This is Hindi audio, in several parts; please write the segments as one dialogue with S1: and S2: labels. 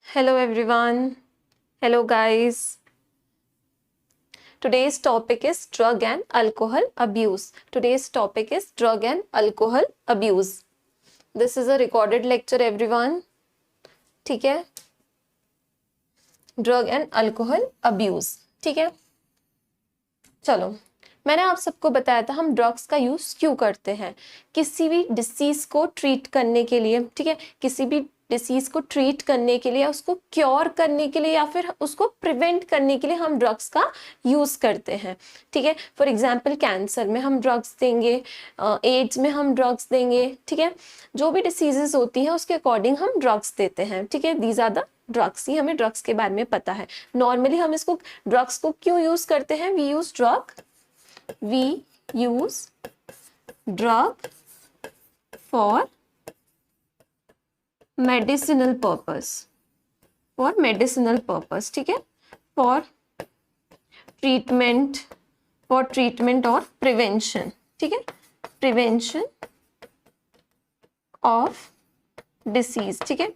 S1: Hello everyone. Hello guys. Today's topic is drug and alcohol abuse. Today's topic is drug and alcohol abuse. This is a recorded lecture everyone. ठीक है? Drug and alcohol abuse. ठीक है? चलो, मैंने आप सबको बताया था हम ड्रग्स का यूज क्यों करते हैं। किसी भी डिसीज को ट्रीट करने के लिए, ठीक है, किसी भी डिसीज को ट्रीट करने के लिए, उसको क्योर करने के लिए या फिर उसको प्रिवेंट करने के लिए हम ड्रग्स का यूज करते हैं। ठीक है, फॉर एग्जांपल कैंसर में हम ड्रग्स देंगे, एड्स में हम ड्रग्स देंगे। ठीक है, जो भी डिसीजेस होती है उसके अकॉर्डिंग हम ड्रग्स देते हैं। ठीक है, दीज आर द ड्रग्स। ही हमें ड्रग्स के बारे में पता है। नॉर्मली हम इसको ड्रग्स को क्यों यूज करते हैं? We use drug for medicinal purpose, ठीक है, फॉर ट्रीटमेंट और प्रिवेंशन, ठीक है, प्रिवेंशन ऑफ डिसीज। ठीक है,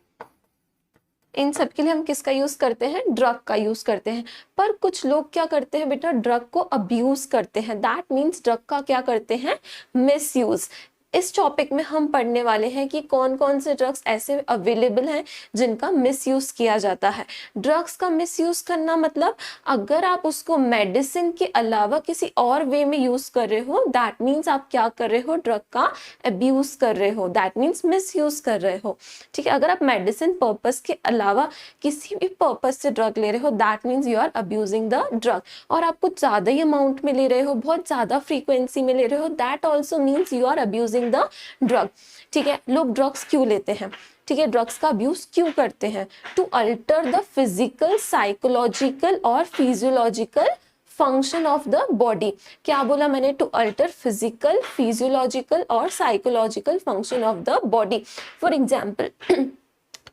S1: इन सब के लिए हम किसका यूज करते हैं? ड्रग का यूज करते हैं। पर कुछ लोग क्या करते हैं बेटा? ड्रग को अब्यूज करते हैं। दैट मीन्स ड्रग का क्या करते हैं? Miss use. इस टॉपिक में हम पढ़ने वाले हैं कि कौन कौन से ड्रग्स ऐसे अवेलेबल हैं जिनका मिसयूज किया जाता है। ड्रग्स का मिसयूज करना मतलब अगर आप उसको मेडिसिन के अलावा किसी और वे में यूज कर रहे हो, दैट मीन्स आप क्या कर रहे हो? ड्रग का अब्यूज कर रहे हो, दैट मीन्स मिसयूज कर रहे हो। ठीक है, अगर आप मेडिसिन पर्पस के अलावा किसी भी पर्पस से ड्रग ले रहे हो, that means you are abusing the drug. और आप कुछ ज्यादा ही अमाउंट में ले रहे हो, बहुत ज्यादा फ्रीक्वेंसी में ले रहे हो, that also means you are abusing the drug. ठीक है, लोग ड्रग्स क्यों लेते हैं? ठीक है, ड्रग्स का अब्यूज क्यों करते हैं? To alter the physical, psychological और physiological function of the body. क्या बोला मैंने? टू अल्टर फिजिकल, फिजियोलॉजिकल और psychological function of the body. For example,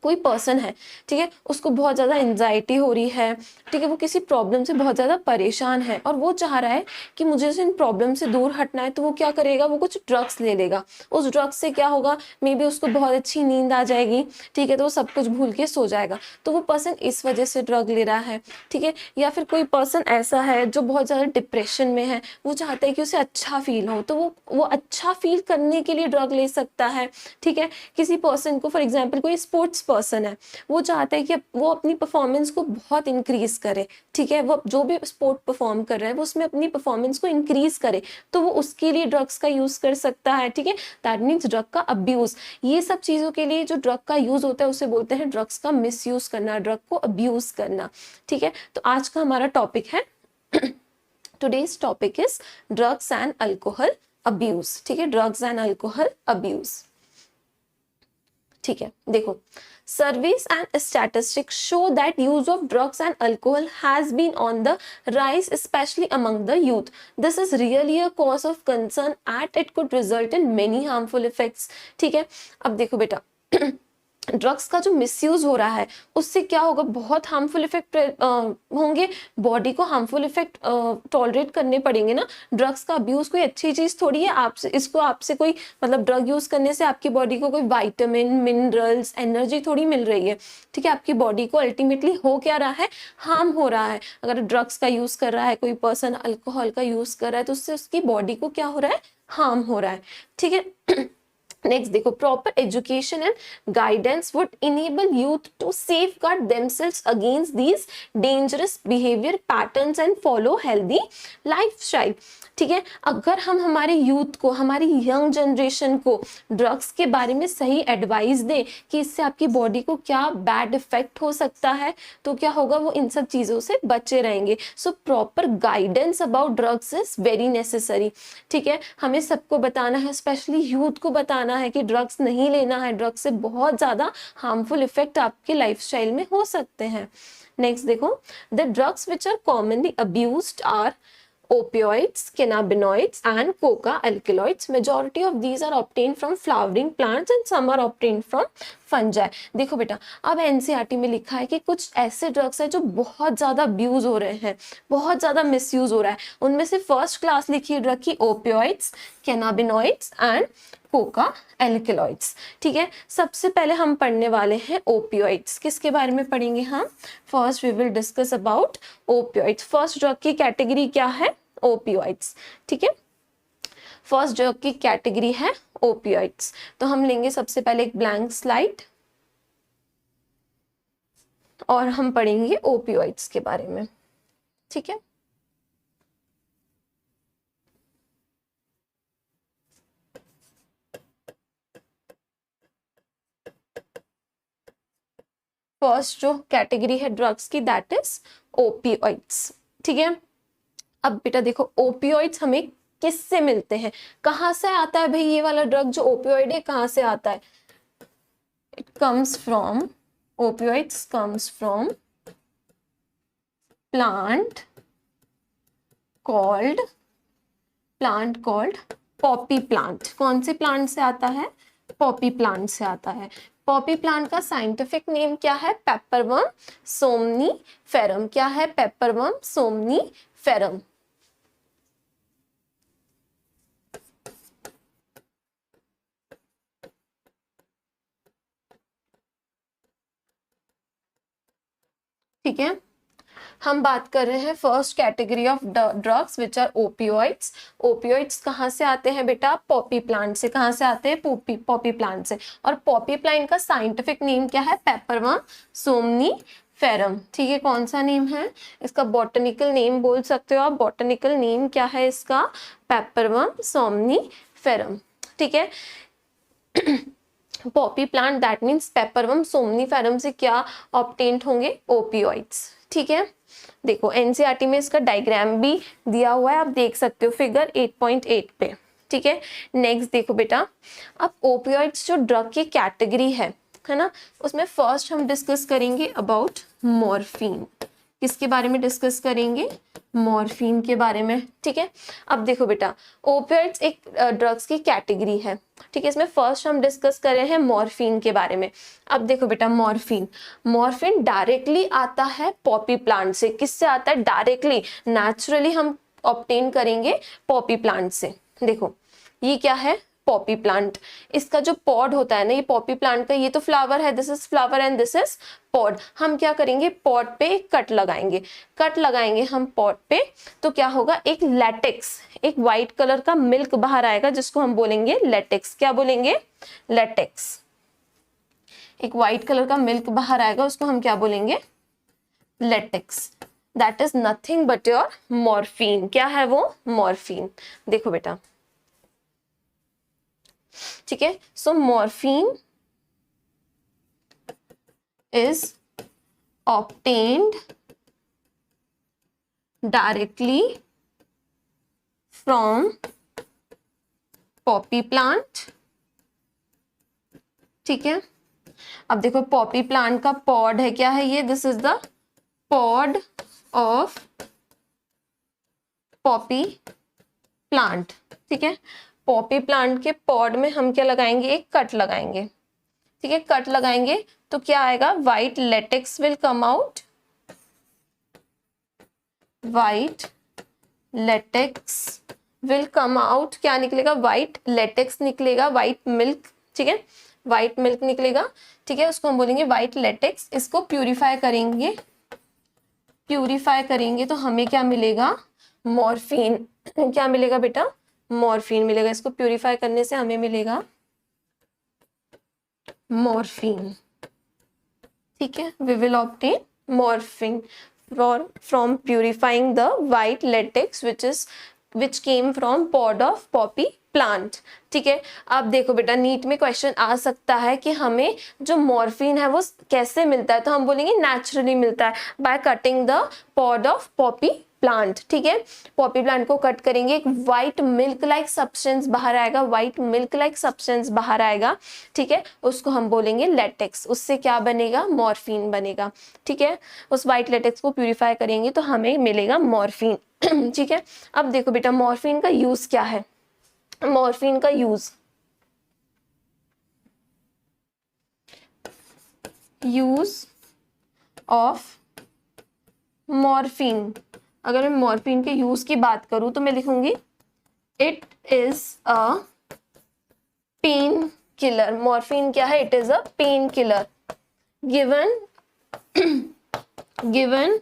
S1: कोई पर्सन है, ठीक है, उसको बहुत ज़्यादा एंजाइटी हो रही है, ठीक है, वो किसी प्रॉब्लम से बहुत ज़्यादा परेशान है और वो चाह रहा है कि मुझे इन प्रॉब्लम से दूर हटना है, तो वो क्या करेगा? वो कुछ ड्रग्स ले लेगा। उस ड्रग्स से क्या होगा? मे बी उसको बहुत अच्छी नींद आ जाएगी, ठीक है, तो वो सब कुछ भूल के सो जाएगा। तो वो पर्सन इस वजह से ड्रग ले रहा है। ठीक है, या फिर कोई पर्सन ऐसा है जो बहुत ज़्यादा डिप्रेशन में है, वो चाहता है कि उसे अच्छा फील हो, तो वो अच्छा फील करने के लिए ड्रग ले सकता है। ठीक है, किसी पर्सन को, फॉर एग्जाम्पल कोई स्पोर्ट्स पर्सन है, वो चाहता है कि वो अपनी परफॉर्मेंस को बहुत इंक्रीज करे। ठीक है, वो जो भी स्पोर्ट परफॉर्म कर रहा है वो उसमें अपनी परफॉर्मेंस को इंक्रीज करे, तो वो उसके लिए ड्रग्स का यूज कर सकता है। ठीक है, दैट मीन्स ड्रग का अब्यूज। ये सब चीजों के लिए जो ड्रग का यूज होता है उसे बोलते हैं ड्रग्स का मिसयूज करना, ड्रग को अब्यूज करना। ठीक है, तो आज का हमारा टॉपिक है today's topic is drugs and alcohol abuse. ठीक है, ड्रग्स एंड अल्कोहल अब्यूज। ठीक है, देखो, surveys and statistics show that use of drugs and alcohol has been on the rise, especially among the youth. This is really a cause of concern and it could result in many harmful effects. ठीक है, अब देखो बेटा, ड्रग्स का जो मिसयूज हो रहा है उससे क्या होगा? बहुत हार्मफुल इफेक्ट होंगे, बॉडी को हार्मफुल इफेक्ट टॉलरेट करने पड़ेंगे ना। ड्रग्स का अब्यूज कोई अच्छी चीज थोड़ी है। आपसे कोई मतलब ड्रग यूज करने से आपकी बॉडी को कोई विटामिन, मिनरल्स, एनर्जी थोड़ी मिल रही है। ठीक है, आपकी बॉडी को अल्टीमेटली हो क्या रहा है? हार्म हो रहा है। अगर ड्रग्स का यूज कर रहा है कोई पर्सन, अल्कोहल का यूज कर रहा है, तो उससे उसकी बॉडी को क्या हो रहा है? हार्म हो रहा है। ठीक है, नेक्स्ट देखो, proper education and guidance would enable youth to safeguard themselves against these dangerous behaviour patterns and follow healthy lifestyle. ठीक है, अगर हम हमारे यूथ को, हमारी यंग जनरेशन को ड्रग्स के बारे में सही एडवाइस दें कि इससे आपकी बॉडी को क्या बैड इफेक्ट हो सकता है, तो क्या होगा? वो इन सब चीज़ों से बचे रहेंगे। So proper guidance about drugs is very necessary. ठीक है, हमें सबको बताना है, स्पेशली यूथ को बताना है कि ड्रग्स नहीं लेना है। ड्रग्स से बहुत ज़्यादा हार्मफुल इफेक्ट आपके लाइफस्टाइल में हो सकते हैं। नेक्स्ट देखो, the drugs which are commonly abused are opioids, cannabinoids and coca alkaloids. Majority of these are obtained from flowering plants and some are obtained from fungi. देखो बेटा, अब एनसीईआरटी में लिखा है कि कुछ ऐसे ड्रग्स हैं जो बहुत ज़्यादा अब्यूज हो रहे हैं, बहुत ज़्यादा मिसयूज हो रहा है। उनमें से फर्स्ट क्लास लिखी ड्रग की opioids, cannabinoids and Coca alkaloids. ठीक है, सबसे पहले हम पढ़ने वाले हैं ओपियोइड्स। किसके बारे में पढ़ेंगे हम? First we will discuss about opioids. First drug की कैटेगरी क्या है? ओपियोइड्स। ठीक है, फर्स्ट ड्रग की कैटेगरी है ओपियोइड्स। तो हम लेंगे सबसे पहले एक ब्लैंक स्लाइड और हम पढ़ेंगे ओपियोइड्स के बारे में। ठीक है, फर्स्ट जो कैटेगरी है ड्रग्स की दैट इज ओपियोइड्स। ठीक है, अब बेटा देखो ओपियोइड्स हमें किससे मिलते हैं, कहाँ से आता है भाई ये वाला ड्रग जो ओपियोइड है, कहाँ से आता है? It comes from, opioids comes from plant called Poppy plant. कौन से प्लांट से आता है? पॉपी प्लांट से आता है। पॉपी प्लांट का साइंटिफिक नेम क्या है? Papaver somniferum. क्या है? Papaver somniferum. ठीक है, हम बात कर रहे हैं first category of drugs which are opioids. Opioids कहाँ से आते हैं बेटा? पॉपी प्लांट से। कहाँ से आते हैं? पॉपी प्लांट से। और पॉपी प्लांट का साइंटिफिक नेम क्या है? Papaver somniferum. ठीक है, कौन सा नेम है इसका? बॉटनिकल नेम बोल सकते हो आप। बॉटनिकल नेम क्या है इसका? Papaver somniferum. ठीक है, poppy plant that means papaver somniferum से क्या ऑब्टेन्ड होंगे? ओपियोइड्स। ठीक है, देखो एनसीईआरटी में इसका डायग्राम भी दिया हुआ है, आप देख सकते हो फिगर 8.8 पे। ठीक है, नेक्स्ट देखो बेटा, अब ओपियोइड्स जो ड्रग की कैटेगरी है ना, उसमें फर्स्ट हम डिस्कस करेंगे अबाउट मॉर्फिन। किसके बारे में डिस्कस करेंगे? मॉर्फिन के बारे में। ठीक है, अब देखो बेटा ओपियोइड्स एक ड्रग्स की कैटेगरी है। ठीक है, इसमें फर्स्ट हम डिस्कस कर रहे हैं मॉर्फिन के बारे में। अब देखो बेटा मॉर्फिन डायरेक्टली आता है पॉपी प्लांट से। किससे आता है? डायरेक्टली, नेचुरली हम ऑब्टेन करेंगे पॉपी प्लांट से। देखो ये क्या है? Poppy plant. इसका जो पॉड होता है ना, ये पॉपी प्लांट का, ये तो फ्लावर है, this is flower and this is pod. हम क्या करेंगे? पॉड पे एक कट लगाएंगे हम पॉड पे, तो क्या होगा? एक लैटेक्स, एक व्हाइट कलर का मिल्क बाहर आएगा जिसको हम बोलेंगे लैटेक्स। क्या बोलेंगे? लैटेक्स। एक व्हाइट कलर का मिल्क बाहर आएगा, उसको हम क्या बोलेंगे? Latex. That is nothing but your morphine. क्या है वो? मॉर्फिन। देखो बेटा, ठीक है, so morphine is obtained directly from poppy plant। ठीक है, अब देखो पॉपी प्लांट का पॉड है, क्या है ये? This is the pod of poppy plant. ठीक है, पॉपी प्लांट के पॉड में हम क्या लगाएंगे? एक कट लगाएंगे। ठीक है, कट लगाएंगे तो क्या आएगा? White latex will come out. White latex will come out. क्या निकलेगा? व्हाइट लेटेक्स निकलेगा, व्हाइट मिल्क। ठीक है, व्हाइट मिल्क निकलेगा। ठीक है, उसको हम बोलेंगे व्हाइट लेटेक्स। इसको प्यूरिफाई करेंगे तो हमें क्या मिलेगा? मॉर्फिन। क्या मिलेगा बेटा? मॉर्फिन मिलेगा। इसको प्यूरिफाई करने से हमें मिलेगा मॉर्फिन। ठीक है, we will obtain morphine from purifying the white latex which came from pod of poppy plant। ठीक है, अब देखो बेटा नीट में क्वेश्चन आ सकता है कि हमें जो मॉर्फिन है वो कैसे मिलता है, तो हम बोलेंगे नेचुरली मिलता है by cutting the pod of poppy plant. ठीक है, पॉपी प्लांट को कट करेंगे, एक व्हाइट मिल्क लाइक सब्सटेंस बाहर आएगा, ठीक है, उसको हम बोलेंगे लेटेक्स। उससे क्या बनेगा? मॉर्फिन बनेगा। ठीक है, उस व्हाइट लेटेक्स को प्यूरिफाई करेंगे तो हमें मिलेगा मॉर्फिन। ठीक है, अब देखो बेटा मॉर्फिन का यूज क्या है? मॉर्फिन का यूज ऑफ मॉर्फिन। अगर मैं मॉर्फिन के यूज की बात करूं तो मैं लिखूंगी it is a pain killer, morphine क्या है? It is a pain killer given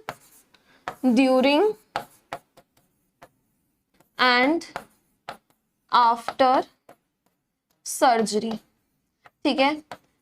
S1: during and after surgery. ठीक है,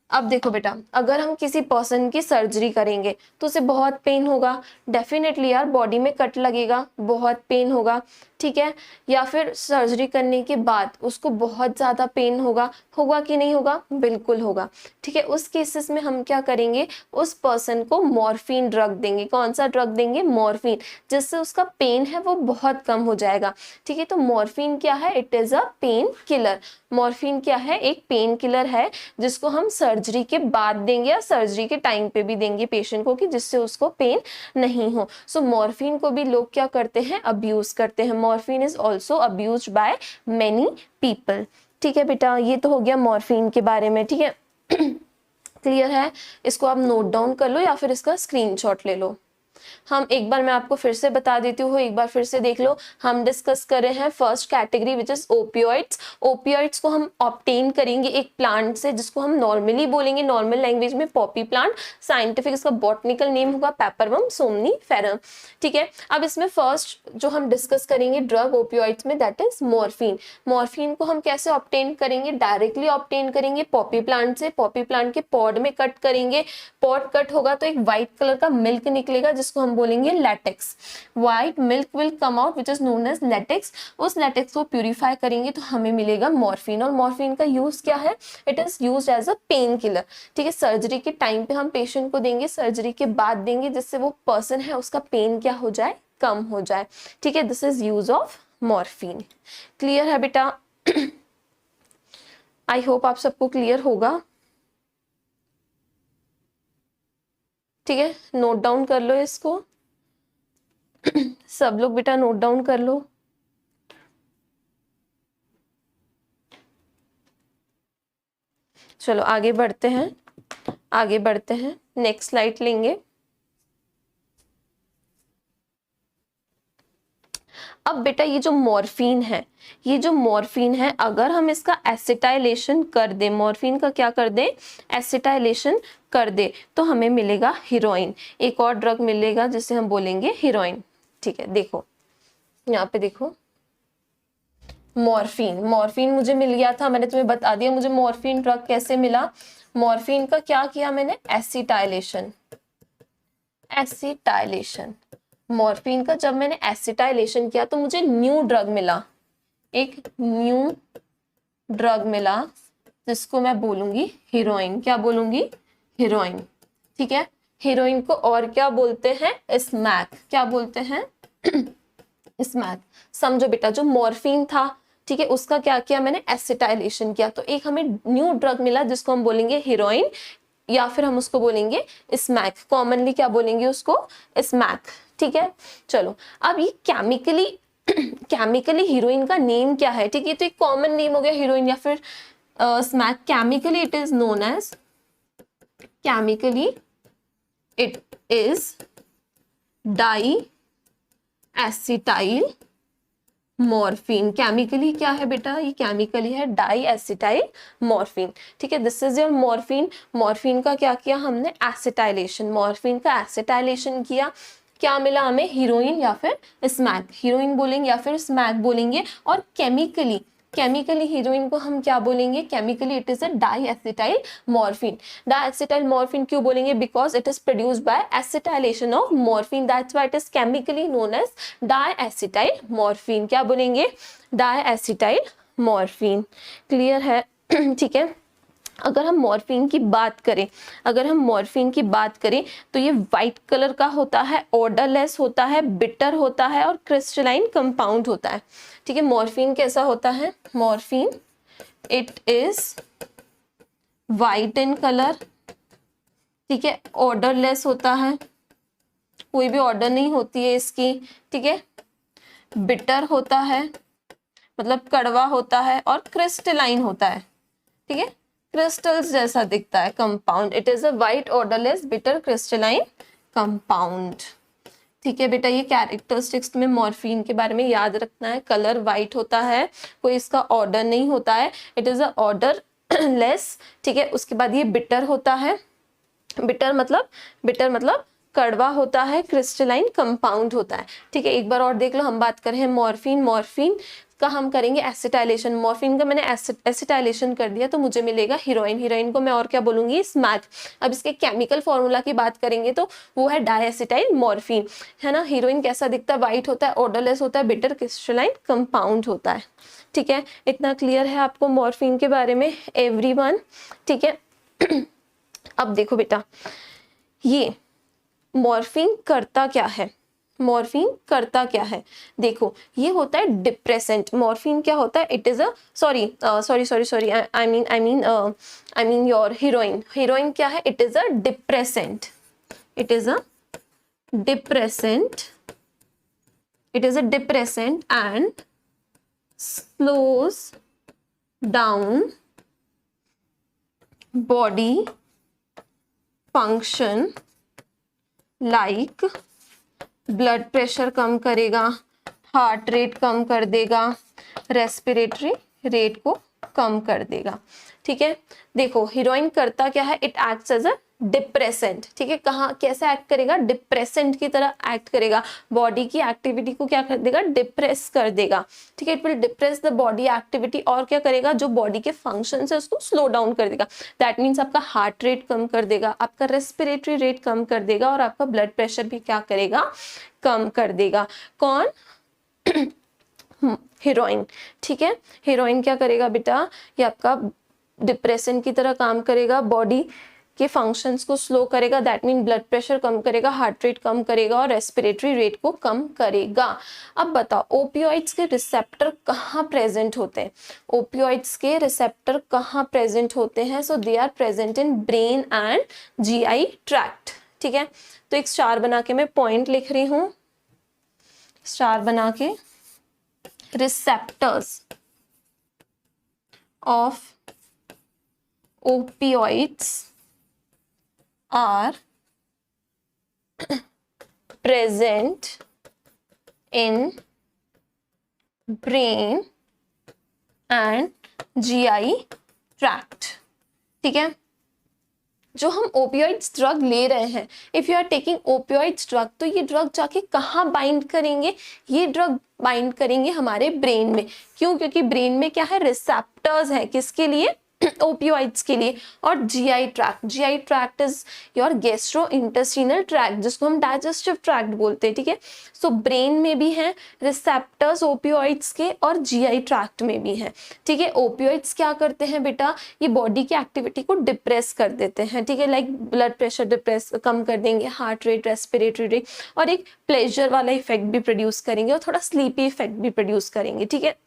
S1: अब देखो बेटा, अगर हम किसी पर्सन की सर्जरी करेंगे तो उसे बहुत पेन होगा, डेफिनेटली यार, बॉडी में कट लगेगा, बहुत पेन होगा। ठीक है, या फिर सर्जरी करने के बाद उसको बहुत ज़्यादा पेन होगा, होगा कि नहीं होगा? बिल्कुल होगा। ठीक है, उस केसेस में हम क्या करेंगे? उस पर्सन को मॉर्फिन ड्रग देंगे। कौन सा ड्रग देंगे? मॉर्फिन, जिससे उसका पेन है वो बहुत कम हो जाएगा। ठीक है, तो मॉर्फिन क्या है? It is a pain killer. Morphine क्या है? एक पेन किलर है जिसको हम सर्जरी के बाद देंगे या सर्जरी के टाइम पे भी देंगे पेशेंट को, कि जिससे उसको पेन नहीं हो। सो मॉर्फिन को भी लोग क्या करते हैं? अब्यूज करते हैं। Morphine is also abused by many people. ठीक है बेटा, ये तो हो गया मॉर्फिन के बारे में। ठीक है, क्लियर है? इसको आप नोट डाउन कर लो या फिर इसका स्क्रीनशॉट ले लो। हम एक बार मैं आपको फिर से बता देती हूँ, एक बार फिर से देख लो। हम डिस्कस कर रहे हैं first category which is opioids. Opioids को हम ऑब्टेन करेंगे एक प्लांट से, जिसको हम नॉर्मली बोलेंगे, नॉर्मल लैंग्वेज में पॉपी प्लांट। साइंटिफिक इसका बॉटनिकल नेम होगा पेपरबम सोमनीफेरम। ठीक है, अब इसमें फर्स्ट जो हम डिस्कस करेंगे ड्रग ओपियोइड्स में, दैट इज मॉर्फिन। मॉर्फिन को हम कैसे ऑब्टेन करेंगे? डायरेक्टली ऑब्टेन करेंगे पॉपी प्लांट से। पॉपी प्लांट के पॉड में कट करेंगे, पॉड कट होगा तो एक व्हाइट कलर का मिल्क निकलेगा जिसको हम बोलेंगे latex. White milk will come out which is known as latex. उस लैटेक्स को प्यूरिफाई करेंगे तो हमें मिलेगा मॉर्फिन। और मॉर्फिन का यूज क्या है? It is used as a pain killer. ठीक है, सर्जरी के टाइम पे हम पेशेंट को देंगे, सर्जरी के बाद देंगे, जिससे वो पर्सन है उसका पेन क्या हो जाए? कम हो जाए। ठीक है, this is use of morphine. Clear है बेटा? आई होप आप सबको क्लियर होगा। ठीक है, नोट डाउन कर लो इसको। सब लोग बेटा नोट डाउन कर लो। चलो आगे बढ़ते हैं, आगे बढ़ते हैं, नेक्स्ट स्लाइड लेंगे। अब बेटा ये जो मॉर्फिन है, ये जो मॉर्फिन है, अगर हम इसका एसिटाइलेशन कर दे, मॉर्फिन का क्या कर दे? एसिटाइलेशन कर दे, तो हमें मिलेगा हीरोइन। एक और ड्रग मिलेगा जिसे हम बोलेंगे हीरोइन। ठीक है, देखो यहाँ पे देखो, मॉर्फिन, मॉर्फिन मुझे मिल गया था, मैंने तुम्हें बता दिया मुझे मॉर्फिन ड्रग कैसे मिला। मॉर्फिन का क्या किया मैंने? एसिटाइलेशन। एसिटाइलेशन, मॉर्फिन का जब मैंने एसिटाइलेशन किया तो मुझे न्यू ड्रग मिला, एक न्यू ड्रग मिला जिसको मैं बोलूंगी हीरोइन। क्या बोलूंगी? हीरोइन। ठीक है, हीरोइन को और क्या बोलते हैं? स्मैक। क्या बोलते हैं? स्मैक। समझो बेटा, जो मॉर्फिन था, ठीक है, उसका क्या किया मैंने? एसिटाइलेशन किया, तो एक हमें न्यू ड्रग मिला जिसको हम बोलेंगे हीरोइन, या फिर हम उसको बोलेंगे स्मैक। कॉमनली क्या बोलेंगे उसको? स्मैक। ठीक है, चलो अब ये केमिकली केमिकली हीरोइन का नेम क्या है? ठीक है, तो एक कॉमन नेम हो गया हीरोइन या फिर smack. Chemically it is known as, chemically it is diacetyl morphine. Chemically क्या है बेटा? ये केमिकली है डाई एसिटाइल मॉर्फिन। ठीक है, this is your morphine. Morphine का क्या किया हमने? एसिटाइलेशन। मॉर्फिन का एसिटाइलेशन किया, क्या मिला हमें? हीरोइन या फिर स्मैक। हीरोइन बोलेंगे या फिर स्मैक बोलेंगे। और केमिकली, केमिकली हीरोइन को हम क्या बोलेंगे? Chemically it is a diacetyl morphine. Diacetyl morphine क्यों बोलेंगे? Because it is produced by acetylation of morphine, that's why it is chemically known as diacetyl morphine. क्या बोलेंगे? Die acetyl morphine. क्लियर है? ठीक है, अगर हम मॉर्फिन की बात करें, अगर हम मॉर्फिन की बात करें तो ये व्हाइट कलर का होता है, ऑर्डरलेस होता है, बिटर होता है और क्रिस्टलाइन कंपाउंड होता है। ठीक है, मॉर्फिन कैसा होता है? Morphine it is white in colour. ठीक है, ऑर्डरलेस होता है, कोई भी ऑर्डर नहीं होती है इसकी। ठीक है, बिटर होता है, मतलब कड़वा होता है, और क्रिस्टलाइन होता है। ठीक है, क्रिस्टल्स जैसा दिखता है, compound. It is a white odourless bitter crystalline compound. ठीक है बेटा, ये कैरेक्टरिस्टिक्स में मॉर्फिन के बारे में याद रखना है। कलर वाइट होता है, कोई इसका ऑर्डर नहीं होता है, it is a order less. ठीक है, उसके बाद ये बिटर होता है। बिटर मतलब कड़वा होता है, क्रिस्टलाइन कंपाउंड होता है। ठीक है, एक बार और देख लो, हम बात कर रहे हैं मॉर्फिन का हम करेंगे एसिटाइलेशन। मॉर्फिन का मैंने एसिटाइलेशन कर दिया तो मुझे मिलेगा हीरोइन को मैं और क्या बोलूंगी, स्मैक। अब इसके केमिकल फॉर्मूला की बात करेंगे तो वो है डाइएसिटाइल मॉर्फिन, है ना। हीरोइन कैसा दिखता है, व्हाइट होता है, ऑर्डरलेस होता है, बिटर क्रिस्टलाइन कंपाउंड होता है। ठीक है, इतना क्लियर है आपको मॉर्फिन के बारे में एवरीवन। ठीक है अब देखो बेटा, ये मॉर्फिन करता क्या है, देखो ये होता है डिप्रेसेंट। मॉर्फिन क्या होता है, it is a sorry I mean your heroin क्या है, it is a depressant, and slows down body function like blood pressure कम करेगा, हार्ट रेट कम कर देगा, रेस्पिरेटरी रेट को कम कर देगा। ठीक है, देखो हीरोइन करता क्या है, it acts as a depressant. ठीक है, कहाँ कैसे एक्ट करेगा, डिप्रेसेंट की तरह एक्ट करेगा, बॉडी की एक्टिविटी को क्या कर देगा, डिप्रेस कर देगा। ठीक है, it will depress the body activity, और क्या करेगा, जो बॉडी के फंक्शन है उसको स्लो डाउन कर देगा। दैट मीन्स आपका हार्ट रेट कम कर देगा, आपका रेस्पिरेटरी रेट कम कर देगा, और आपका ब्लड प्रेशर भी क्या करेगा, कम कर देगा। कौन, हीरोइन। ठीक है, हीरोइन क्या करेगा बेटा, ये आपका डिप्रेशन की तरह काम करेगा, बॉडी के फंक्शंस को स्लो करेगा, दैट मीन ब्लड प्रेशर कम करेगा, हार्ट रेट कम करेगा, और रेस्पिरेटरी रेट को कम करेगा। अब बताओ ओपियोइड्स के रिसेप्टर कहाँ प्रेजेंट होते हैं, ओपियोइड्स के रिसेप्टर कहाँ प्रेजेंट होते हैं, so they are present in brain and GI tract. ठीक है, तो एक स्टार बना के मैं पॉइंट लिख रही हूँ, स्टार बना के, receptors of opioids are present in brain and GI tract। ठीक है, जो हम ओपियोइड्स ड्रग ले रहे हैं, if you are taking opioids drug, तो ये ड्रग जाके कहाँ बाइंड करेंगे, ये ड्रग बाइंड करेंगे हमारे ब्रेन में। क्यों, क्योंकि ब्रेन में क्या है, रिसेप्टर्स है, किसके लिए, ओपियोइड्स के लिए। और GI tract is your gastro intestinal tract, जिसको हम डाइजेस्टिव ट्रैक्ट बोलते हैं। ठीक है, सो ब्रेन में भी है रिसेप्टर्स ओपियोइड्स के, और जीआई ट्रैक्ट में भी है। ठीक है, ओपियोइड्स क्या करते हैं बेटा, ये बॉडी की एक्टिविटी को डिप्रेस कर देते हैं। ठीक है, लाइक ब्लड प्रेशर डिप्रेस कम कर देंगे, हार्ट रेट, रेस्पिरेटरी रेट, और एक प्लेजर वाला इफेक्ट भी प्रोड्यूस करेंगे, और थोड़ा स्लीपी इफेक्ट भी प्रोड्यूस करेंगे। ठीक है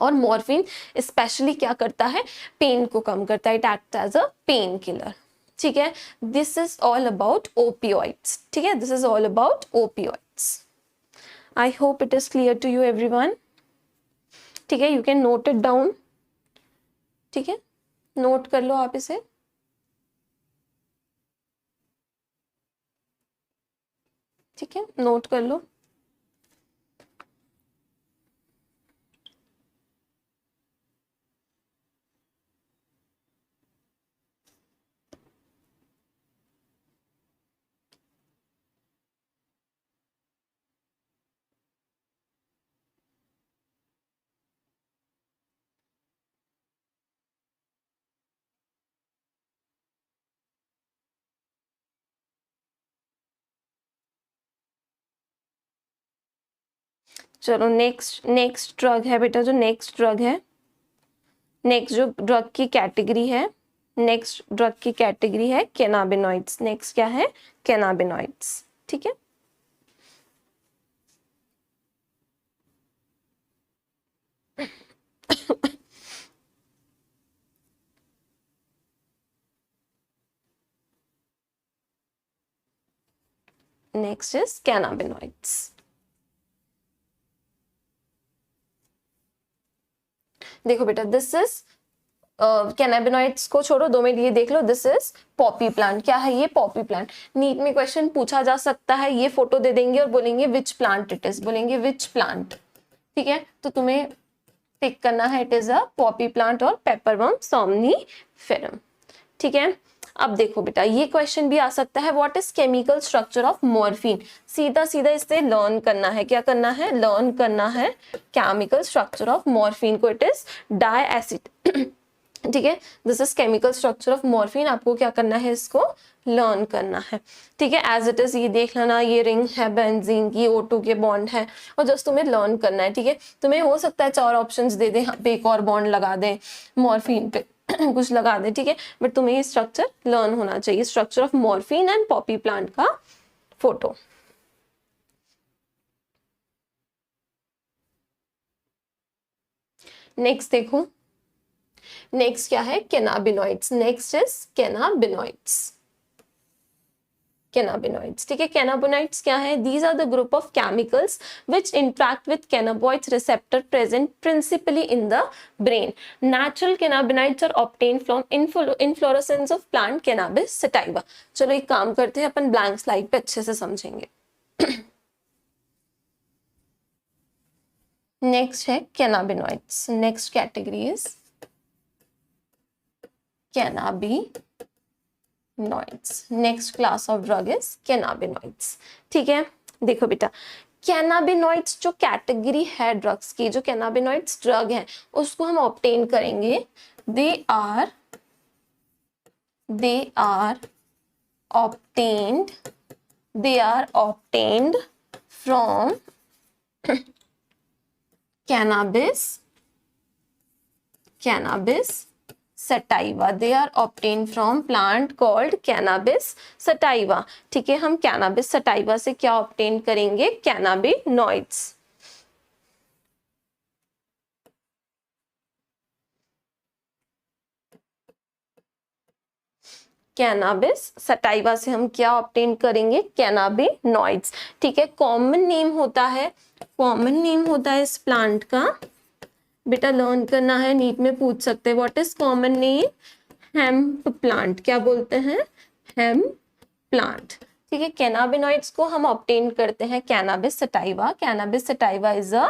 S1: और मॉर्फिन स्पेशली क्या करता है, पेन को कम करता है, it act as a pain killer. ठीक है, this is all about opioids. ठीक है, this is all about opioids. I hope it is clear to you everyone. ठीक है, you can note it down. ठीक है, नोट कर लो आप इसे। ठीक है, नोट कर लो। चलो नेक्स्ट ड्रग है बेटा, जो नेक्स्ट ड्रग है, नेक्स्ट जो ड्रग की कैटेगरी है, नेक्स्ट ड्रग की कैटेगरी है कैनाबिनॉइड्स। नेक्स्ट क्या है, कैनाबिनॉइड्स। ठीक है, नेक्स्ट इज कैनाबिनॉइड्स। देखो बेटा, दिस इज कैनाबिनॉइड्स को छोड़ो, 2 मिनट ये देख लो, दिस इज पॉपी प्लांट। क्या है ये? Poppy plant. नीट में क्वेश्चन पूछा जा सकता है, ये फोटो दे देंगे और बोलेंगे विच प्लांट इट इज, बोलेंगे विच प्लांट। ठीक है, तो तुम्हें टिक करना है, it is a Poppy plant और पेपरवर्म सोमनीफेरम। ठीक है, अब देखो बेटा ये क्वेश्चन भी आ सकता है, what is chemical structure of morphine. सीधा सीधा इससे लर्न करना है, क्या करना है? लर्न करना है केमिकल स्ट्रक्चर ऑफ मॉर्फिन को, इट इज डाई एसिड। ठीक है, this is chemical structure of morphine, आपको क्या करना है? इसको लर्न करना है। ठीक है, एज इट इज ये देख लेना, ये रिंग है बेंजीन की, O2 के बॉन्ड है, और जस्ट तुम्हें लर्न करना है। ठीक है, तुम्हें हो सकता है 4 ऑप्शंस दे दे, यहाँ पे एक और बॉन्ड लगा दे, मॉर्फिन पे कुछ लगा दे। ठीक है, बट तुम्हें ये स्ट्रक्चर लर्न होना चाहिए, structure of morphine and poppy plant का फोटो। नेक्स्ट देखो, नेक्स्ट क्या है? Cannabinoids. Next is cannabinoids. Cannabinoids, ठीक है, कैनाबिनॉइड्स क्या है? These are the group of chemicals which interact with cannabinoids receptor present principally in the brain. Natural cannabinoids are obtained from inflorescence of plant cannabis sativa. चलो एक काम करते हैं, अपन ब्लैंक स्लाइड पे अच्छे से समझेंगे। नेक्स्ट है cannabinoids, next category is cannabinoids. Next class of drug is cannabinoids. ठीक है, देखो बेटा कैनाबिनॉइड्स जो कैटेगरी है ड्रग्स की, जो कैनाबिनॉइड्स ड्रग है उसको हम ऑब्टेन करेंगे, they are obtained from cannabis sativa. They are obtained from plant called cannabis sativa. ठीक है, हम cannabis sativa से क्या obtain करेंगे? cannabinoids. कैनाबिस सटाइवा से हम क्या ऑब्टेन करेंगे? कैनाबिनॉइड्स। ठीक है, कॉमन नेम होता है इस प्लांट का, बेटा लर्न करना है, नीट में पूछ सकते हैं, what is common name? Hemp plant. क्या बोलते हैं? Hemp plant. ठीक है, कैनाबिनॉइड्स को हम ऑब्टेन करते हैं cannabis sativa. Cannabis sativa is a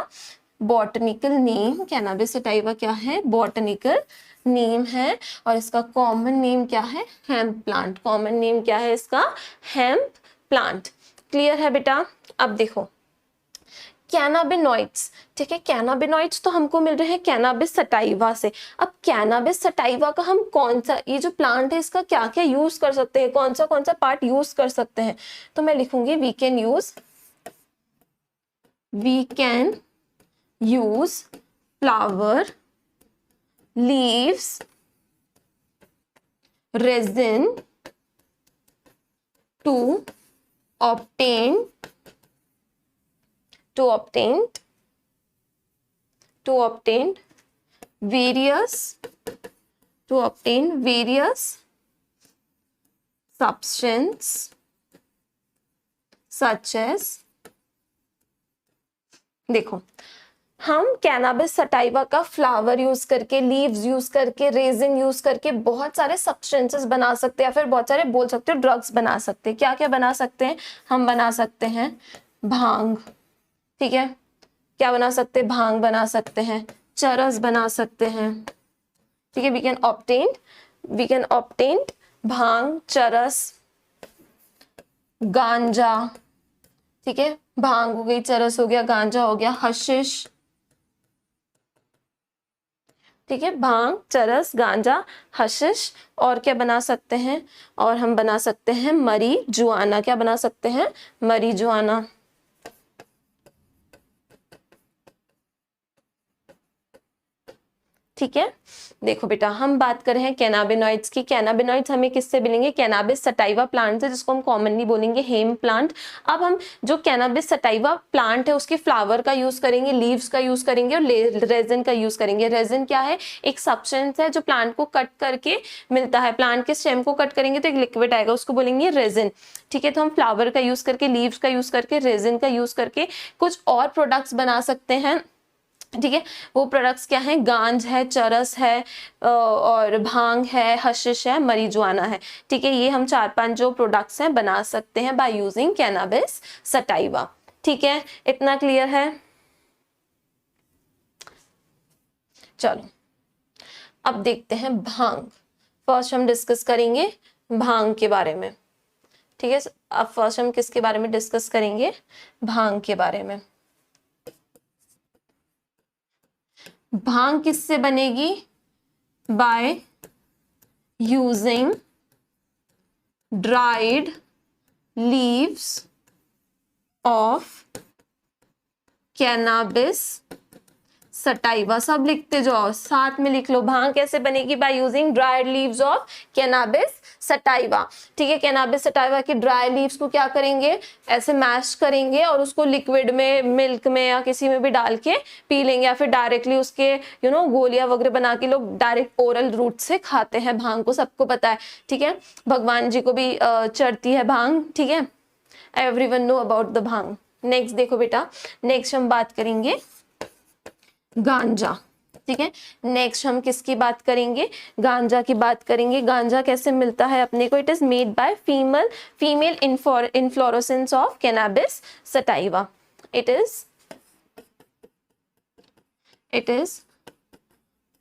S1: botanical name. Cannabis sativa क्या है? बॉटनिकल नेम है, और इसका कॉमन नेम क्या है? Hemp plant. कॉमन नेम क्या है इसका? Hemp plant. क्लियर है बेटा? अब देखो कैनाबिनॉइड्स, ठीक है, कैनाबिनॉइड्स तो हमको मिल रहे हैं कैनाबिस सटाइवा से। अब कैनाबिस सटाइवा का हम कौन सा, ये जो प्लांट है इसका क्या क्या यूज कर सकते हैं, कौन सा पार्ट यूज कर सकते हैं? तो मैं लिखूंगी we can use flower, leaves, resin to obtain various substance such as, देखो हम कैनाबिस सटाइवा का फ्लावर यूज करके, लीव्स यूज करके, रेजिन यूज करके बहुत सारे सब्सटेंसेस बना सकते हैं, या फिर बहुत सारे बोल सकते हो ड्रग्स बना सकते हैं। क्या क्या बना सकते हैं? हम बना सकते हैं भांग। ठीक है, क्या बना सकते हैं? भांग बना सकते हैं, चरस बना सकते हैं। ठीक है, वी कैन ऑब्टेन भांग, चरस, गांजा। ठीक है, भांग हो गई, चरस हो गया, गांजा हो गया, हशिश। ठीक है, भांग, चरस, गांजा, हशिश, और क्या बना सकते हैं? और हम बना सकते हैं मरीजुआना। क्या बना सकते हैं? मरीजुआना। ठीक है, देखो बेटा हम बात कर रहे हैं कैनाबिनॉइड्स की। कैनाबिनॉइड्स हमें किससे मिलेंगे? कैनाबिस सटाइवा प्लांट से, जिसको हम कॉमनली बोलेंगे हेम प्लांट। अब हम जो कैनाबिस सटाइवा प्लांट है उसके फ्लावर का यूज करेंगे, लीव्स का यूज करेंगे, और रेजिन का यूज करेंगे। रेजिन क्या है? एक सब्सटेंस है जो प्लांट को कट करके मिलता है। प्लांट के स्टेम को कट करेंगे तो एक लिक्विड आएगा, उसको बोलेंगे रेजिन। ठीक है, तो हम फ्लावर का यूज करके, लीव्स का यूज करके, रेजिन का यूज करके कुछ और प्रोडक्ट्स बना सकते हैं, ठीक है, वो प्रोडक्ट्स क्या हैं, गांज है, चरस है, और भांग है, हशिश है, marijuana है। ठीक है, ये हम 4-5 जो प्रोडक्ट्स हैं बना सकते हैं बाय यूजिंग कैनाबिस सटाइवा। ठीक है, इतना क्लियर है? चलो अब देखते हैं भांग। फर्स्ट हम डिस्कस करेंगे भांग के बारे में। ठीक है, अब फर्स्ट हम किसके बारे में डिस्कस करेंगे, भांग के बारे में। भांग किससे बनेगी, by using dried leaves of cannabis sativa. सब लिखते जाओ, साथ में लिख लो, भांग कैसे बनेगी, by using dried leaves of cannabis sativa. ठीक है, कैनाबिस सटाइवा की ड्राई लीव्स को क्या करेंगे, ऐसे मैश करेंगे और उसको लिक्विड में, मिल्क में या किसी में भी डाल के पी लेंगे, या फिर डायरेक्टली उसके गोलियां वगैरह बना के लोग डायरेक्ट ओरल रूट से खाते हैं भांग को, सबको पता है। ठीक है, भगवान जी को भी चढ़ती है भांग। ठीक है, everyone know about the bhang. Next देखो बेटा, नेक्स्ट हम बात करेंगे गांजा। ठीक है, नेक्स्ट हम किसकी बात करेंगे, गांजा की बात करेंगे। गांजा कैसे मिलता है अपने को, it is made by female inflorescence of cannabis sativa. It is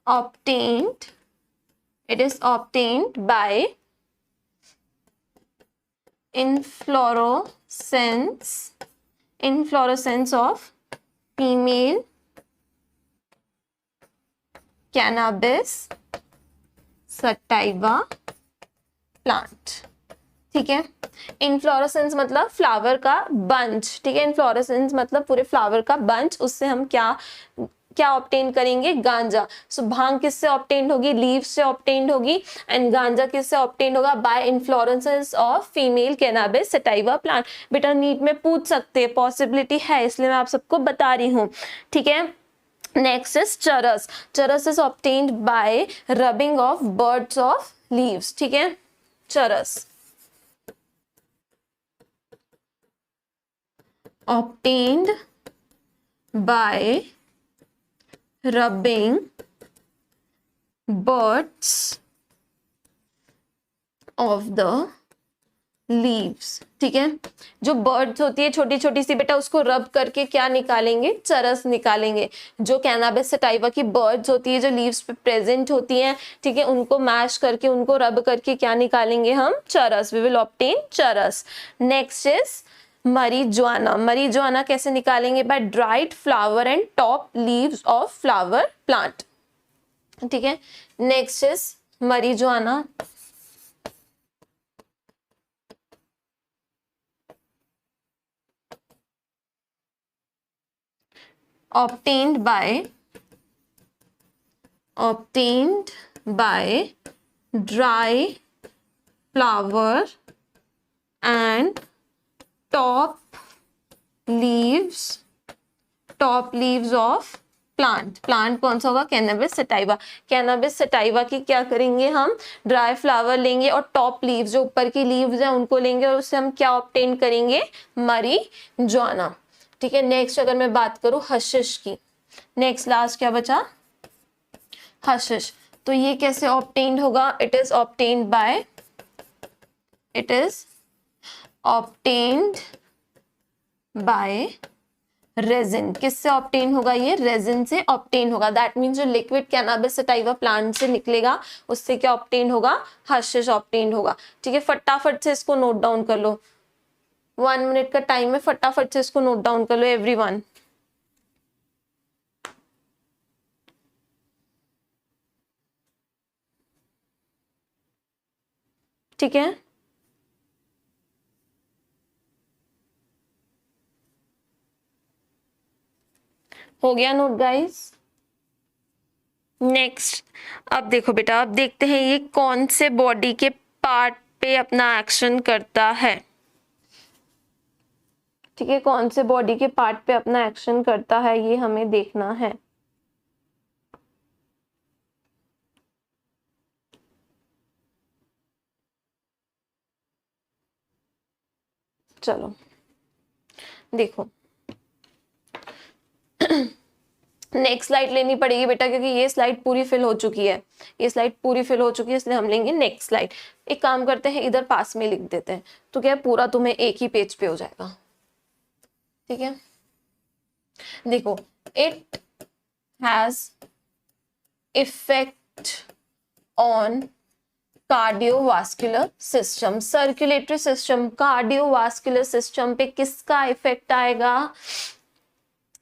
S1: obtained by inflorescence of female cannabis sativa plant. ठीक है, इनफ्लोरेसेंस मतलब फ्लावर का बंच। ठीक है, इनफ्लोरेसेंस मतलब पूरे फ्लावर का बंच, उससे हम क्या ऑब्टेन करेंगे, गांजा। सो भांग किससे ऑब्टेन होगी, लीव से ऑब्टेन होगी, एंड गांजा किससे ऑब्टेन होगा, by inflorescence of female cannabis sativa plant. बेटा नीट में पूछ सकते हैं, पॉसिबिलिटी है, इसलिए मैं आप सबको बता रही हूँ। ठीक है, next is charas. Charas is obtained by rubbing of buds of leaves. ठीक है, charas obtained by rubbing buds of the leaves. ठीक है, जो बर्ड्स होती है छोटी छोटी सी बेटा, उसको रब करके क्या निकालेंगे, चरस निकालेंगे। जो कैनाबिस सटाइवा की बर्ड्स होती है, जो लीव्स पे प्रेजेंट होती हैं, ठीक है, उनको मैश करके, उनको रब करके क्या निकालेंगे हम, charas. We will obtain charas. Next is marijuana। marijuana कैसे निकालेंगे, by dried flower and top leaves of flower plant. ठीक है, next is marijuana obtained by dry flower and top leaves of plant कौन सा होगा, कैनाबिस सटाइवा। कैनाबिस सटाइवा की क्या करेंगे हम, ड्राई फ्लावर लेंगे और टॉप लीव्स, जो ऊपर की लीव्स हैं, उनको लेंगे और उससे हम क्या ऑब्टेन करेंगे, marijuana। ठीक है, नेक्स्ट अगर मैं बात करूं हशिश की, नेक्स्ट लास्ट क्या बचा, हशिश। तो ये कैसे ऑब्टेन्ड होगा, it is obtained by resin. किससे ऑब्टेन होगा, ये रेजिन से ऑब्टेन होगा। दैट मीन्स जो लिक्विड कैनाबिस सटाइवा प्लांट से निकलेगा, उससे क्या ऑब्टेन होगा, हशिश ऑब्टेन होगा। ठीक है, फटाफट से इसको नोट डाउन कर लो, 1 मिनट का टाइम है, फटाफट से इसको नोट डाउन कर लो एवरीवन। ठीक है, हो गया नोट गाइस। नेक्स्ट अब देखो बेटा, अब देखते हैं ये कौन से बॉडी के पार्ट पे अपना एक्शन करता है। ठीक है, कौन से बॉडी के पार्ट पे अपना एक्शन करता है, ये हमें देखना है। चलो देखो नेक्स्ट स्लाइड लेनी पड़ेगी बेटा, क्योंकि ये स्लाइड पूरी फिल हो चुकी है, ये स्लाइड पूरी फिल हो चुकी है, इसलिए हम लेंगे नेक्स्ट स्लाइड। एक काम करते हैं, इधर पास में लिख देते हैं, तो क्या है पूरा तुम्हें एक ही पेज पे हो जाएगा। ठीक है, देखो, it has effect on cardiovascular system, circulatory system, cardiovascular system पे किसका इफेक्ट आएगा?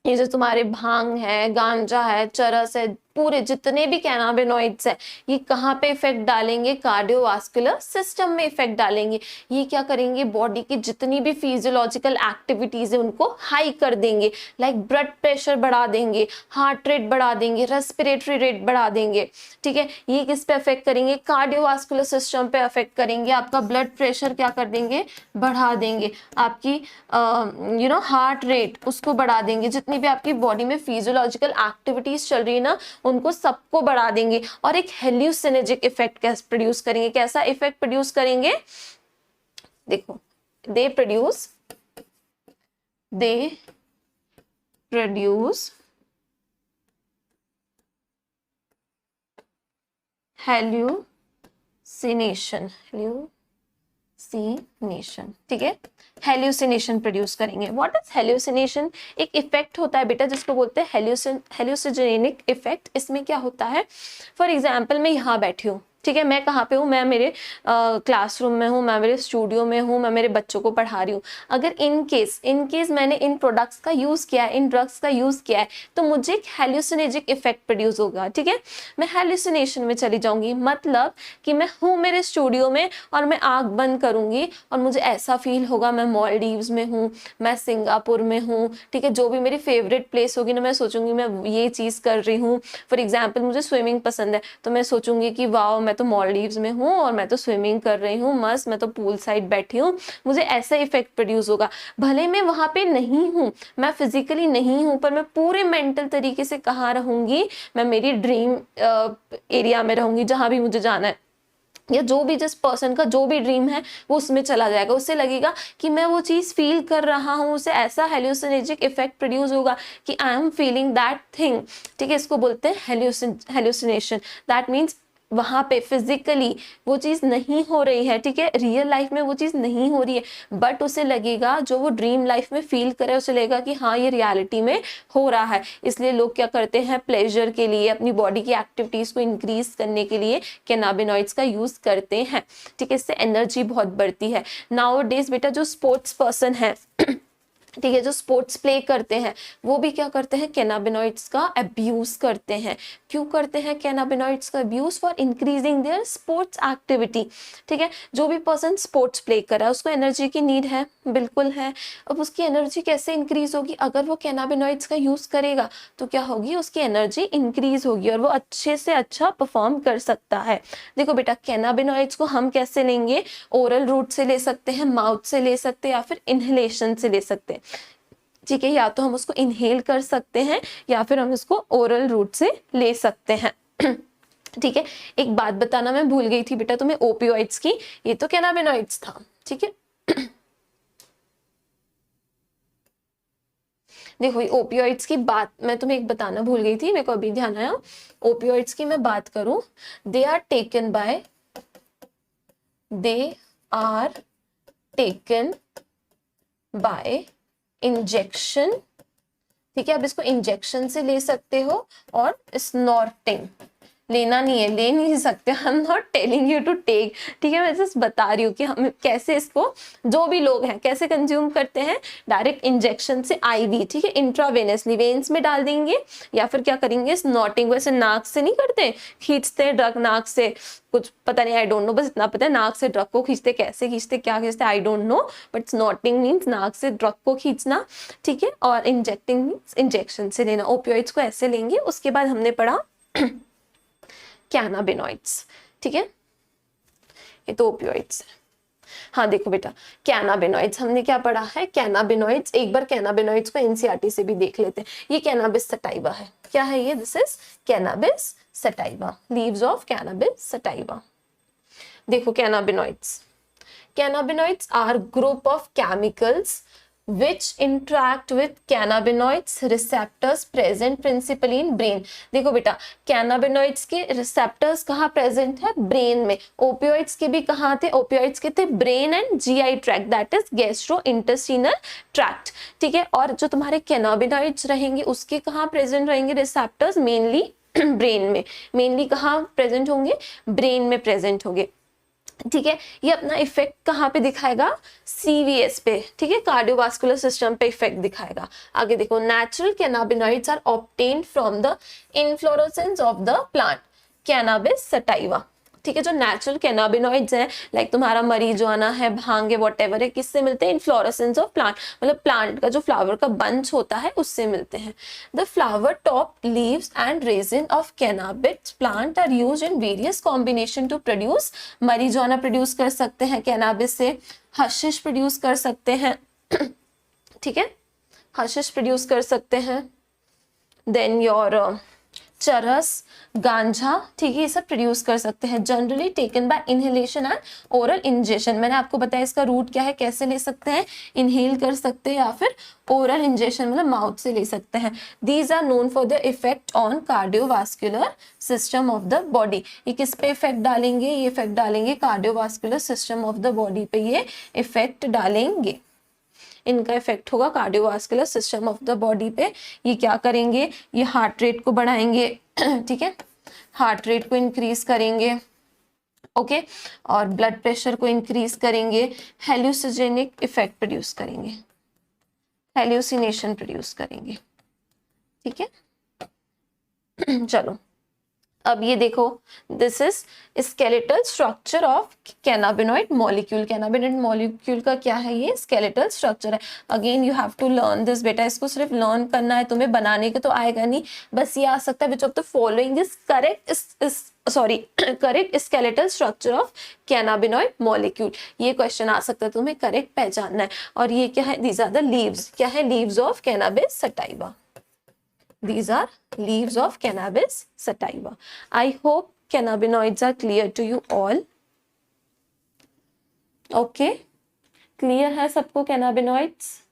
S1: ये जो तुम्हारे भांग है, गांजा है, चरस है, पूरे जितने भी कैनाबिनॉइड्स है, ये कहाँ पे इफेक्ट डालेंगे? कार्डियोवास्कुलर सिस्टम में इफेक्ट डालेंगे। ये क्या करेंगे? बॉडी की जितनी भी फिजियोलॉजिकल एक्टिविटीज है उनको हाई कर देंगे, लाइक ब्लड प्रेशर बढ़ा देंगे, हार्ट रेट बढ़ा देंगे, रेस्पिरेटरी रेट बढ़ा देंगे। ठीक है, ये किस पे अफेक्ट करेंगे? कार्डियोवास्कुलर सिस्टम पे अफेक्ट करेंगे। आपका ब्लड प्रेशर क्या कर देंगे? बढ़ा देंगे। आपकी हार्ट रेट उसको बढ़ा देंगे। जितनी भी आपकी बॉडी में फिजियोलॉजिकल एक्टिविटीज चल रही है ना, उनको सबको बढ़ा देंगे। और एक हेल्यूसिनेजिक इफेक्ट प्रोड्यूस करेंगे। कैसा इफेक्ट प्रोड्यूस करेंगे? देखो, दे प्रोड्यूस हेल्यूसिनेशन, ठीक है, हेल्यूसिनेशन प्रोड्यूस करेंगे। What is hallucination? एक इफेक्ट होता है बेटा जिसको बोलते हैं हेल्यूसिजेनिक इफेक्ट। इसमें क्या होता है? फॉर एग्जांपल, मैं यहाँ बैठी हूँ, ठीक है, मैं कहाँ पे हूँ? मैं मेरे क्लासरूम में हूँ, मैं मेरे स्टूडियो में हूँ, मैं मेरे बच्चों को पढ़ा रही हूँ। अगर इन केस मैंने इन प्रोडक्ट्स का यूज किया है, इन ड्रग्स का यूज किया है, तो मुझे एक हेल्यूसिनेजिक इफेक्ट प्रोड्यूस होगा। ठीक है, मैं हेल्यूसिनेशन में चली जाऊंगी। मतलब कि मैं हूँ मेरे स्टूडियो में और मैं आंख बंद करूंगी और मुझे ऐसा फील होगा मैं मालदीव्स में हूँ, मैं सिंगापुर में हूँ। ठीक है, जो भी मेरी फेवरेट प्लेस होगी ना, मैं सोचूंगी मैं ये चीज कर रही हूँ। फॉर एग्जाम्पल, मुझे स्विमिंग पसंद है, तो मैं सोचूंगी कि वाओ, मैं तो मालदीव्स में हूँ और मैं तो स्विमिंग कर रही हूँ, मस्त, मैं तो पूल साइड बैठी हूँ। मुझे ऐसा इफेक्ट प्रोड्यूस होगा। भले मैं वहां पे नहीं हूँ, मैं फिजिकली नहीं हूँ, पर मैं पूरे मेंटल तरीके से कहाँ रहूंगी? मैं मेरी ड्रीम एरिया में रहूंगी, जहां भी मुझे जाना है, या जो भी जिस पर्सन का जो भी ड्रीम है वो उसमें चला जाएगा। उससे लगेगा कि मैं वो चीज फील कर रहा हूँ, उसे ऐसा हेल्यूसिनेजिक इफेक्ट प्रोड्यूस होगा कि I am feeling that thing. ठीक है, इसको बोलते हैं हेल्यूसिनेशन। दैट मीन्स वहां पे फिजिकली वो चीज नहीं हो रही है। ठीक है, रियल लाइफ में वो चीज नहीं हो रही है, बट उसे लगेगा, जो वो ड्रीम लाइफ में फील करे, उसे लगेगा कि हाँ, ये रियलिटी में हो रहा है। इसलिए लोग क्या करते हैं? प्लेजर के लिए, अपनी बॉडी की एक्टिविटीज को इंक्रीज करने के लिए कैनाबिनॉइड्स का यूज करते हैं। ठीक है, इससे एनर्जी बहुत बढ़ती है। नाउ डेज बेटा, जो स्पोर्ट्स पर्सन है ठीक है, जो स्पोर्ट्स प्ले करते हैं, वो भी क्या करते हैं? कैनाबिनॉइड्स का अब्यूज करते हैं। क्यों करते हैं कैनाबिनॉइड्स का abuse? For increasing there sports activity. ठीक है, जो भी पर्सन स्पोर्ट्स प्ले कर रहा है उसको एनर्जी की नीड है, बिल्कुल है। अब उसकी एनर्जी कैसे इंक्रीज होगी? अगर वो कैनाबिनॉइड्स का यूज करेगा तो क्या होगी? उसकी एनर्जी इंक्रीज होगी और वो अच्छे से अच्छा परफॉर्म कर सकता है। देखो बेटा, कैनाबिनॉइड्स को हम कैसे लेंगे? ओरल रूट से ले सकते हैं, माउथ से ले सकते हैं, या फिर इनहेलेशन से ले सकते हैं। ठीक है, या तो हम उसको इनहेल कर सकते हैं या फिर हम इसको ओरल रूट से ले सकते हैं। ठीक है, एक बात बताना मैं भूल गई थी बेटा तुम्हें ओपियोइड्स की, ये तो कैनाबिनॉइड्स था। ठीक है, देखो, ओपियोइड्स की बात मैं तुम्हें एक बताना भूल गई थी, मेरे को अभी ध्यान आया। ओपियोइड्स की मैं बात करूं, they are taken by injection. ठीक है, अब इसको इंजेक्शन से ले सकते हो और स्नॉर्टिंग। लेना नहीं है, ले नहीं सकते, I am not telling you to take. ठीक है, मैं जस्ट बता रही हूँ कि हम कैसे इसको, जो भी लोग हैं कैसे कंज्यूम करते हैं, डायरेक्ट इंजेक्शन से, आईवी। ठीक है, इंट्रावेनसली वेन्स में डाल देंगे, या फिर क्या करेंगे? स्नॉटिंग। वैसे नाक से नहीं करते, खींचते हैं ड्रग नाक से, कुछ पता नहीं, आई डोंट नो, बस इतना पता है नाक से ड्रग को खींचते, कैसे खींचते, क्या खींचते, I don't know, but snorting means नाक से ड्रग को खींचना। ठीक है, और इंजेक्टिंग मीन्स इंजेक्शन से लेना। ओपियोइड्स को ऐसे लेंगे। उसके बाद हमने पढ़ा कैनाबिनॉइड्स। ठीक है, ये तो ओपियोइड्स है। हाँ देखो बेटा, कैनाबिनॉइड्स हमने क्या पढ़ा है? कैनाबिनॉइड्स, एक बार कैनाबिनॉइड्स को एनसीईआरटी से भी देख लेते हैं। ये कैनाबिस सटाइवा है। क्या है ये? This is cannabis sativa, leaves of cannabis sativa. देखो cannabinoids are group of chemicals which interact with cannabinoids receptors present principally in brain। देखो बेटा, कैनाबिनॉइड्स के रिसेप्टर्स कहाँ प्रेजेंट है? ब्रेन में। ओपियोइड्स के भी कहाँ थे? ओपियोइड्स के थे brain and GI tract, that is gastro intestinal tract, ठीक है। और जो तुम्हारे कैनाबिनॉइड्स रहेंगे उसके कहाँ प्रेजेंट रहेंगे रिसेप्टर्स? मेनली ब्रेन में। मेनली कहाँ प्रेजेंट होंगे? ब्रेन में प्रेजेंट होंगे, ठीक है। ये अपना इफेक्ट कहाँ पे दिखाएगा? सीवीएस पे, ठीक है, कार्डियोवास्कुलर सिस्टम पे इफेक्ट दिखाएगा। आगे देखो, natural cannabinoids are obtained from the inflorescence of the plant cannabis sativa, ठीक है। जो नेचुरल कैनाबिनॉइड्स हैं, लाइक तुम्हारा मरीजुआना है, भांग है, व्हाटएवर है, किससे मिलते हैं? इन्फ्लोरेसेंस ऑफ प्लांट, मतलब प्लांट का जो फ्लावर का बंच होता है उससे मिलते हैं। The flower top, leaves and resin of cannabis plant are used in various combination to produce. Marijuana produce कर सकते हैं कैनाबिस से, हशिश प्रोड्यूस कर सकते हैं, ठीक है, हशिश प्रोड्यूस कर सकते हैं, देन योर चरस, गांजा, ठीक है, ये सब प्रोड्यूस कर सकते हैं। Generally taken by inhalation and oral injection. मैंने आपको बताया इसका रूट क्या है, कैसे ले सकते हैं? इनहेल कर सकते हैं या फिर ओरल इंजेक्शन मतलब माउथ से ले सकते हैं। These are known for the effect on cardiovascular system of the body. ये किस पे इफेक्ट डालेंगे? ये इफेक्ट डालेंगे cardiovascular system of the body पे, ये इफेक्ट डालेंगे। इनका इफेक्ट होगा cardiovascular system of the body पे। ये क्या करेंगे? ये हार्ट रेट को बढ़ाएंगे, ठीक है, हार्ट रेट को इंक्रीज करेंगे, ओके, और ब्लड प्रेशर को इंक्रीज करेंगे, हेल्यूसिजेनिक इफेक्ट प्रोड्यूस करेंगे, हेल्यूसिनेशन प्रोड्यूस करेंगे, ठीक है। चलो अब ये देखो, this is skeletal structure of cannabinoid molecule. Cannabinoid molecule का क्या है? ये स्केलेटल स्ट्रक्चर है। Again you have to learn this बेटा, इसको सिर्फ लर्न करना है, तुम्हें बनाने के तो आएगा नहीं, बस ये आ सकता है which of the following is correct skeletal structure of cannabinoid molecule. ये क्वेश्चन आ सकता है, तुम्हें करेक्ट पहचानना है। और ये क्या है? दीज आर द लीव्स, क्या है? Leaves of cannabis sativa. These are leaves of cannabis sativa. I hope cannabinoids are clear to you all. Okay, clear है सबको cannabinoids?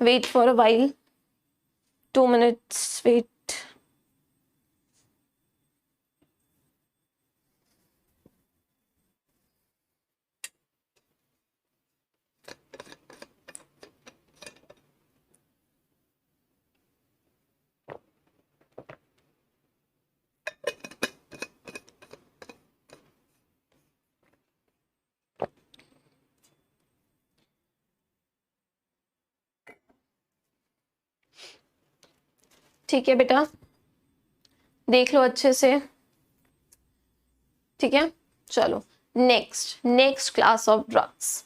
S1: Wait for a while. 2 minutes. Wait. ठीक है बेटा, देख लो अच्छे से, ठीक है। चलो next class of drugs.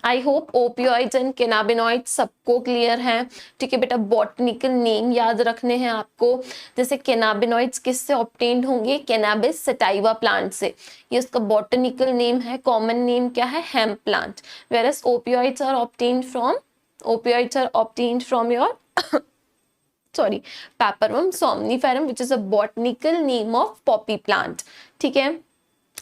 S1: I hope opioids and cannabinoids सबको क्लियर है, ठीक है बेटा। बॉटनिकल नेम याद रखने हैं आपको, जैसे कैनाबिनॉइड्स किससे ऑब्टेन्ड होंगे? कैनाबिस सटाइवा प्लांट से, ये उसका बॉटनिकल नेम है। कॉमन नेम क्या है? Hemp plant. Whereas opioids are obtained from your papaver somniferum which is a botanical name of poppy plant, ठीक है।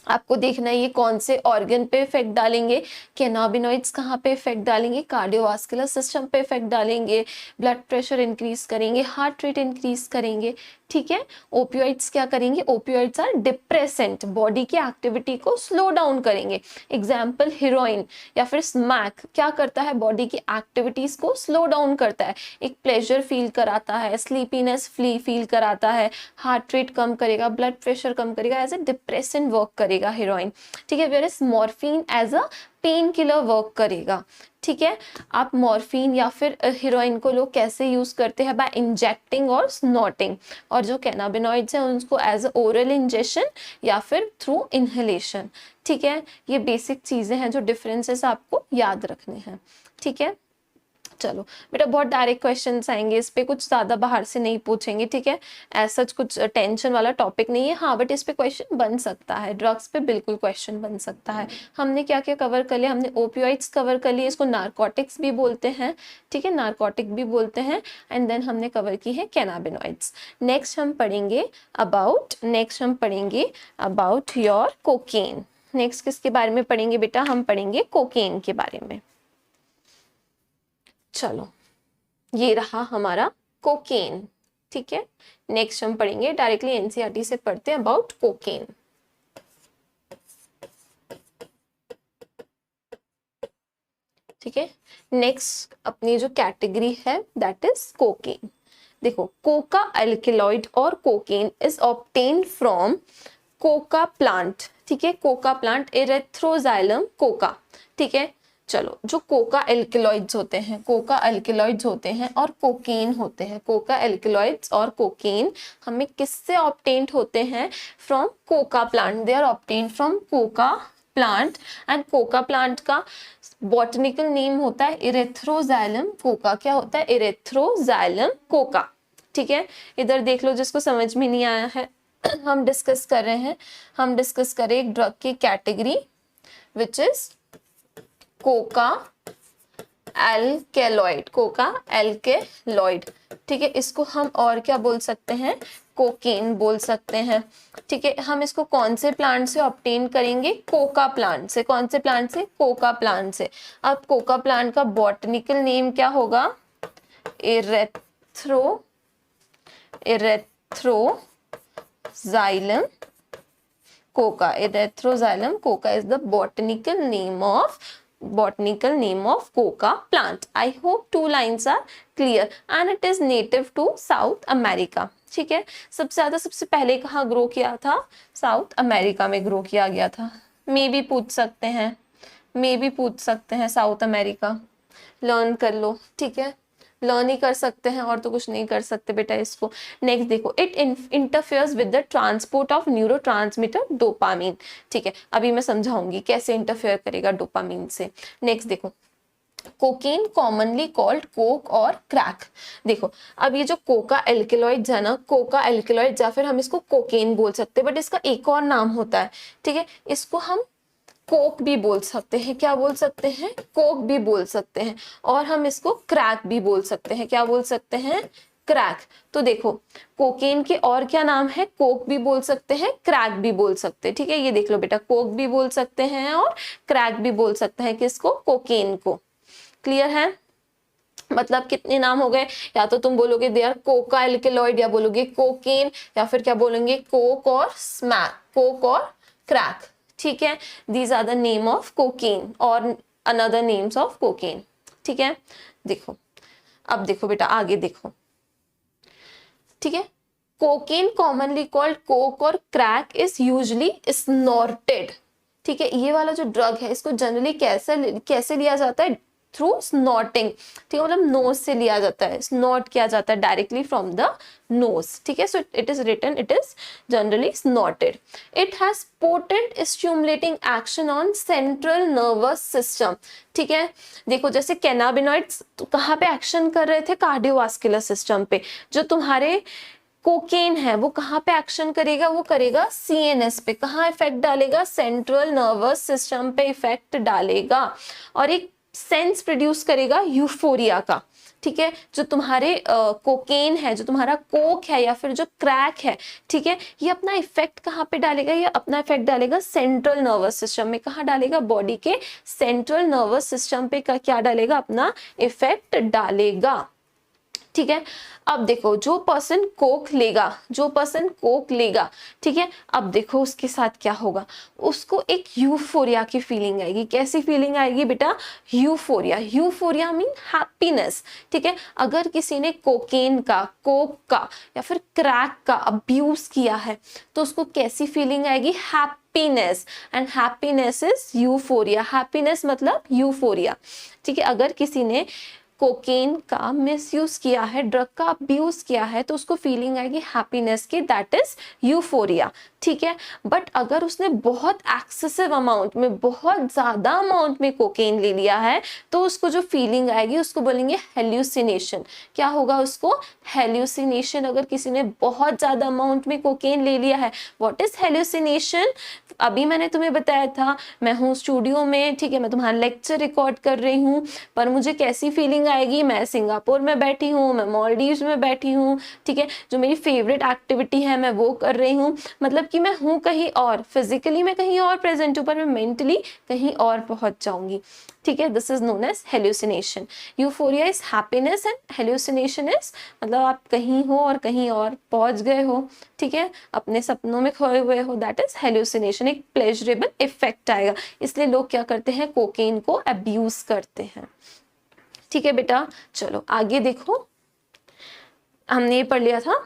S1: आपको देखना है ये कौन से ऑर्गन पे इफेक्ट डालेंगे। कैनाबिनॉइड्स कहाँ पे इफेक्ट डालेंगे? कार्डियोवास्कुलर सिस्टम पे इफेक्ट डालेंगे, ब्लड प्रेशर इंक्रीज करेंगे, हार्ट रेट इंक्रीज करेंगे, ठीक है। ओपियोइड्स क्या करेंगे? ओपियोइड्स आर डिप्रेसेंट, बॉडी की एक्टिविटी को स्लो डाउन करेंगे। एग्जाम्पल हीरोइन या फिर स्मैक क्या करता है? बॉडी की एक्टिविटीज को स्लो डाउन करता है, एक प्लेजर फील कराता है, स्लीपीनेस फील कराता है, हार्ट रेट कम करेगा, ब्लड प्रेशर कम करेगा, एज ए डिप्रेसेंट वर्क करेगा हीरोइन, ठीक है। Whereas morphine as a pain killer work करेगा, ठीक है। आप मॉर्फिन या फिर हीरोइन को लोग कैसे यूज करते हैं? बाय इंजेक्टिंग और स्नॉटिंग। और जो कैनाबिनॉइड्स हैं उनको एज ओरल इंजेक्शन या फिर थ्रू इनहेलेशन, ठीक है। ये बेसिक चीजें हैं जो डिफरेंसेस आपको याद रखने हैं, ठीक है। चलो बेटा, बहुत डायरेक्ट क्वेश्चंस आएंगे इस पे, कुछ ज्यादा बाहर से नहीं पूछेंगे, ठीक है। ऐसा कुछ टेंशन वाला टॉपिक नहीं है, हाँ, बट इस पे क्वेश्चन बन सकता है, ड्रग्स पे बिल्कुल क्वेश्चन बन सकता है। हमने क्या क्या कवर कर लिया? हमने ओपियोइड्स कवर कर लिए, इसको नारकोटिक्स भी बोलते हैं, ठीक है, नारकोटिक भी बोलते हैं। एंड देन हमने कवर की है कैनाबिनॉइड्स। नेक्स्ट हम पढ़ेंगे अबाउट योर कोकेन, नेक्स्ट किसके बारे में पढ़ेंगे बेटा, हम पढ़ेंगे कोकेन के बारे में। चलो ये रहा हमारा कोकेन, ठीक है। नेक्स्ट हम पढ़ेंगे, डायरेक्टली एनसीईआरटी से पढ़ते हैं अबाउट कोकेन। ठीक है, नेक्स्ट अपनी जो कैटेगरी है दैट इज कोकेन। देखो, कोका एल्केलॉइड और cocaine is obtained from coca plant, ठीक है। कोका प्लांट, एरेथ्रोजाइलम कोका, ठीक है। चलो, जो कोका एल्केलॉइड्स होते हैं, कोका एल्केलॉइड्स होते हैं और कोकेन होते हैं, कोका एल्केलॉइड्स और कोकेन हमें किससे ऑब्टेन्ड होते हैं, from coca plant. They are obtained from coca plant and coca plant का बॉटनिकल नेम होता है इरेथ्रोजाइलम कोका। क्या होता है, इरेथ्रोजाइलम कोका, ठीक है। इधर देख लो, जिसको समझ में नहीं आया है, हम डिस्कस कर रहे हैं, हम डिस्कस करें एक ड्रग की category which is Coca alkaloid, Coca alkaloid, ठीक है। इसको हम और क्या बोल सकते हैं, कोकेन बोल सकते हैं, ठीक है। हम इसको कौन से प्लांट से ऑब्टेन करेंगे, कोका प्लांट से। कौन से प्लांट से, कोका प्लांट से। अब कोका प्लांट का बॉटनिकल नेम क्या होगा, erythroxylum coca. Erythroxylum coca is the botanical name of coca plant. I hope 2 lines are clear and it is native to South America, ठीक है। सबसे पहले कहाँ ग्रो किया था, साउथ अमेरिका में ग्रो किया गया था। मे भी पूछ सकते हैं, साउथ अमेरिका लर्न कर लो, ठीक है। लर्न ही कर सकते हैं और तो कुछ नहीं कर सकते बेटा इसको। नेक्स्ट देखो, it interferes with the transport of neurotransmitter dopamine, ठीक है। अभी मैं समझाऊंगी कैसे इंटरफेयर करेगा डोपामीन से। नेक्स्ट देखो, कोकेन कॉमनली कॉल्ड कोक और क्रैक। देखो, अब ये जो कोका एल्केलॉइड्स है ना, कोका एल्केलॉइड्स या फिर हम इसको कोकेन बोल सकते हैं, बट इसका एक और नाम होता है, ठीक है। इसको हम कोक भी बोल सकते हैं, क्या बोल सकते हैं, कोक भी बोल सकते हैं, और हम इसको क्रैक भी बोल सकते हैं। क्या बोल सकते हैं, क्रैक। तो देखो, कोकेन के और क्या नाम है, कोक भी बोल सकते हैं, क्रैक भी बोल सकते हैं, ठीक है। ये देख लो बेटा, कोक भी बोल सकते हैं और क्रैक भी बोल सकते हैं, किसको, कोकेन को। क्लियर है, मतलब कितने नाम हो गए, या तो तुम बोलोगे दे आर कोका एल्केलॉइड, या बोलोगे कोकेन, या फिर क्या बोलेंगे, कोक और स्मैक, कोक और क्रैक, ठीक है। These are the name of cocaine और अनदर नेम्स ऑफ कोकेन, ठीक है। देखो, अब देखो बेटा आगे देखो, ठीक है। कोकेन कॉमनली कॉल्ड कोक और क्रैक इज यूजुअली स्नॉर्टेड, ठीक है। ये वाला जो ड्रग है इसको जनरली कैसे लिया जाता है, थ्रू स्नॉटिंग, ठीक है। मतलब नोज से लिया जाता है, स्नॉट किया जाता है डायरेक्टली फ्रॉम द नोज, ठीक है। So it is written, it is generally snorted. It has potent stimulating action on central nervous system, ठीक है। देखो, जैसे कैनाबिनॉइड्स तो कहाँ पे एक्शन कर रहे थे, कार्डियोवास्कुलर सिस्टम पे। जो तुम्हारे कोकेन है वो कहाँ पे एक्शन करेगा, वो करेगा सीएनएस पे। कहाँ इफेक्ट डालेगा, सेंट्रल नर्वस सिस्टम पे इफेक्ट डालेगा, और एक सेंस प्रोड्यूस करेगा यूफोरिया का, ठीक है। जो तुम्हारे कोकेन है, जो तुम्हारा कोक है या फिर जो क्रैक है, ठीक है, ये अपना इफेक्ट कहाँ पे डालेगा, ये अपना इफेक्ट डालेगा सेंट्रल नर्वस सिस्टम में। कहाँ डालेगा, बॉडी के सेंट्रल नर्वस सिस्टम पे का क्या डालेगा, अपना इफेक्ट डालेगा, ठीक है। अब देखो, जो पर्सन कोक लेगा, ठीक है, अब देखो उसके साथ क्या होगा, उसको एक यूफोरिया की फीलिंग आएगी। कैसी फीलिंग आएगी बेटा, यूफोरिया मीन हैप्पीनेस, ठीक है। अगर किसी ने कोकेन का, कोक का या फिर क्रैक का अब्यूज किया है तो उसको कैसी फीलिंग आएगी, happiness, and happiness is euphoria. Happiness मतलब यूफोरिया, ठीक है। अगर किसी ने कोकेन का मिसयूज किया है, ड्रग का अब्यूज किया है, तो उसको फीलिंग आएगी हैप्पीनेस की, दैट इज यूफोरिया, ठीक है। बट अगर उसने बहुत एक्सेसिव अमाउंट में, बहुत ज्यादा अमाउंट में कोकेन ले लिया है, तो उसको जो फीलिंग आएगी उसको बोलेंगे हेल्यूसिनेशन। क्या होगा उसको, हेल्यूसिनेशन। अगर किसी ने बहुत ज्यादा अमाउंट में कोकेन ले लिया है, व्हाट इज हेल्यूसिनेशन, अभी मैंने तुम्हें बताया था, मैं हूँ स्टूडियो में, ठीक है, मैं तुम्हारा लेक्चर रिकॉर्ड कर रही हूँ, पर मुझे कैसी फीलिंग आएगी, मैं सिंगापुर में बैठी हूँ, मैं मालदीव्स में बैठी हूँ, ठीक है, जो मेरी फेवरेट एक्टिविटी है मैं वो कर रही हूँ। मतलब मतलब कि मैं हूँ कहीं और, फिजिकली मैं कहीं और प्रेजेंट हूँ पर मैं मेंटली कहीं और पहुंच जाऊंगी, ठीक है। This is known as hallucination. Euphoria is happiness and hallucination is मतलब आप कहीं हो और कहीं और पहुंच गए हो, ठीक है, अपने सपनों में खोए हुए हो, दैट इज हेल्यूसिनेशन। एक प्लेजरेबल इफेक्ट आएगा, इसलिए लोग क्या करते हैं, कोकेन को अब्यूज करते हैं, ठीक है बेटा। चलो आगे देखो, हमने ये पढ़ लिया था,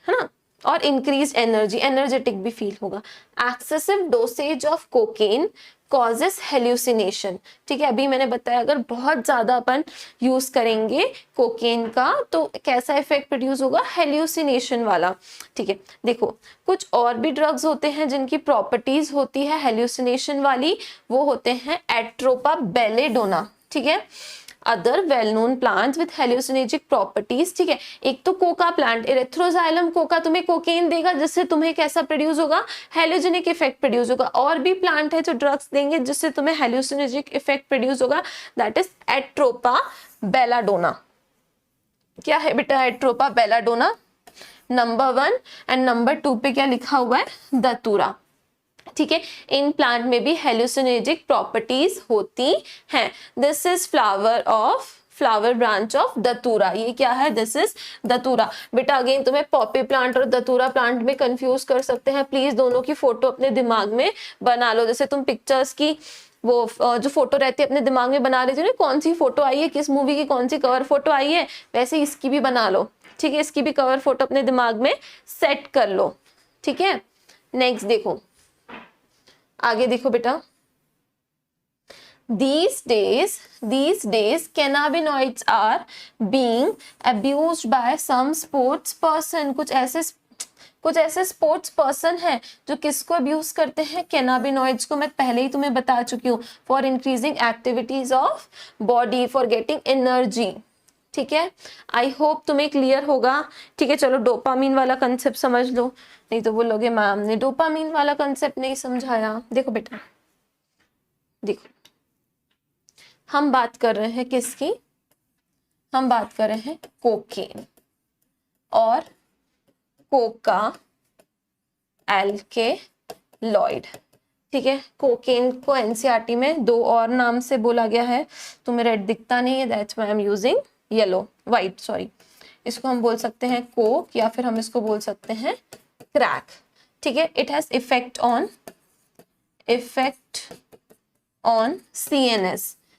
S1: है ना। और इंक्रीज एनर्जी, एनर्जेटिक भी फील होगा। Excessive dosage of cocaine causes hallucination, ठीक है। अभी मैंने बताया अगर बहुत ज्यादा अपन यूज करेंगे कोकेन का तो कैसा इफेक्ट प्रोड्यूस होगा, हेल्यूसिनेशन वाला, ठीक है। देखो कुछ और भी ड्रग्स होते हैं जिनकी प्रॉपर्टीज होती है हेल्यूसिनेशन वाली, वो होते हैं एट्रोपा बेलेडोना, ठीक है। Other well known plants with hallucinogenic properties, ठीक है। एक तो कोका प्लांट, एरिथ्रोजाइलम कोका तुम्हें कोकेन देगा जिससे तुम्हें कैसा प्रोड्यूस होगा, हेलोजेनिक इफेक्ट प्रोड्यूस होगा। और भी प्लांट है जो ड्रग्स देंगे जिससे तुम्हें हेल्यूसिनेजिक इफेक्ट प्रोड्यूस होगा, दैट इज एट्रोपा बेलाडोना। क्या है बेटा Atropa belladonna, number 1 and number 2 पे क्या लिखा हुआ है, दतूरा, ठीक है। इन प्लांट में भी हेल्यूसिनेजिक प्रॉपर्टीज होती हैं। This is flower branch of दतूरा, ये क्या है, दिस इज दतूरा। बेटा अगेन तुम्हें पॉपी प्लांट और दतूरा प्लांट में कंफ्यूज कर सकते हैं, प्लीज दोनों की फोटो अपने दिमाग में बना लो। जैसे तुम पिक्चर्स की वो जो फोटो रहती है अपने दिमाग में बना लेती हो ना, कौन सी फोटो आई है, किस मूवी की कौन सी कवर फोटो आई है, वैसे इसकी भी बना लो, ठीक है। इसकी भी कवर फोटो अपने दिमाग में सेट कर लो, ठीक है। नेक्स्ट देखो, आगे देखो बेटा, these days cannabinoids are being abused by some sports person। कुछ ऐसे स्पोर्ट्स पर्सन हैं जो किसको अब्यूज करते हैं, कैनाबिनॉइड्स को। मैं पहले ही तुम्हें बता चुकी हूँ, for increasing activities of body, for getting energy, ठीक है। आई होप तुम्हें क्लियर होगा, ठीक है। चलो डोपामीन वाला कंसेप्ट समझ लो, नहीं तो बोलोगे मैम ने डोपामीन वाला कंसेप्ट नहीं समझाया। देखो बेटा, देखो हम बात कर रहे हैं किसकी, हम बात कर रहे हैं कोकेन और कोका एल्केलॉइड, ठीक है। कोकेन को एनसीईआरटी में 2 और नाम से बोला गया है, तुम्हें रेड दिखता नहीं है, that's why I am using yellow white, sorry. इसको हम बोल सकते हैं कोक या फिर हम इसको बोल सकते हैं क्रैक, ठीक है। It has effect on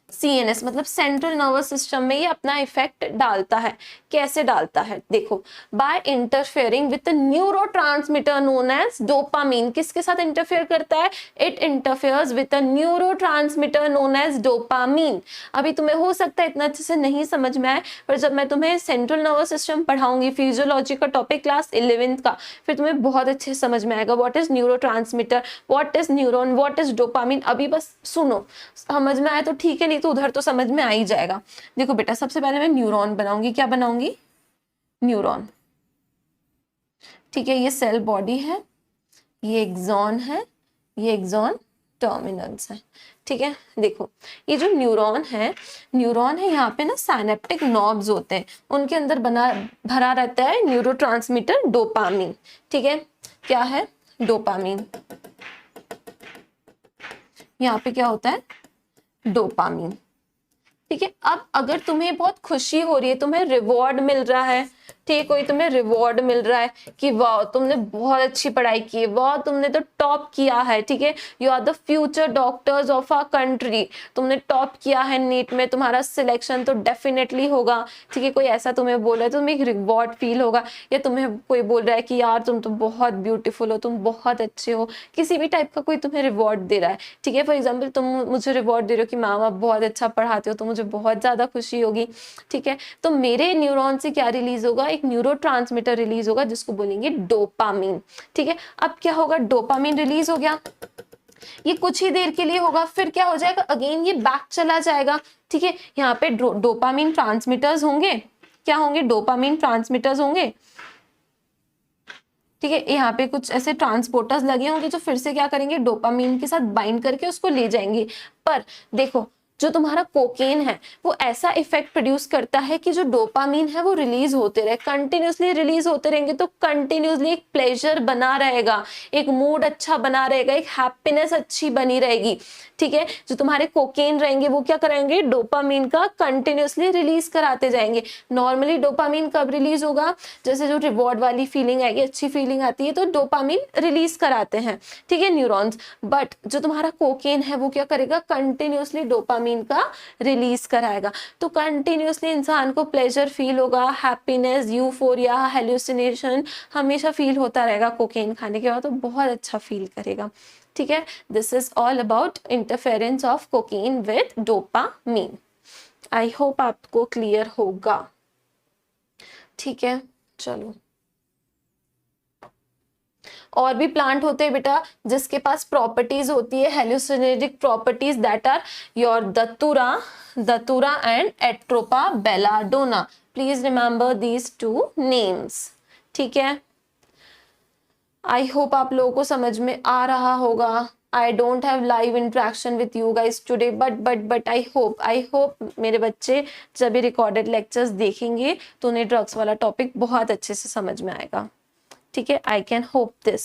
S1: CNS मतलब सेंट्रल नर्वस सिस्टम में ये अपना इफेक्ट डालता है। कैसे डालता है, देखो by interfering with neurotransmitter known as dopamine. किसके साथ इंटरफेयर करता है, it interferes with neurotransmitter known as dopamine. अभी तुम्हें हो सकता है इतना अच्छे से नहीं समझ में आए, पर जब मैं तुम्हें सेंट्रल नर्वस सिस्टम पढ़ाऊंगी, फिजियोलॉजी का टॉपिक क्लास 11th का, फिर तुम्हें बहुत अच्छे से समझ में आएगा what is neurotransmitter, what is neuron, what is dopamine. अभी बस सुनो, समझ में आए तो ठीक है, नहीं तो उधर तो समझ में आ ही जाएगा। देखो बेटा सबसे पहले मैं न्यूरॉन बनाऊंगी, क्या बनाऊंगी, न्यूरॉन, ठीक है। ये सेल बॉडी है, ये एक्सॉन है, ये एक्सॉन टर्मिनल्स है, ठीक है। देखो ये जो न्यूरॉन है यहाँ पे ना साइनेप्टिक नॉब्स होते हैं, उनके अंदर भरा रहता है न्यूरोट्रांसमीटर डोपामीन, ठीक है। क्या है, डोपामीन, यहाँ पे क्या होता है, डोपामीन, ठीक है। अब अगर तुम्हें बहुत खुशी हो रही है, तुम्हें रिवॉर्ड मिल रहा है, ठीक, कोई तुम्हें रिवॉर्ड मिल रहा है कि वाह तुमने बहुत अच्छी पढ़ाई की है, वाह तुमने तो टॉप किया है, ठीक है, you are the future doctors of our country, तुमने टॉप किया है नीट में, तुम्हारा सिलेक्शन तो डेफिनेटली होगा, ठीक है। कोई ऐसा तुम्हें बोल रहा है तो तुम्हें एक रिवॉर्ड फील होगा, या तुम्हें कोई बोल रहा है कि यार तुम तो बहुत ब्यूटीफुल हो, तुम बहुत अच्छे हो, किसी भी टाइप का कोई तुम्हें रिवॉर्ड दे रहा है, ठीक है। फॉर एग्जाम्पल तुम मुझे रिवॉर्ड दे रहे हो कि मैम आप बहुत अच्छा पढ़ाते हो, तो मुझे बहुत ज्यादा खुशी होगी, ठीक है। तो मेरे न्यूरॉन से क्या रिलीज होगा, एक न्यूरोट्रांसमीटर रिलीज होगा जिसको बोलेंगे डोपामीन, ठीक है। अब क्या होगा, डोपामीन रिलीज हो गया, ये कुछ ही देर के लिए होगा, फिर क्या हो जाएगा, अगेन ये बैक चला जाएगा, ठीक है। यहाँ पे डोपामीन ट्रांसमीटर्स होंगे, क्या होंगे, डोपामीन ट्रांसमीटर्स होंगे, ठीक है। यहाँ पे कुछ ऐसे ट्रांसपोर्टर्स लगे होंगे जो फिर से क्या करेंगे, डोपामीन के साथ बाइंड करके उसको ले जाएंगे। पर देखो जो तुम्हारा कोकेन है वो ऐसा इफेक्ट प्रोड्यूस करता है कि जो डोपामीन है वो रिलीज होते रहे, कंटिन्यूसली रिलीज होते रहेंगे, तो कंटिन्यूसली एक प्लेजर बना रहेगा, एक मूड अच्छा बना रहेगा, एक हैप्पीनेस अच्छी बनी रहेगी। ठीक है, जो तुम्हारे कोकेन रहेंगे वो क्या करेंगे, डोपामीन का कंटिन्यूसली रिलीज कराते जाएंगे। नॉर्मली डोपामीन कब रिलीज होगा, जैसे जो रिवॉर्ड वाली फीलिंग आएगी, अच्छी फीलिंग आती है तो डोपामीन रिलीज कराते हैं, ठीक है, न्यूरॉन्स। बट जो तुम्हारा कोकेन है वो क्या करेगा, कंटिन्यूसली डोपामीन का रिलीज कराएगा। तो कंटिन्यूसली इंसान को प्लेजर फील होगा, हैप्पीनेस, यूफोरिया, हेलुसिनेशन हमेशा फील होता रहेगा कोकेन खाने के बाद, तो बहुत अच्छा फील करेगा। ठीक है, this is all about interference of cocaine with dopamine. I hope आपको क्लियर होगा। ठीक है, चलो और भी प्लांट होते हैं बेटा जिसके पास प्रॉपर्टीज होती है hallucinogenic properties, that are your datura and atropa belladonna. Please remember these two names. ठीक है, आई होप आप लोगों को समझ में आ रहा होगा। I don't have live interaction with you guys today, but I hope मेरे बच्चे जब ये रिकॉर्डेड लेक्चर्स देखेंगे तो उन्हें ड्रग्स वाला टॉपिक बहुत अच्छे से समझ में आएगा। ठीक है, आई कैन होप दिस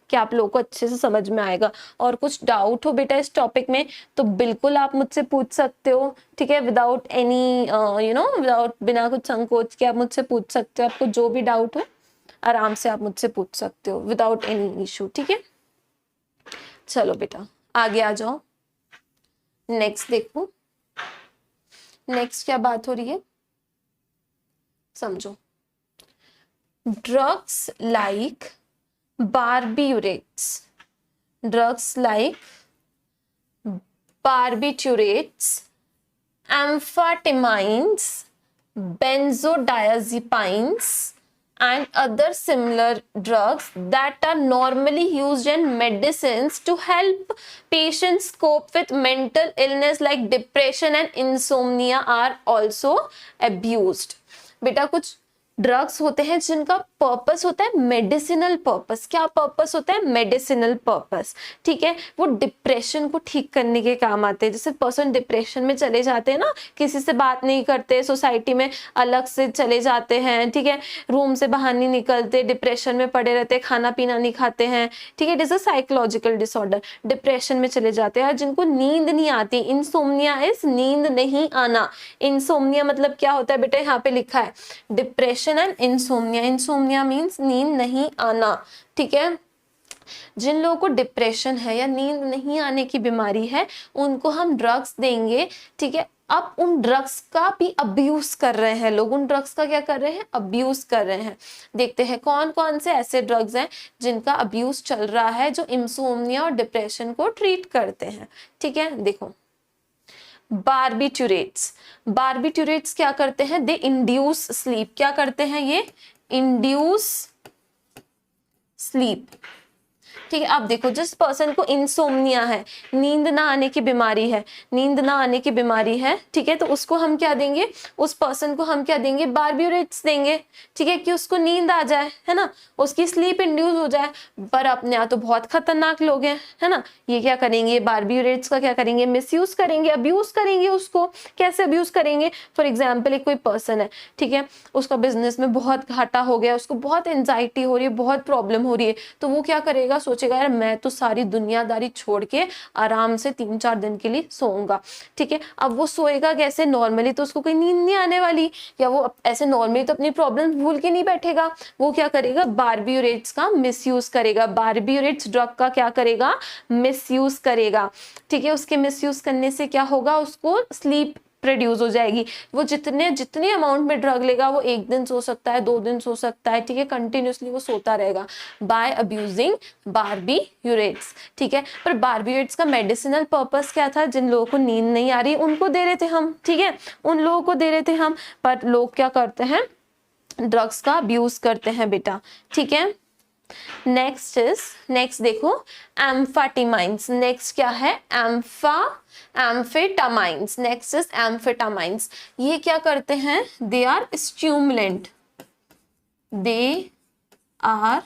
S1: कि आप लोगों को अच्छे से समझ में आएगा। और कुछ डाउट हो बेटा इस टॉपिक में तो बिल्कुल आप मुझसे पूछ सकते हो। ठीक है, विदाउट एनी विदाउट बिना कुछ संकोच के आप मुझसे पूछ सकते हो। आपको जो भी डाउट हो आराम से आप मुझसे पूछ सकते हो विदाउट एनी इशू। ठीक है, चलो बेटा आगे आ जाओ। नेक्स्ट देखो, नेक्स्ट क्या बात हो रही है समझो। Drugs like barbiturates, amphetamines, benzodiazepines and other similar drugs that are normally used in medicines to help patients cope with mental illness like depression and insomnia are also abused। बेटा कुछ ड्रग्स होते हैं जिनका पर्पस होता है मेडिसिनल पर्पस। क्या पर्पस होता है, मेडिसिनल पर्पस। ठीक है, वो डिप्रेशन को ठीक करने के काम आते हैं। जैसे पर्सन डिप्रेशन में चले जाते हैं ना, किसी से बात नहीं करते, सोसाइटी में अलग से चले जाते हैं, ठीक है, रूम से बाहर नहीं निकलते, डिप्रेशन में पड़े रहते, खाना पीना नहीं खाते हैं, ठीक है, it is a psychological disorder. Depression में चले जाते हैं, जिनको नींद नहीं आती, इंसोम्निया इज नींद नहीं आना। इंसोम्निया मतलब क्या होता है बेटा, यहाँ पे लिखा है depression and insomnia. Insomnia means नींद नहीं आना। ठीक है, जिन लोगों को डिप्रेशन है या नींद नहीं आने की बीमारी है उनको हम ड्रग्स देंगे। ठीक है, अब उन ड्रग्स का भी अब्यूज कर रहे हैं लोग, उन ड्रग्स का क्या कर रहे हैं, अब्यूज कर रहे हैं। देखते हैं कौन कौन से ऐसे ड्रग्स हैं जिनका अब्यूज चल रहा है जो इंसोम्निया और डिप्रेशन को ट्रीट करते हैं। ठीक है, देखो बार्बिट्यूरेट्स क्या करते हैं, दे इंड्यूस स्लीप। क्या करते हैं ये, इंड्यूस स्लीप। ठीक है, अब देखो जिस पर्सन को इंसोम्निया है, नींद ना आने की बीमारी है, नींद ना आने की बीमारी है, ठीक है, तो उसको हम क्या देंगे, उस पर्सन को हम क्या देंगे, बार्बिट्यूरेट्स देंगे। ठीक है, कि उसको नींद आ जाए, है ना, उसकी स्लीप इंड्यूस हो जाए। पर अपने यहाँ तो बहुत खतरनाक लोग हैं, है ना, ये क्या करेंगे, बार्बिट्यूरेट्स का क्या करेंगे, मिसयूज करेंगे, अब्यूज करेंगे उसको। कैसे अब्यूज करेंगे, फॉर एग्जाम्पल एक कोई पर्सन है, ठीक है, उसका बिजनेस में बहुत घाटा हो गया, उसको बहुत एंजाइटी हो रही है, बहुत प्रॉब्लम हो रही है, तो वो क्या करेगा, सोचेगा यार मैं तो सारी दुनियादारी छोड़ के आराम से 3-4 दिन के लिए सोऊंगा। ठीक है, अब वो सोएगा कैसे, नॉर्मली तो उसको कोई नींद नहीं आने वाली, या वो ऐसे नॉर्मली तो अपनी प्रॉब्लम भूल के नहीं बैठेगा। वो क्या करेगा, बार्बिट्यूरेट्स का मिसयूज करेगा, बार्बिट्यूरेट्स ड्रग का क्या करेगा, मिसयूज करेगा। ठीक है, उसके मिसयूज करने से क्या होगा, उसको स्लीप प्रोड्यूस हो जाएगी। वो जितने अमाउंट में ड्रग लेगा वो 1 दिन सो सकता है, 2 दिन सो सकता है, ठीक है, कंटिन्यूसली वो सोता रहेगा बाय अब्यूजिंग बार्बिट्यूरेट्स। ठीक है, पर बार्बिट्यूरेट्स का मेडिसिनल पर्पस क्या था, जिन लोगों को नींद नहीं आ रही उनको दे रहे थे हम। ठीक है, उन लोगों को दे रहे थे हम, पर लोग क्या करते हैं, ड्रग्स का अब्यूज करते हैं बेटा। ठीक है, नेक्स्ट देखो एम्फेटामाइंस। नेक्स्ट क्या है, एम्फेटामाइंस। Next is एम्फेटामाइंस। ये क्या करते हैं, they are stimulant, they are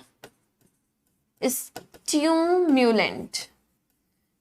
S1: stimulant.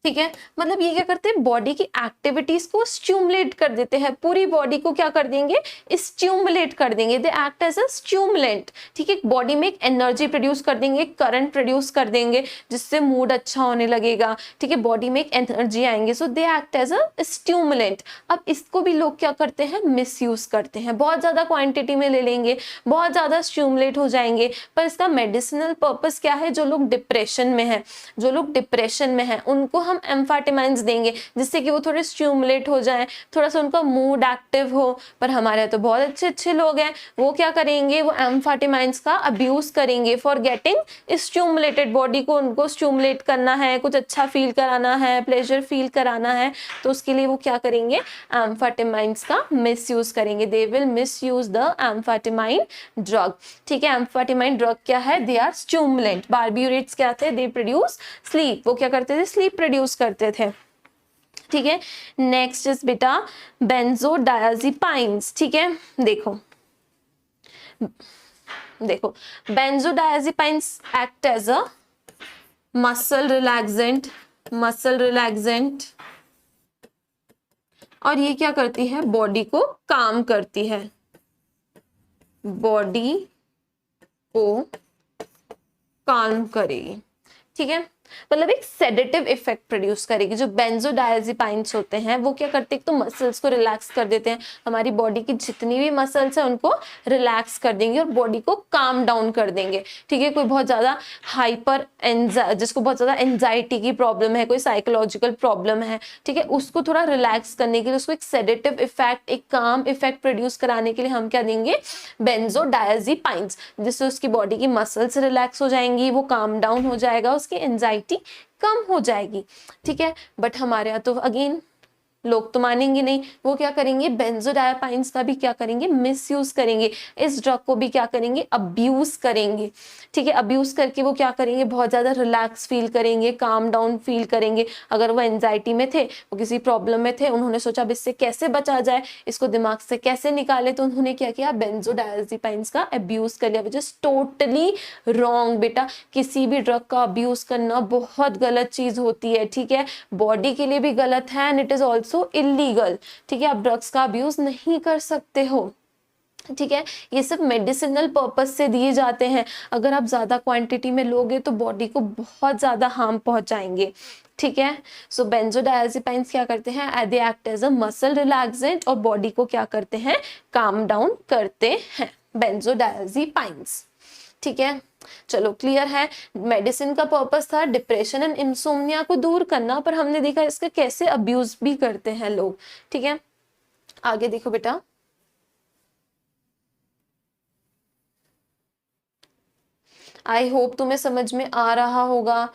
S1: ठीक है, मतलब ये क्या करते हैं, बॉडी की एक्टिविटीज को स्टिमुलेट कर देते हैं, पूरी बॉडी को क्या कर देंगे, स्टिमुलेट कर देंगे, they act as a stimulant. ठीक है, बॉडी में एक एनर्जी प्रोड्यूस कर देंगे, करंट प्रोड्यूस कर देंगे, जिससे मूड अच्छा होने लगेगा। ठीक है, बॉडी में एक एनर्जी आएंगे, so they act as a stimulant. अब इसको भी लोग क्या करते हैं, मिस यूज करते हैं, बहुत ज्यादा क्वांटिटी में ले लेंगे, बहुत ज्यादा स्टिमुलेट हो जाएंगे। पर इसका मेडिसिनल पर्पस क्या है, जो लोग डिप्रेशन में है, जो लोग डिप्रेशन में है, उनको हम एम्फाटिमाइंस देंगे, जिससे कि वो थोड़े स्टिमुलेट हो जाएं, थोड़ा सा उनका मूड एक्टिव हो। पर हमारे तो बहुत अच्छे अच्छे लोग हैं, वो क्या करेंगे, वो एम्फाटिमाइंस का अब्यूज करेंगे फॉर गेटिंग स्टिमुलेटेड। बॉडी को उनको स्टिमुलेट करना है, कुछ अच्छा फील कराना है, प्लेजर फील कराना है, तो उसके लिए वो क्या करेंगे, एम्फाटिमाइंस का मिस यूज करेंगे। They will misuse the amphetamine drug. ठीक है, एम्फाटिमाइन ड्रग क्या है, दे आर स्टिमुलेंट। बारबियूरेट्स क्या थे, दे प्रोड्यूस स्लीप, वो क्या करते थे, स्लीप प्रोड्यूस करते थे। ठीक है, नेक्स्ट इज बेटा बेंजोडायाजिपाइन्स। ठीक है, देखो देखो benzodiazepines act as a muscle relaxant, muscle relaxant, और ये क्या करती है, बॉडी को काम करती है, बॉडी को काम करेगी। ठीक है, मतलब एक सेडेटिव इफेक्ट प्रोड्यूस करेगी। जो बेंजोडायजिपाइन्स होते हैं वो क्या करते हैं, तो मसल्स को रिलैक्स कर देते हैं, हमारी बॉडी की जितनी भी मसल्स है उनको रिलैक्स कर देंगे और बॉडी को काम डाउन कर देंगे। ठीक है, कोई बहुत ज्यादा हाइपर जिसको बहुत ज्यादा एंजाइटी की प्रॉब्लम है, कोई साइकोलॉजिकल प्रॉब्लम है, ठीक है, उसको थोड़ा रिलैक्स करने के लिए, उसको एक सेडेटिव इफेक्ट, एक काम इफेक्ट प्रोड्यूस कराने के लिए हम क्या देंगे, बेंजोडायजिपाइन्स, जिससे उसकी बॉडी की मसल्स रिलैक्स हो जाएंगी, वो काम डाउन हो जाएगा, उसकी एंजाइटी कम हो जाएगी। ठीक है, बट हमारे यहाँ तो अगेन लोग तो मानेंगे नहीं, वो क्या करेंगे, बेंजोडायपाइन्स का भी क्या करेंगे, मिसयूज करेंगे, इस ड्रग को भी क्या करेंगे, अब्यूज करेंगे। ठीक है, अब्यूज करके वो क्या करेंगे, बहुत ज्यादा रिलैक्स फील करेंगे, काम डाउन फील करेंगे। अगर वो एंजाइटी में थे, वो किसी प्रॉब्लम में थे, उन्होंने सोचा अब इससे कैसे बचा जाए, इसको दिमाग से कैसे निकाले, तो उन्होंने क्या किया, बेंजोडायजिपाइन्स का अब्यूज कर लिया, विच इज टोटली रॉन्ग। बेटा, किसी भी ड्रग का अब्यूज करना बहुत गलत चीज होती है। ठीक है, बॉडी के लिए भी गलत है and it is also illegal. ठीक है, आप ड्रग्स का अब्यूज नहीं कर सकते हो। ठीक है, ये सब मेडिसिनल पर्पज से दिए जाते हैं, अगर आप ज्यादा क्वांटिटी में लोगे तो बॉडी को बहुत ज्यादा हार्म पहुंचाएंगे। ठीक है, सो बेंजोडायजिपाइन्स क्या करते हैं, they act as a muscle relaxant और बॉडी को क्या करते हैं, काम डाउन करते हैं, बेंजोडायजिपाइन्स। ठीक है, चलो क्लियर है। मेडिसिन का पर्पस था डिप्रेशन एंड इंसोम्निया को दूर करना, पर हमने देखा इसका कैसे अब्यूज भी करते हैं लोग। ठीक है, आगे देखो बेटा, आई होप तुम्हें समझ में आ रहा होगा।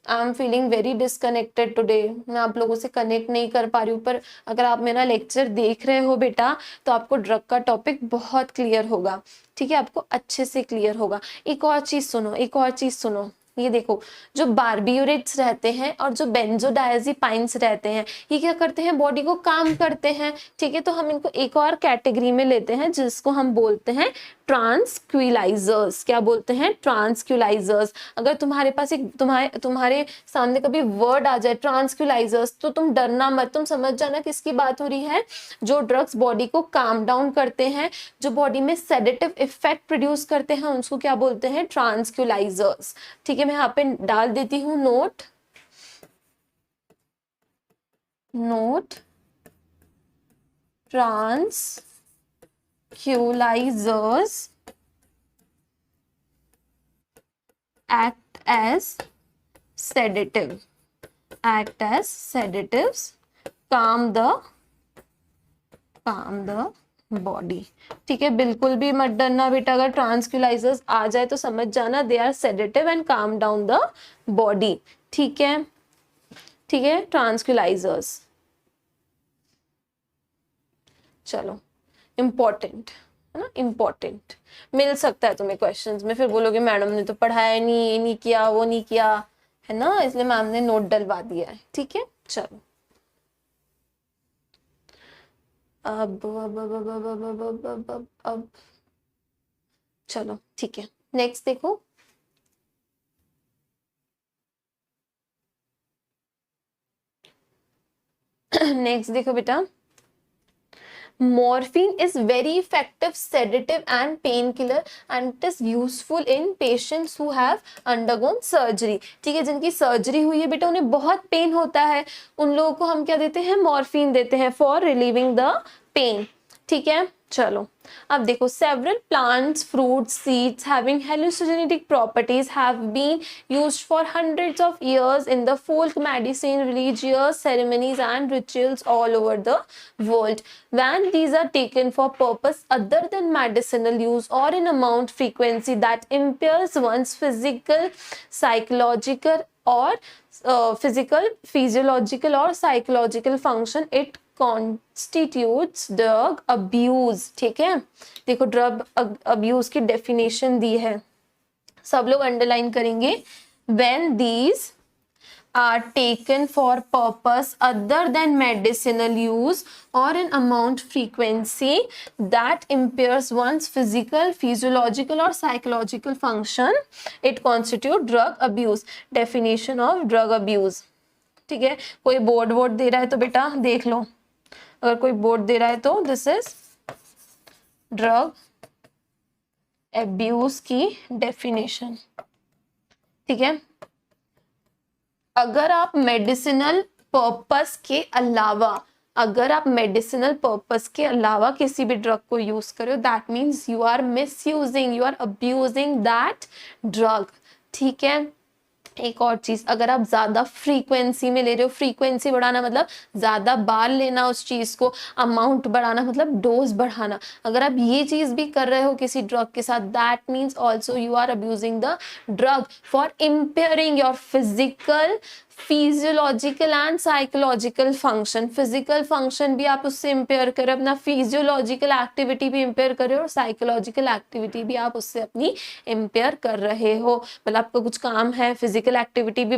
S1: I am feeling very disconnected today, मैं आप लोगों से कनेक्ट नहीं कर पा रही हूँ, पर अगर आप मेरा लेक्चर देख रहे हो बेटा, तो आपको ड्रग का टॉपिक बहुत क्लियर होगा। ठीक है, आपको अच्छे से क्लियर होगा। एक और चीज सुनो, एक और चीज सुनो, ये देखो, जो बारबियूरेट्स रहते हैं और जो बेंजोडायजिपाइन्स रहते हैं, ये क्या करते हैं, बॉडी को काम करते हैं। ठीक है, तो हम इनको एक और कैटेगरी में लेते हैं, जिसको हम बोलते हैं ट्रांसक्विलाइजर्स। क्या बोलते हैं, ट्रांसक्विलाइजर्स। अगर तुम्हारे पास एक तुम्हारे सामने कभी वर्ड आ जाए ट्रांसक्विलाइजर्स, तो तुम डरना मत, तुम समझ जाना किसकी बात हो रही है। जो ड्रग्स बॉडी को काम डाउन करते हैं, जो बॉडी में सेडेटिव इफेक्ट प्रोड्यूस करते हैं, उसको क्या बोलते हैं, ट्रांसक्विलाइजर्स। ठीक है, मैं यहाँ पे डाल देती हूँ note, note tranquillisers act as sedative, act as sedatives, calm the body। ठीक है, बिल्कुल भी मत डरना बेटा, अगर ट्रांसक्विलाइजर्स आ जाए तो समझ जाना they are sedative and calm down the body. ठीक है, ठीक है, ट्रांसक्विलाइजर्स, चलो इम्पोर्टेंट है ना, इम्पोर्टेंट मिल सकता है तुम्हें क्वेश्चंस में, फिर बोलोगे मैडम ने तो पढ़ाया नहीं, ये नहीं किया, वो नहीं किया, है ना, इसलिए मैम ने नोट डलवा दिया है। ठीक है, चलो अब चलो ठीक है, नेक्स्ट देखो, नेक्स्ट देखो बेटा, morphine is very effective sedative and painkiller and it is useful in patients who have undergone surgery। ठीक है, जिनकी सर्जरी हुई है बेटा, उन्हें बहुत पेन होता है, उन लोगों को हम क्या देते हैं, मॉर्फिन देते हैं फॉर रिलीविंग द पेन। ठीक है, चलो अब देखो, several plants, fruits, seeds having hallucinogenic properties have been used for hundreds of years in the folk medicine, religious ceremonies and rituals all over the world. When these are taken for purpose other than medicinal use or in amount frequency that impairs one's physical, psychological or physiological or psychological function, it constitutes drug abuse। ठीक है, देखो ड्रग अब्यूज की डेफिनेशन दी है, सब लोग अंडरलाइन करेंगे। when these are taken for purpose other than medicinal use or an amount frequency that impairs one's physical, physiological or psychological function, it constitute drug abuse। definition of drug abuse। ठीक है, कोई बोर्ड वोर्ड दे रहा है तो बेटा देख लो, अगर कोई बोर्ड दे रहा है तो दिस इज ड्रग एब्यूज की डेफिनेशन। ठीक है, अगर आप मेडिसिनल पर्पस के अलावा, अगर आप मेडिसिनल पर्पस के अलावा किसी भी ड्रग को यूज करो, that means you are misusing, you are abusing that drug. ठीक है, एक और चीज, अगर आप ज्यादा फ्रीक्वेंसी में ले रहे हो, फ्रीक्वेंसी बढ़ाना मतलब ज्यादा बार लेना उस चीज को, अमाउंट बढ़ाना मतलब डोज बढ़ाना, अगर आप ये चीज भी कर रहे हो किसी ड्रग के साथ, that means also you are abusing the drug for impairing your physical, physiological and psychological function. Physical function भी आप उससे इम्पेयर कर रहे हो, अपना फिजियोलॉजिकल एक्टिविटी भी इम्पेयर कर रहे हो और साइकोलॉजिकल एक्टिविटी भी आप उससे अपनी इम्पेयर कर रहे हो। मतलब आपका कुछ काम है, फिजिकल एक्टिविटी भी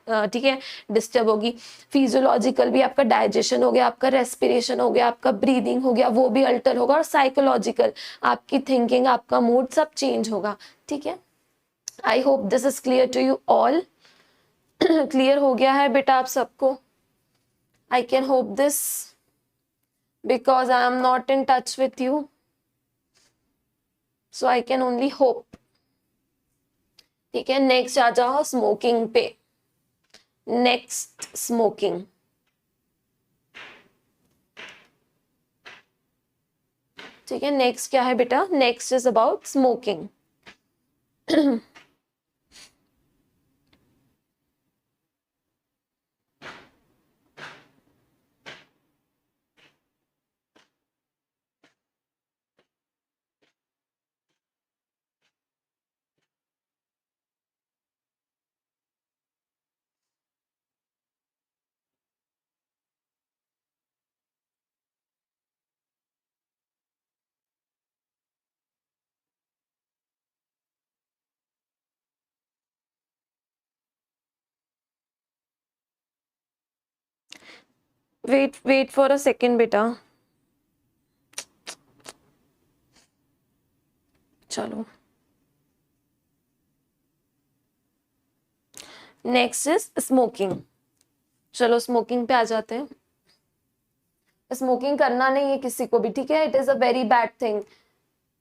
S1: ठीक है डिस्टर्ब होगी, फिजियोलॉजिकल भी, आपका डाइजेशन हो गया, आपका रेस्पिरेशन हो गया, आपका ब्रीदिंग हो गया, वो भी अल्टर होगा, और साइकोलॉजिकल आपकी थिंकिंग, आपका मूड सब चेंज होगा। ठीक है, I hope this is clear to you all. Clear हो गया है बेटा आप सबको? I can hope this because I am not in touch with you, so I can only hope. ठीक है, नेक्स्ट आ जाओ स्मोकिंग पे। नेक्स्ट स्मोकिंग, ठीक है, नेक्स्ट क्या है बेटा? Next is about smoking. wait for a second बेटा, चलो नेक्स्ट इज स्मोकिंग। चलो स्मोकिंग पे आ जाते हैं। स्मोकिंग करना नहीं है किसी को भी, ठीक है, it is a very bad thing.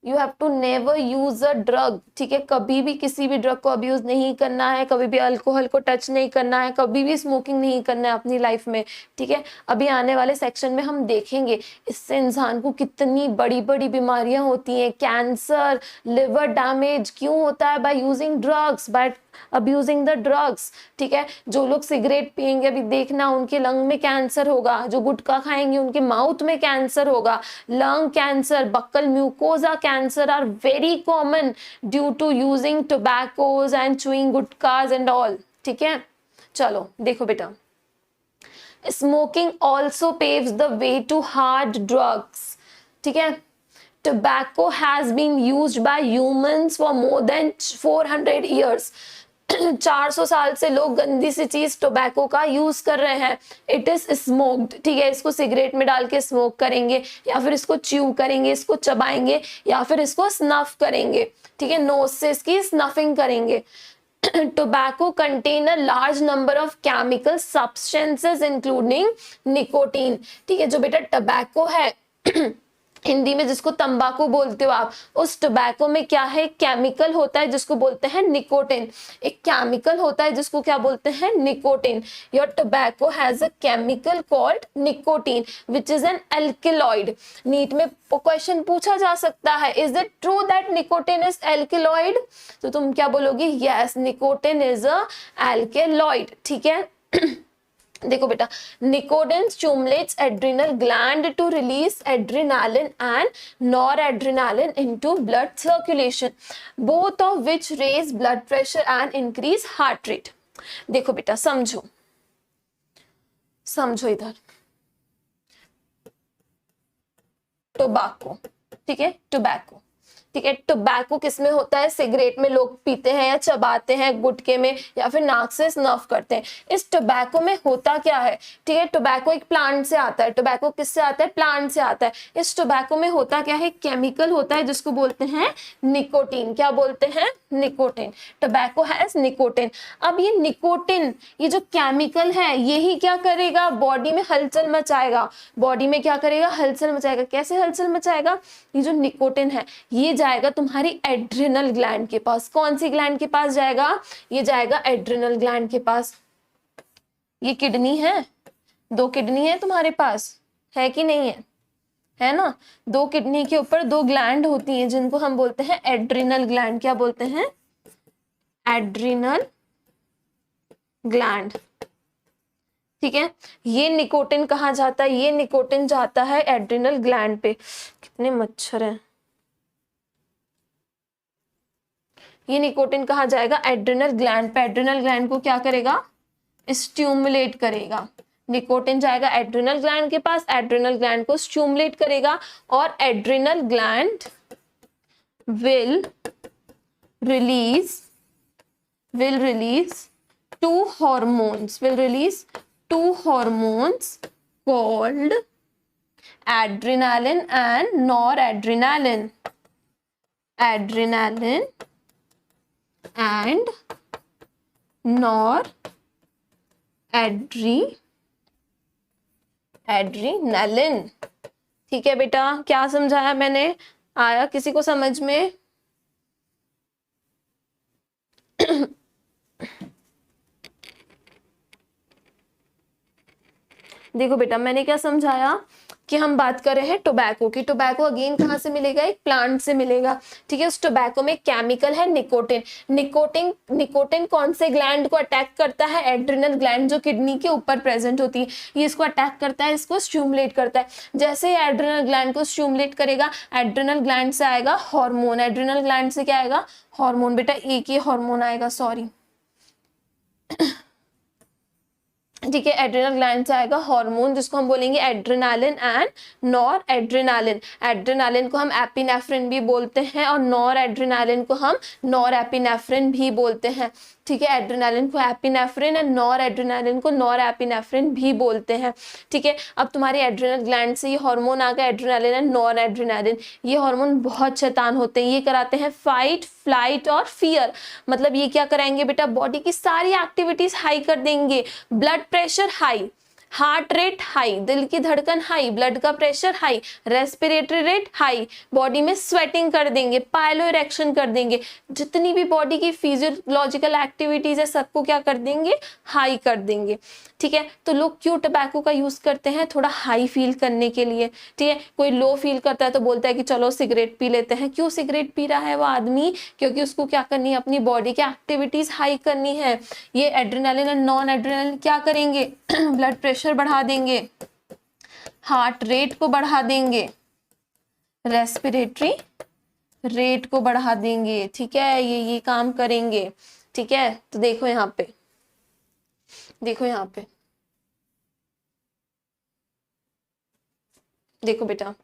S1: You have to never use a drug. ठीक है, कभी भी किसी भी ड्रग को अब्यूज नहीं करना है, कभी भी अल्कोहल को टच नहीं करना है, कभी भी स्मोकिंग नहीं करना है अपनी लाइफ में। ठीक है, अभी आने वाले सेक्शन में हम देखेंगे इससे इंसान को कितनी बड़ी बड़ी बीमारियां होती हैं, कैंसर, लिवर डैमेज क्यों होता है? By using drugs, by abusing the drugs. ठीक है, जो लोग सिगरेट पियेंगे अभी देखना उनके लंग में कैंसर होगा, जो गुटखा खाएंगे उनके माउथ में कैंसर होगा, lung cancer, buccal mucosa cancer are very common due to using tobaccos and chewing gutkhas and all. ठीक है, चलो देखो बेटा, smoking also paves the way to hard drugs. ठीक है, tobacco has been used by humans for more than 400 years। 400 साल से लोग गंदी सी चीज टोबैको का यूज कर रहे हैं। It is smoked. ठीक है, इसको सिगरेट में डाल के स्मोक करेंगे, या फिर इसको च्यू करेंगे, इसको चबाएंगे, या फिर इसको स्नफ करेंगे। ठीक है, नोज से इसकी स्नफिंग करेंगे। tobacco contain a large number of chemical substances including nicotine। ठीक है, जो बेटा टबैको है हिंदी में जिसको तंबाकू बोलते हो आप, उस टोबैको में क्या है, केमिकल होता है जिसको बोलते हैं निकोटिन। एक केमिकल होता है जिसको क्या बोलते हैं, nicotine. Your tobacco has a chemical called nicotine which is an alkaloid. NEET में क्वेश्चन पूछा जा सकता है, is it true that nicotine is alkaloid? तो तुम क्या बोलोगे, yes nicotine is a alkaloid. ठीक है देखो बेटा, nicotine stimulates adrenal gland to release adrenaline and noradrenaline into blood circulation, both of which raise blood pressure and increase heart rate. देखो बेटा समझो समझो इधर, टोबैको, ठीक है टोबैको, ठीक है टोबैको किसमें होता है, सिगरेट में लोग पीते हैं या चबाते हैं, गुटके में, या फिर नाक से स्नफ करते हैं। इस टोबैको में होता क्या है, ठीक है टोबैको एक प्लांट से आता है। टोबैको किससे आता है, प्लांट से आता है। इस टोबैको में होता क्या है, केमिकल होता है जिसको बोलते हैं निकोटिन। क्या बोलते हैं, निकोटिन। Tobacco has nicotine. अब ये निकोटिन, ये जो केमिकल है, यही क्या करेगा, बॉडी में हलचल मचाएगा। बॉडी में क्या करेगा, हलचल मचाएगा। कैसे हलचल मचाएगा, ये जो निकोटिन है ये जाएगा तुम्हारी एड्रिनल ग्लैंड के पास। कौन सी ग्लैंड के पास जाएगा, ये जाएगा एड्रिनल ग्लैंड के पास। ये किडनी है, 2 किडनी है तुम्हारे पास, है कि नहीं है, है ना। 2 किडनी के ऊपर 2 ग्लैंड होती हैं जिनको हम बोलते हैं एड्रिनल ग्लैंड। क्या बोलते हैं, एड्रिनल ग्लैंड। ठीक है, ये निकोटिन कहाँ जाता है, ये निकोटिन जाता है एड्रिनल ग्लैंड पे। कितने मच्छर हैं। ये निकोटिन कहाँ जाएगा, एड्रिनल ग्लैंड पे। एड्रिनल ग्लैंड को क्या करेगा, स्टिमुलेट करेगा। निकोटिन जाएगा एड्रिनल ग्लैंड के पास, एड्रिनल ग्लैंड को स्टिमुलेट करेगा, और adrenal gland will release 2 hormones called adrenaline and noradrenaline. Adrenaline and noradrenaline। ठीक है बेटा, क्या समझाया मैंने, आया किसी को समझ में? देखो बेटा मैंने क्या समझाया कि हम बात कर रहे हैं टोबैको की। टोबैको अगेन कहाँ से मिलेगा, एक प्लांट से मिलेगा। ठीक है, उस टोबैको में केमिकल है निकोटिन। निकोटिन कौन से ग्लैंड को अटैक करता है, एड्रिनल ग्लैंड जो किडनी के ऊपर प्रेजेंट होती है, ये इसको अटैक करता है, इसको स्टिमुलेट करता है। जैसे ही एड्रिनल ग्लैंड को स्टिमुलेट करेगा, एड्रिनल ग्लैंड से आएगा हार्मोन। एड्रिनल ग्लैंड से क्या आएगा, हार्मोन। बेटा एक ही हार्मोन आएगा, सॉरी ठीक है, एड्रिनल ग्लैंड से आएगा हार्मोन जिसको हम बोलेंगे adrenaline and nor adrenaline. Adrenaline को हम एपिनेफ्रिन भी बोलते हैं और नॉर एड्रेनालिन को हम नॉर एपिनेफ्रिन भी बोलते हैं। ठीक है, एड्रेनालिन को एपिनेफ्रिन और नॉर एड्रेनालिन को नॉर एपिनेफ्रिन भी बोलते हैं। ठीक है, अब तुम्हारे एड्रिनल ग्लैंड से ये हार्मोन आ गया एड्रेनालिन एंड नॉर एड्रेनालिन। ये हार्मोन बहुत शैतान होते हैं, ये कराते हैं फाइट, फ्लाइट और फियर। मतलब ये क्या कराएंगे बेटा, बॉडी की सारी एक्टिविटीज हाई कर देंगे। Blood pressure high, heart rate high, दिल की धड़कन हाई, ब्लड का pressure high, respiratory rate high, body में स्वेटिंग कर देंगे, पायलो इरेक्शन कर देंगे, जितनी भी बॉडी की फिजियोलॉजिकल एक्टिविटीज है सबको क्या कर देंगे, हाई कर देंगे। ठीक है, तो लोग क्यों टबैको का यूज करते हैं, थोड़ा हाई फील करने के लिए। ठीक है, कोई लो फील करता है तो बोलता है कि चलो सिगरेट पी लेते हैं। क्यों सिगरेट पी रहा है वो आदमी, क्योंकि उसको क्या करनी है, अपनी बॉडी की एक्टिविटीज हाई करनी है। ये एड्रेनालिन और नॉन एड्रेनालिन क्या करेंगे, ब्लड प्रेशर बढ़ा देंगे, हार्ट रेट को बढ़ा देंगे, रेस्पिरेटरी रेट को बढ़ा देंगे। ठीक है, ये काम करेंगे। ठीक है, तो देखो यहाँ पे, देखो यहाँ पे, देखो बेटा,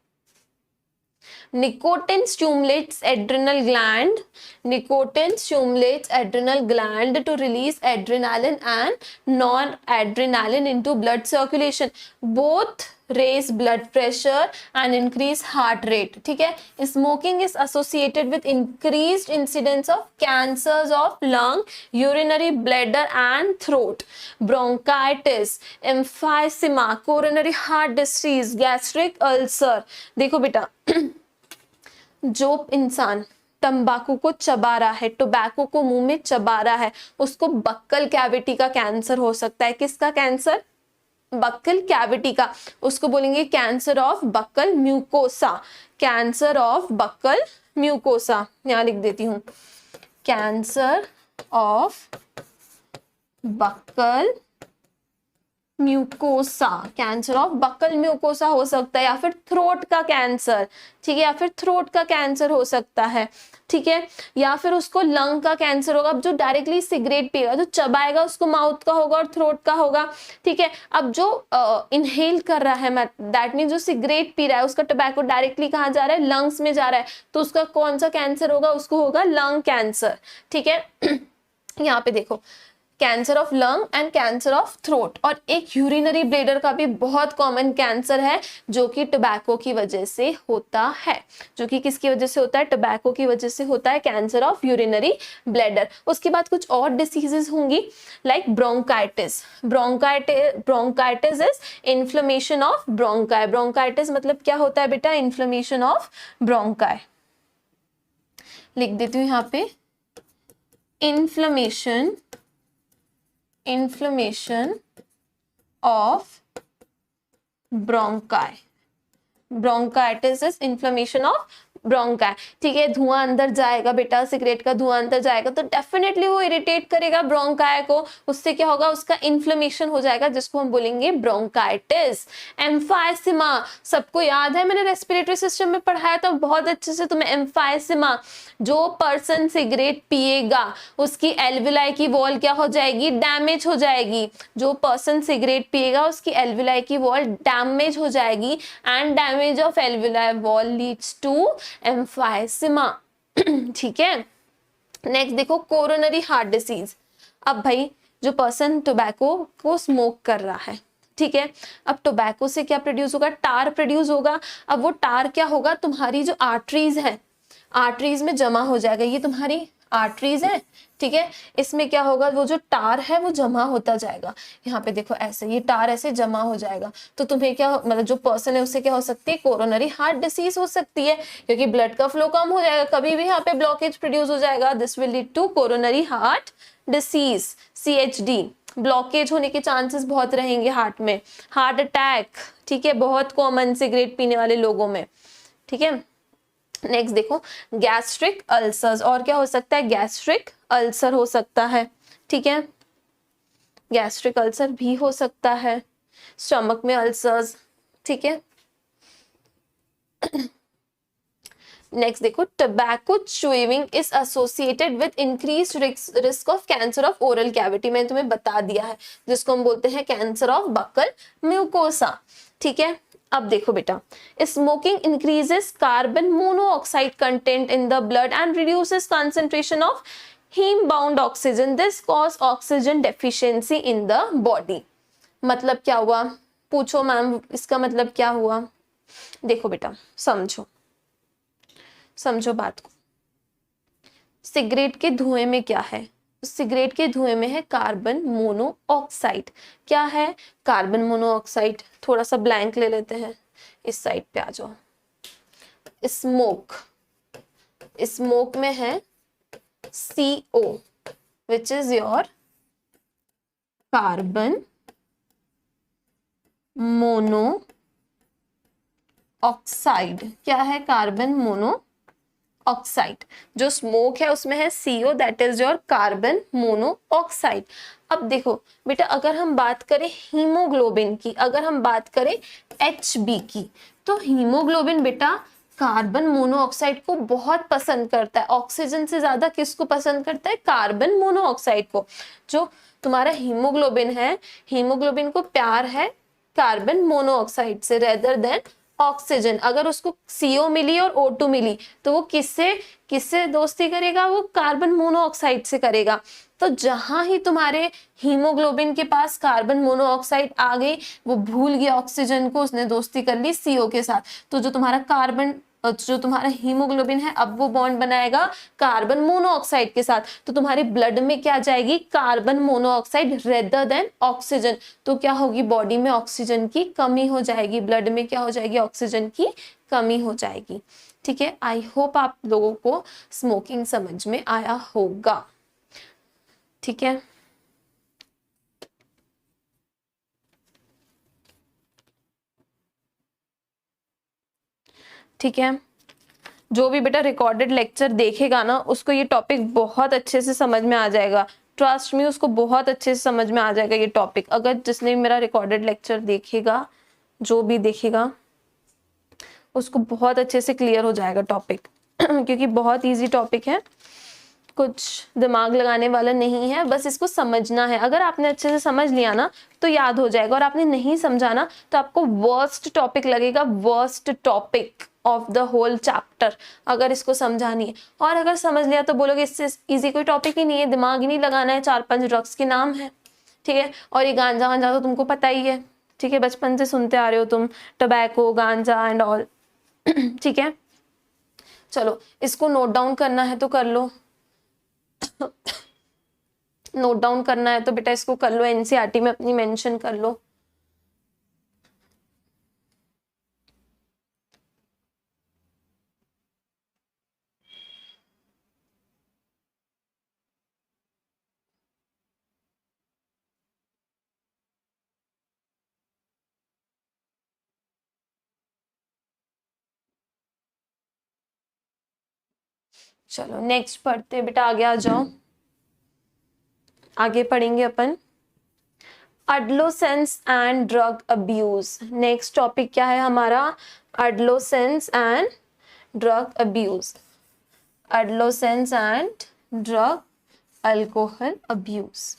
S1: nicotine stimulates adrenal gland, nicotine stimulates adrenal gland to release adrenaline and non adrenaline into blood circulation, both raise blood pressure and increase heart rate. ठीक है, smoking is associated with increased incidence of cancers of lung, urinary bladder and throat, bronchitis, emphysema, coronary heart disease, gastric ulcer. देखो बेटा जो इंसान तंबाकू को चबा रहा है, टोबैको को मुंह में चबा रहा है, उसको बक्कल कैविटी का कैंसर हो सकता है। किसका कैंसर? बक्कल कैविटी का। उसको बोलेंगे cancer of buckle mucosa, cancer of buckle mucosa. यहां लिख देती हूं, cancer of buckle mucosa, cancer of buckle mucosa हो सकता है, या फिर थ्रोट का कैंसर, ठीक है, या फिर थ्रोट का कैंसर हो सकता है, ठीक है, या फिर उसको लंग का कैंसर होगा। अब जो डायरेक्टली सिगरेट पिएगा, जो चबाएगा, उसको माउथ का होगा और थ्रोट का होगा, ठीक है। अब जो इनहेल कर रहा है, दैट मीन जो सिगरेट पी रहा है, उसका टोबैको डायरेक्टली कहाँ जा रहा है? लंग्स में जा रहा है, तो उसका कौन सा कैंसर होगा? उसको होगा लंग कैंसर, ठीक है। यहाँ पे देखो, cancer of lung and cancer of throat. और एक यूरिनरी ब्लैडर का भी बहुत कॉमन कैंसर है, जो कि टोबैको की वजह से होता है। जो कि किसकी वजह से होता है? टोबैको की वजह से होता है, कैंसर ऑफ यूरिनरी ब्लैडर। उसके बाद कुछ और डिसीजेस होंगी, like bronchitis. Bronchitis is inflammation of bronchi. Bronchitis मतलब क्या होता है बेटा? Inflammation of bronchi. लिख देती हूँ यहाँ पे, inflammation of bronchi. Bronchitis is inflammation of bronchi, ठीक है। धुआं अंदर जाएगा बेटा, सिगरेट का धुआं अंदर जाएगा तो डेफिनेटली वो इरिटेट करेगा ब्रोंकाई को। उससे क्या होगा? उसका इन्फ्लेमेशन हो जाएगा, जिसको हम बोलेंगे ब्रोंकाइटिस। एम्फाइसिमा सबको याद है, मैंने रेस्पिरेटरी सिस्टम में पढ़ाया था बहुत अच्छे से तुम्हें। एम्फाइसिमा, जो पर्सन सिगरेट पिएगा उसकी एल्विलाई की वॉल क्या हो जाएगी? डैमेज हो जाएगी। जो पर्सन सिगरेट पिएगा उसकी एल्विलाई की वॉल डैमेज हो जाएगी, and damage of alveoli wall leads to emphysema, ठीक है। नेक्स्ट देखो, कोरोनरी हार्ट डिसीज। अब भाई जो पर्सन टोबैको को स्मोक कर रहा है, ठीक है, अब टोबैको से क्या प्रोड्यूस होगा? टार प्रोड्यूस होगा। अब वो टार क्या होगा? तुम्हारी जो आर्टरीज है, आर्टरीज में जमा हो जाएगा। ये तुम्हारी आर्टरीज है, ठीक है, इसमें क्या होगा? वो जो टार है वो जमा होता जाएगा। यहाँ पे देखो ऐसे, ये टार ऐसे जमा हो जाएगा, तो तुम्हें क्या मतलब जो पर्सन है उससे क्या हो सकती है? कोरोनरी हार्ट डिसीज हो सकती है, क्योंकि ब्लड का फ्लो कम हो जाएगा, कभी भी यहाँ पे ब्लॉकेज प्रोड्यूस हो जाएगा। This will lead to coronary heart disease, CHD। Blockage होने के चांसेस बहुत रहेंगे हार्ट में। हार्ट अटैक, ठीक है, बहुत कॉमन सिगरेट पीने वाले लोगों में, ठीक है। नेक्स्ट देखो, गैस्ट्रिक अल्सर्स। और क्या हो सकता है? गैस्ट्रिक अल्सर हो सकता है, ठीक है, गैस्ट्रिक अल्सर भी हो सकता है, स्टमक में अल्सर्स, ठीक है। नेक्स्ट देखो, tobacco chewing is associated with increased risk of cancer of oral cavity. मैंने तुम्हें बता दिया है, जिसको हम बोलते हैं कैंसर ऑफ बक्कल म्यूकोसा, ठीक है। अब देखो बेटा, smoking increases carbon monoxide content in the blood and reduces concentration of haem bound oxygen. This cause oxygen deficiency in the body. मतलब क्या हुआ? पूछो मैम, इसका मतलब क्या हुआ? देखो बेटा, समझो बात को। सिगरेट के धुएं में क्या है? सिगरेट के धुएं में है कार्बन मोनोऑक्साइड। क्या है? Carbon monoxide. थोड़ा सा ब्लैंक ले लेते हैं, इस साइड पे आ जाओ। स्मोक में है CO, which is your carbon monoxide. क्या है? Carbon mono oxide. जो स्मोक है उसमें है CO, that is your carbon monoxide. अब देखो बेटा, अगर हम बात करें हीमोग्लोबिन की, अगर हम बात करें HB की, तो हीमोग्लोबिन बेटा कार्बन मोनोऑक्साइड को बहुत पसंद करता है। ऑक्सीजन से ज्यादा किसको पसंद करता है? कार्बन मोनोऑक्साइड को। जो तुम्हारा हीमोग्लोबिन है, हीमोग्लोबिन को प्यार है कार्बन मोनोऑक्साइड से रेदर देन ऑक्सीजन, अगर उसको CO मिली और O2 मिली तो वो किससे किससे दोस्ती करेगा, वो कार्बन मोनोऑक्साइड से करेगा। तो जहां ही तुम्हारे हीमोग्लोबिन के पास कार्बन मोनोऑक्साइड आ गई, वो भूल गया ऑक्सीजन को, उसने दोस्ती कर ली CO के साथ। तो जो तुम्हारा हीमोग्लोबिन है अब वो बॉन्ड बनाएगा कार्बन मोनोऑक्साइड के साथ। तो तुम्हारे ब्लड में क्या जाएगी, carbon monoxide rather than oxygen. तो क्या होगी, बॉडी में ऑक्सीजन की कमी हो जाएगी, ब्लड में क्या हो जाएगी, ऑक्सीजन की कमी हो जाएगी। ठीक है, आई होप आप लोगों को स्मोकिंग समझ में आया होगा। ठीक है, ठीक है, जो भी बेटा रिकॉर्डेड लेक्चर देखेगा ना उसको ये टॉपिक बहुत अच्छे से समझ में आ जाएगा। ट्रस्ट मी, उसको बहुत अच्छे से समझ में आ जाएगा ये टॉपिक। अगर जिसने मेरा रिकॉर्डेड लेक्चर देखेगा, जो भी देखेगा, उसको बहुत अच्छे से क्लियर हो जाएगा टॉपिक क्योंकि बहुत इजी टॉपिक है, कुछ दिमाग लगाने वाला नहीं है, बस इसको समझना है। अगर आपने अच्छे से समझ लिया ना तो याद हो जाएगा, और आपने नहीं समझा ना तो आपको वर्स्ट टॉपिक लगेगा, worst topic of the whole chapter, अगर इसको समझा नहीं है। और अगर समझ लिया तो बोलोगे इससे इजी कोई टॉपिक ही नहीं है, दिमाग ही नहीं लगाना है, 4-5 ड्रग्स के नाम है। ठीक है, और ये गांजा वांजा तो तुमको पता ही है। ठीक है, बचपन से सुनते आ रहे हो तुम, टोबैको, गांजा एंड ऑल। ठीक है, चलो इसको नोट डाउन करना है तो कर लो नोट डाउन करना है तो बेटा इसको कर लो, एनसीईआरटी में अपनी मेंशन कर लो। चलो नेक्स्ट पढ़ते बेटा, आगे आ जाओ, आगे पढ़ेंगे अपन adolescence and drug abuse. Next topic क्या है हमारा, adolescence and drug abuse, adolescence and drug alcohol abuse.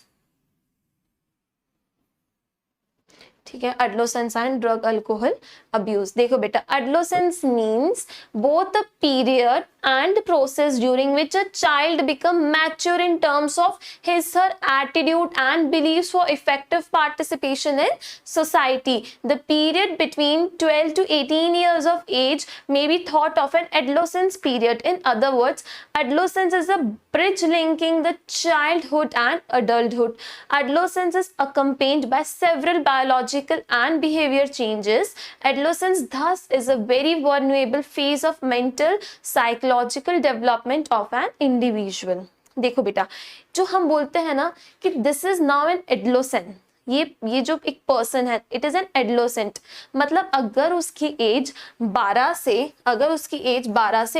S1: ठीक है, adolescence and drug alcohol abuse. देखो बेटा, adolescence means both the period and process during which a child become mature in terms of his her attitude and beliefs for effective participation in society. The period between 12 to 18 years of age may be thought of an adolescence period. In other words, adolescence is a bridge linking the childhood and adulthood. Adolescence is accompanied by several biological and behavior changes. Adolescence thus is a very vulnerable phase of mental, psychological development of an individual. देखो बेटा, जो हम बोलते हैं ना कि this is now an adolescent, ये जो एक पर्सन है, इट इज एन एडोलेसेंट, मतलब अगर उसकी एज 12 से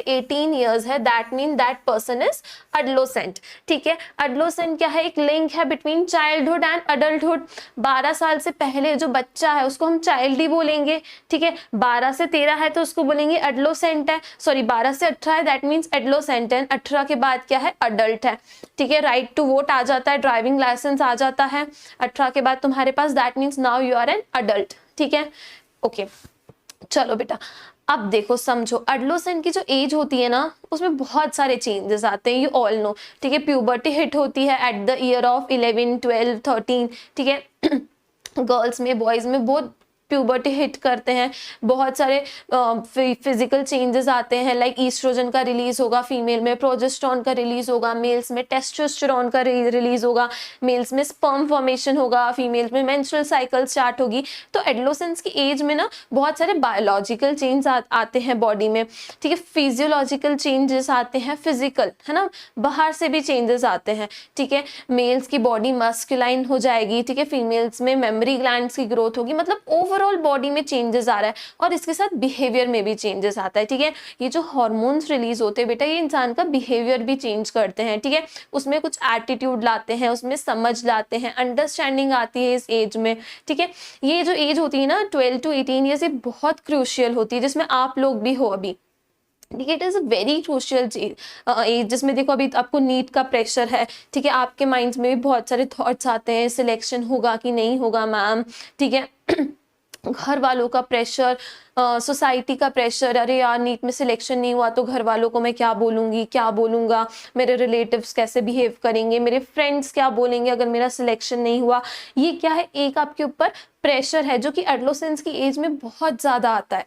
S1: 18 इयर्स है, that mean that person is adolescent. ठीक है, एडोलेसेंट क्या है, एक लिंक है बिटवीन चाइल्डहुड एंड अडल्टहुड। 12 साल से पहले जो बच्चा है उसको हम चाइल्ड ही बोलेंगे। ठीक है, 12 से 13 है तो उसको बोलेंगे एडोलेसेंट है, सॉरी 12 से 18 है दैट मीन्स एडोलेसेंट है, 18 के बाद क्या है, अडल्ट है। ठीक है, राइट टू वोट आ जाता है, ड्राइविंग लाइसेंस आ जाता है 18 के बाद तुम्हारे पास, that means now you are an adult. ठीक है, ओके चलो बेटा, अब देखो समझो, एडोलेसेंट की जो एज होती है ना उसमें बहुत सारे चेंजेस आते हैं, यू ऑल नो। ठीक है, प्यूबर्टी हिट होती है एट द ईयर ऑफ 11, 12, 13। ठीक है, गर्ल्स में, बॉयज में बहुत प्यूबर्टी हिट करते हैं, बहुत सारे फिजिकल चेंजेस आते हैं, लाइक ईस्ट्रोजन का रिलीज होगा फीमेल में, प्रोजेस्टेरोन का रिलीज होगा मेल्स में, टेस्टोस्टेरोन का रिलीज होगा मेल्स में, स्पर्म फॉर्मेशन होगा फीमेल्स में, मेंस्ट्रुअल साइकिल स्टार्ट होगी। तो एडोलेसेंस की एज में ना बहुत सारे बायोलॉजिकल चेंज आते हैं बॉडी में। ठीक है, फिजियोलॉजिकल चेंजेस आते हैं, फिजिकल है ना, बाहर से भी चेंजेस आते हैं। ठीक है, मेल्स की बॉडी मस्कुलाइन हो जाएगी, ठीक है, फीमेल्स में मेमोरी ग्लैंड्स की ग्रोथ होगी, मतलब ओवरऑल बॉडी में चेंजेस आ रहा है, और इसके साथ बिहेवियर में भी चेंजेस आता है। ठीक है, ये जो हार्मोन्स रिलीज होते हैं बेटा, ये इंसान का बिहेवियर भी चेंज करते हैं। ठीक है, उसमें कुछ एटीट्यूड लाते हैं, उसमें समझ लाते हैं, अंडरस्टैंडिंग आती है इस एज में। ठीक है, ये जो एज होती है ना 12 to 18 ईयर्स, ये बहुत क्रूशियल होती है, जिसमें आप लोग भी हो अभी। ठीक है, it is a very crucial age, जिसमें देखो अभी आपको नीट का प्रेशर है। ठीक है, आपके माइंड्स में भी बहुत सारे थॉट्स आते हैं, सिलेक्शन होगा कि नहीं होगा मैम। ठीक है, घर वालों का प्रेशर, सोसाइटी का प्रेशर, अरे यार नीट में सिलेक्शन नहीं हुआ तो घर वालों को मैं क्या बोलूँगी, क्या बोलूँगा, मेरे रिलेटिव्स कैसे बिहेव करेंगे, मेरे फ्रेंड्स क्या बोलेंगे अगर मेरा सिलेक्शन नहीं हुआ। ये क्या है, एक आपके ऊपर प्रेशर है जो कि एडोलेसेंस की एज में बहुत ज़्यादा आता है।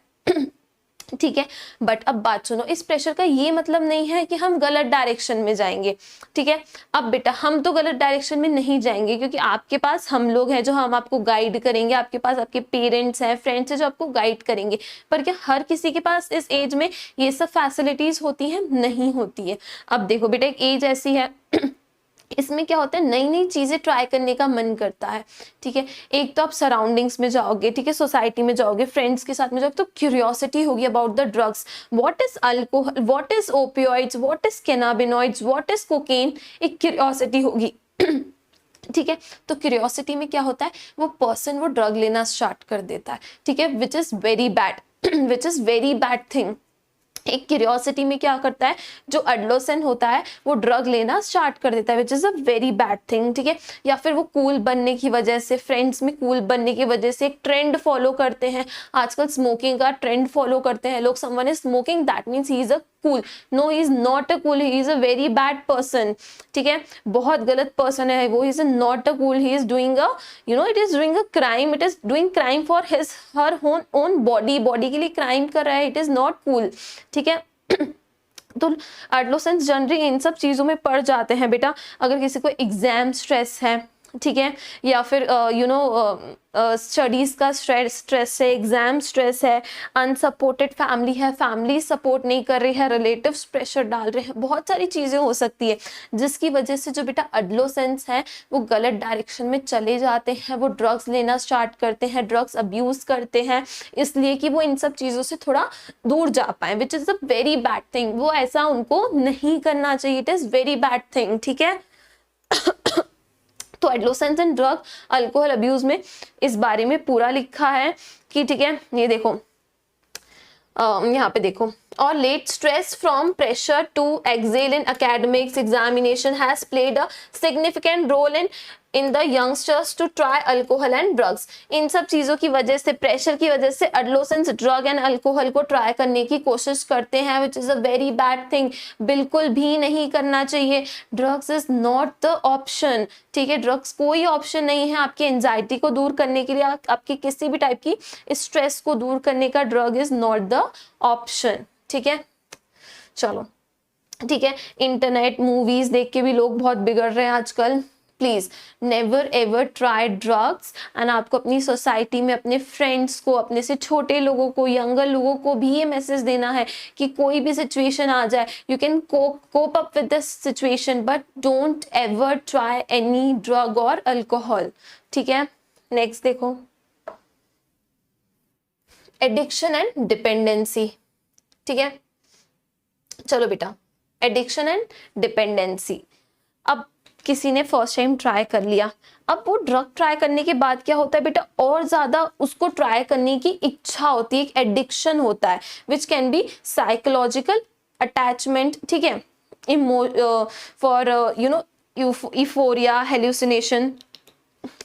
S1: ठीक है, बट अब बात सुनो, इस प्रेशर का ये मतलब नहीं है कि हम गलत डायरेक्शन में जाएंगे। ठीक है, अब बेटा हम तो गलत डायरेक्शन में नहीं जाएंगे, क्योंकि आपके पास हम लोग हैं जो हम आपको गाइड करेंगे, आपके पास आपके पेरेंट्स हैं, फ्रेंड्स हैं जो आपको गाइड करेंगे। पर क्या हर किसी के पास इस एज में ये सब फैसिलिटीज होती हैं? नहीं होती है। अब देखो बेटा, एक एज ऐसी है इसमें क्या होता है, नई नई चीजें ट्राई करने का मन करता है। ठीक है, एक तो आप सराउंडिंग्स में जाओगे, ठीक है, सोसाइटी में जाओगे, फ्रेंड्स के साथ में जाओगे, तो क्यूरियोसिटी होगी about the drugs, what is alcohol, what is opioids, what is cannabinoids, what is cocaine, एक क्यूरियोसिटी होगी। ठीक है, तो क्यूरियोसिटी में क्या होता है, वो पर्सन वो ड्रग लेना स्टार्ट कर देता है। ठीक है, which is very bad, which is very bad thing. एक क्यूरियोसिटी में क्या करता है, जो एडोलेसेंट होता है वो ड्रग लेना स्टार्ट कर देता है, विच is a very bad thing. ठीक है, या फिर वो कूल बनने की वजह से, फ्रेंड्स में कूल बनने की वजह से एक ट्रेंड फॉलो करते हैं, आजकल स्मोकिंग का ट्रेंड फॉलो करते हैं लोग, someone is smoking that means he is a cool, no he is not a cool, he is a very bad person. ठीक है, बहुत गलत पर्सन है वो, is not a cool, he is doing a it is doing a crime, it is doing crime for his her own body, body के लिए क्राइम कर रहा है, इट इज नॉट कूल। ठीक है, तो एडोलेसेंस जनरली इन सब चीज़ों में पड़ जाते हैं बेटा। अगर किसी को एग्जाम स्ट्रेस है, ठीक है, या फिर स्टडीज़ का स्ट्रेस है, एग्जाम स्ट्रेस है, अनसपोर्टेड फैमिली है, फैमिली सपोर्ट नहीं कर रही है, रिलेटिव्स प्रेशर डाल रहे हैं, बहुत सारी चीज़ें हो सकती है जिसकी वजह से जो बेटा एडोलेसेंस है वो गलत डायरेक्शन में चले जाते हैं, वो ड्रग्स लेना स्टार्ट करते हैं, ड्रग्स अब्यूज़ करते हैं, इसलिए कि वो इन सब चीज़ों से थोड़ा दूर जा पाए, विच is a very bad thing. वो ऐसा उनको नहीं करना चाहिए, it is very bad thing. ठीक है, तो adolescence and drug alcohol abuse में इस बारे में पूरा लिखा है कि ठीक है, ये देखो यहाँ पे देखो, और late stress from pressure to excel in academics examination has played a significant role in the youngsters to try alcohol and drugs. इन सब चीज़ों की वजह से, प्रेशर की वजह से एडोलेसेंस ड्रग एंड अल्कोहल को ट्राई करने की कोशिश करते हैं, which is a very bad thing, बिल्कुल भी नहीं करना चाहिए। Drugs is not the option. ठीक है, ड्रग्स कोई ऑप्शन नहीं है आपकी एंजाइटी को दूर करने के लिए, आपकी किसी भी टाइप की स्ट्रेस को दूर करने का drug is not the option. ठीक है, चलो ठीक है, इंटरनेट मूवीज देख के भी लोग बहुत बिगड़ रहे हैं आजकल। Please never ever try drugs. And आपको अपनी सोसाइटी में अपने फ्रेंड्स को, अपने से छोटे लोगों को, यंगर लोगों को भी ये मैसेज देना है कि कोई भी सिचुएशन आ जाए, you can cope up with this situation, but don't ever try any drug और अल्कोहल। ठीक है, नेक्स्ट देखो, एडिक्शन एंड डिपेंडेंसी। ठीक है, चलो बेटा, एडिक्शन एंड डिपेंडेंसी। अब किसी ने फर्स्ट टाइम ट्राई कर लिया, अब वो ड्रग ट्राई करने के बाद क्या होता है बेटा, और ज्यादा उसको ट्राई करने की इच्छा होती है, एक एडिक्शन होता है, which can be psychological attachment. ठीक है, फॉर यूफोरिया, हेल्यूसिनेशन।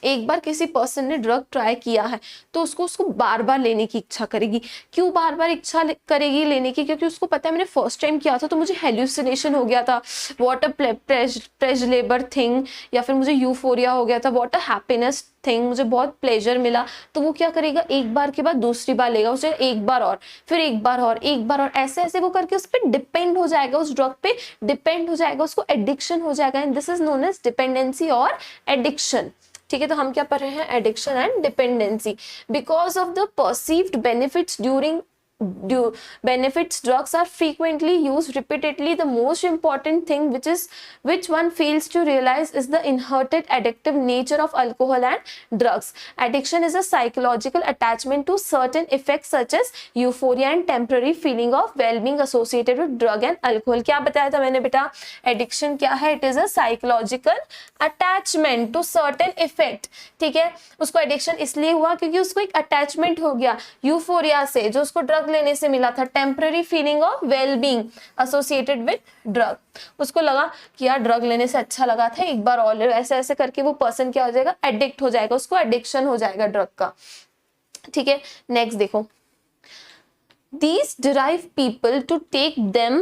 S1: एक बार किसी पर्सन ने ड्रग ट्राई किया है तो उसको बार बार लेने की इच्छा करेगी। क्यों बार बार इच्छा करेगी लेने की? क्योंकि उसको पता है मैंने फर्स्ट टाइम किया था तो मुझे हेल्यूसिनेशन हो गया था, व्हाट अ प्लेजरेबल थिंग, या फिर मुझे यूफोरिया हो गया था, व्हाट अ हैप्पीनेस थिंग, मुझे बहुत प्लेजर मिला। तो वो क्या करेगा, एक बार के बाद दूसरी बार लेगा, उसे एक बार और, फिर एक बार और, एक बार और, ऐसे ऐसे वो करके उस पर डिपेंड हो जाएगा, उस ड्रग पे डिपेंड हो जाएगा, उसको एडिक्शन हो जाएगा। And this is known as dependency और एडिक्शन। ठीक है, तो हम क्या पढ़ रहे हैं, addiction and dependency. Because of the perceived benefits during benefits, drugs are frequently used repeatedly. The most important thing which one fails to realize is the inherent addictive nature of alcohol and drugs. Addiction is a psychological attachment to certain effects such as euphoria and temporary feeling of well-being associated with drug and alcohol. क्या बताया था मैंने बेटा, एडिक्शन क्या है, it is a psychological attachment to certain effect. ठीक है, उसको एडिक्शन इसलिए हुआ क्योंकि उसको एक अटैचमेंट हो गया यूफोरिया से, जो उसको ड्रग लेने से मिला था, temporary feeling of well being associated with drug. उसको लगा कि यार ड्रग लेने से अच्छा लगा था, एक बार और, ऐसे ऐसे करके वो पर्सन क्या हो जाएगा, एडिक्ट हो जाएगा, उसको एडिक्शन हो जाएगा ड्रग का। ठीक है, नेक्स्ट देखो, these derive people to take them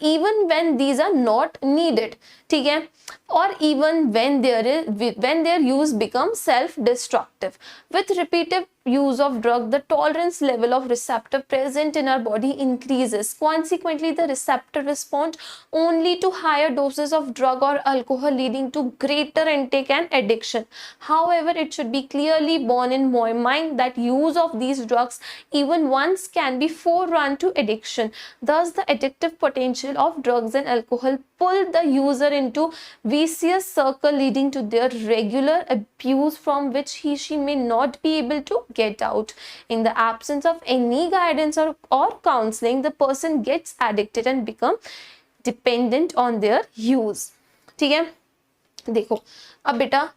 S1: even when these are not needed, ठीक है, or even when their use becomes self destructive. With repeated use of drug, the tolerance level of receptor present in our body increases. Consequently, the receptor respond only to higher doses of drug or alcohol, leading to greater intake and addiction. However, it should be clearly borne in mind that use of these drugs even once can be forerun to addiction. Thus, the addictive potential of drugs and alcohol pull the user into vicious circle, leading to their regular abuse from which she may not be able to get out. In the absence of any guidance or counseling, the person gets addicted and become dependent on their use. ठीक है, देखो अब बेटा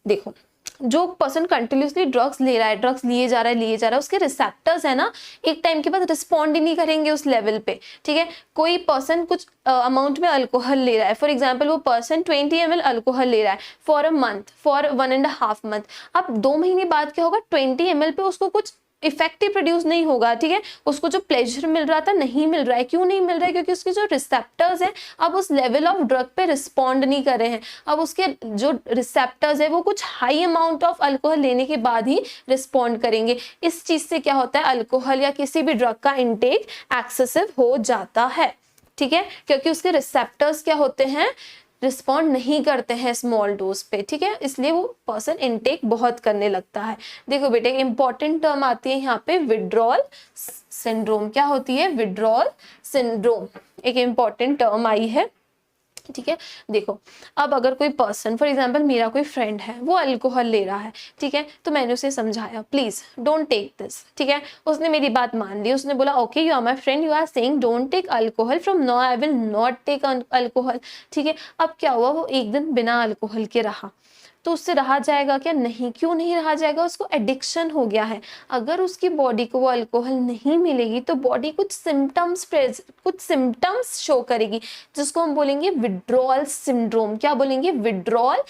S1: देखो, जो पर्सन कंटिन्यूसली ड्रग्स ले रहा है, ड्रग्स लिए जा रहा है, उसके रिसेप्टर्स है ना, एक टाइम के बाद रिस्पॉन्ड ही नहीं करेंगे उस लेवल पे, ठीक है। कोई पर्सन कुछ अमाउंट में अल्कोहल ले रहा है, फॉर एग्जांपल वो पर्सन 20 ml अल्कोहल ले रहा है for a month, for 1.5 month। अब 2 महीने बाद क्या होगा, 20 ml पे उसको कुछ इफेक्टिव प्रोड्यूस नहीं होगा, ठीक है, उसको जो प्लेजर मिल रहा था नहीं मिल रहा है। क्यों नहीं मिल रहा है? क्योंकि उसके जो रिसेप्टर्स हैं अब उस लेवल ऑफ ड्रग पे रिस्पॉन्ड नहीं कर रहे हैं। अब उसके जो रिसेप्टर्स है वो कुछ हाई अमाउंट ऑफ अल्कोहल लेने के बाद ही रिस्पॉन्ड करेंगे। इस चीज से क्या होता है, अल्कोहल या किसी भी ड्रग का इंटेक एक्सेसिव हो जाता है, ठीक है, क्योंकि उसके रिसेप्टर्स क्या होते हैं, रिस्पॉन्ड नहीं करते हैं स्मॉल डोज पे, ठीक है, इसलिए वो पर्सन इनटेक बहुत करने लगता है। देखो बेटे, इंपॉर्टेंट टर्म आती है यहाँ पे, विड्रॉल सिंड्रोम। क्या होती है? विड्रॉल सिंड्रोम एक इंपॉर्टेंट टर्म आई है, ठीक है। देखो अब अगर कोई पर्सन, फॉर एग्जांपल मेरा कोई फ्रेंड है, वो अल्कोहल ले रहा है, ठीक है, तो मैंने उसे समझाया प्लीज डोंट टेक दिस, ठीक है, उसने मेरी बात मान ली, उसने बोला okay you are my friend, you are saying don't take alcohol, from now I will not take alcohol, ठीक है। अब क्या हुआ, वो एक दिन बिना अल्कोहल के रहा, तो उससे रहा जाएगा क्या? नहीं। क्यों नहीं रहा जाएगा? उसको एडिक्शन हो गया है। अगर उसकी बॉडी को वो अल्कोहल नहीं मिलेगी तो बॉडी कुछ सिम्टम्स शो करेगी, जिसको हम बोलेंगे विड्रॉल सिंड्रोम। क्या बोलेंगे? Withdrawal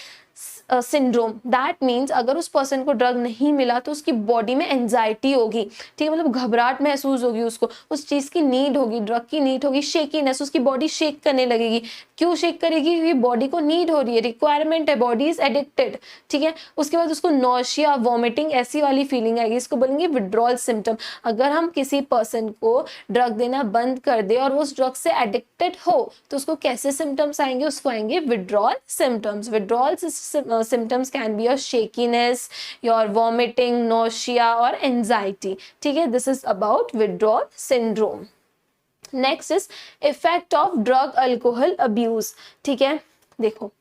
S1: syndrome. दैट मीन्स अगर उस पर्सन को ड्रग नहीं मिला तो उसकी बॉडी में एंजाइटी होगी, ठीक है, मतलब घबराहट महसूस होगी, उसको उस चीज की नीड होगी, ड्रग की नीड होगी, शेकीनेस, उसकी बॉडी शेक करने लगेगी। क्यों शेक करेगी? क्योंकि बॉडी को नीड हो रही है, रिक्वायरमेंट है, बॉडी इज एडिक्टेड, ठीक है। उसके बाद उसको नॉशिया, वॉमिटिंग ऐसी वाली फीलिंग आएगी, इसको बोलेंगे विड्रॉल सिम्टम। अगर हम किसी पर्सन को ड्रग देना बंद कर दे और वो उस ड्रग से एडिक्टेड हो तो उसको कैसे सिम्टम्स आएंगे? उसको आएंगे withdrawal symptoms. Withdrawal symptoms can be your shakiness, your vomiting, nausea or anxiety, ठीक है। This is about withdrawal syndrome. Next is effect of drug alcohol abuse, ठीक है। देखो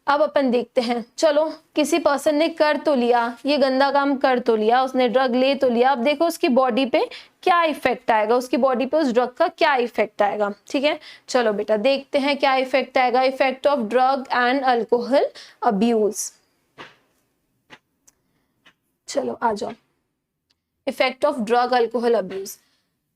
S1: अब अपन देखते हैं, चलो किसी पर्सन ने कर तो लिया, ये गंदा काम कर तो लिया, उसने ड्रग ले तो लिया, अब देखो उसकी बॉडी पे क्या इफेक्ट आएगा, उसकी बॉडी पे उस ड्रग का क्या इफेक्ट आएगा, ठीक है। चलो बेटा देखते हैं क्या इफेक्ट आएगा। Effect of drug and alcohol abuse, चलो आ जाओ। Effect of drug alcohol abuse.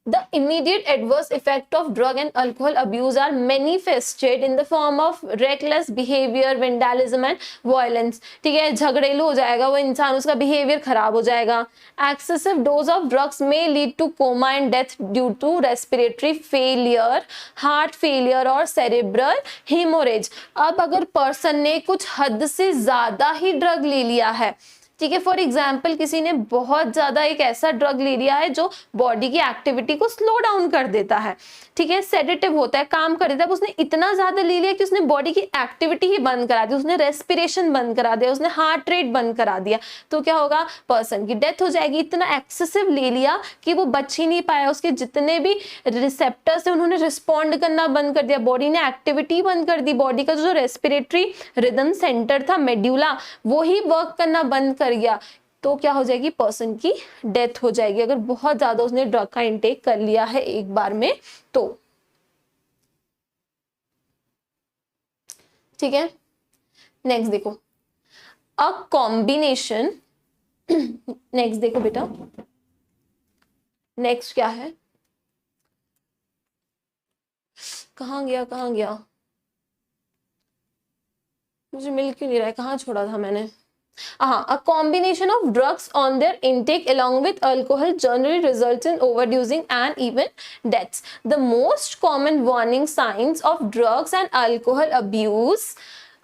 S1: The immediate adverse effect of drug and alcohol abuse are manifested in the form of reckless behavior, vandalism and violence, ठीक है, झगड़ेलू हो जाएगा वो इंसान, उसका बिहेवियर खराब हो जाएगा। Excessive dose of drugs may lead to coma and death due to respiratory failure, heart failure और cerebral hemorrhage। अब अगर पर्सन ने कुछ हद से ज्यादा ही ड्रग ले लिया है, ठीक है, फॉर एग्जाम्पल किसी ने बहुत ज्यादा एक ऐसा ड्रग ले लिया है जो बॉडी की एक्टिविटी को स्लो डाउन कर देता है, ठीक है, सेडेटिव होता है, काम कर देता है, उसने इतना ज्यादा ले लिया कि उसने बॉडी की एक्टिविटी ही बंद करा दी, उसने रेस्पिरेशन बंद करा दिया, उसने हार्ट रेट बंद करा दिया, तो क्या होगा? पर्सन की डेथ हो जाएगी। इतना एक्सेसिव ले लिया कि वो बच ही नहीं पाया, उसके जितने भी रिसेप्टर्स थे उन्होंने रिस्पॉन्ड करना बंद कर दिया, बॉडी ने एक्टिविटी बंद कर दी, बॉडी का जो रेस्पिरेटरी रिदम सेंटर था मेड्यूला, वो ही वर्क करना बंद कर गया, तो क्या हो जाएगी? पर्सन की डेथ हो जाएगी, अगर बहुत ज्यादा उसने ड्रग का इंटेक कर लिया है एक बार में तो, ठीक है। नेक्स्ट देखो, अ कॉम्बिनेशन। नेक्स्ट देखो बेटा, नेक्स्ट क्या है, कहाँ गया, मुझे मिल क्यों नहीं रहा है, कहाँ छोड़ा था मैंने? A combination of drugs on their intake along with alcohol generally results in overdosing and even deaths. The most common warning signs of drugs and alcohol abuse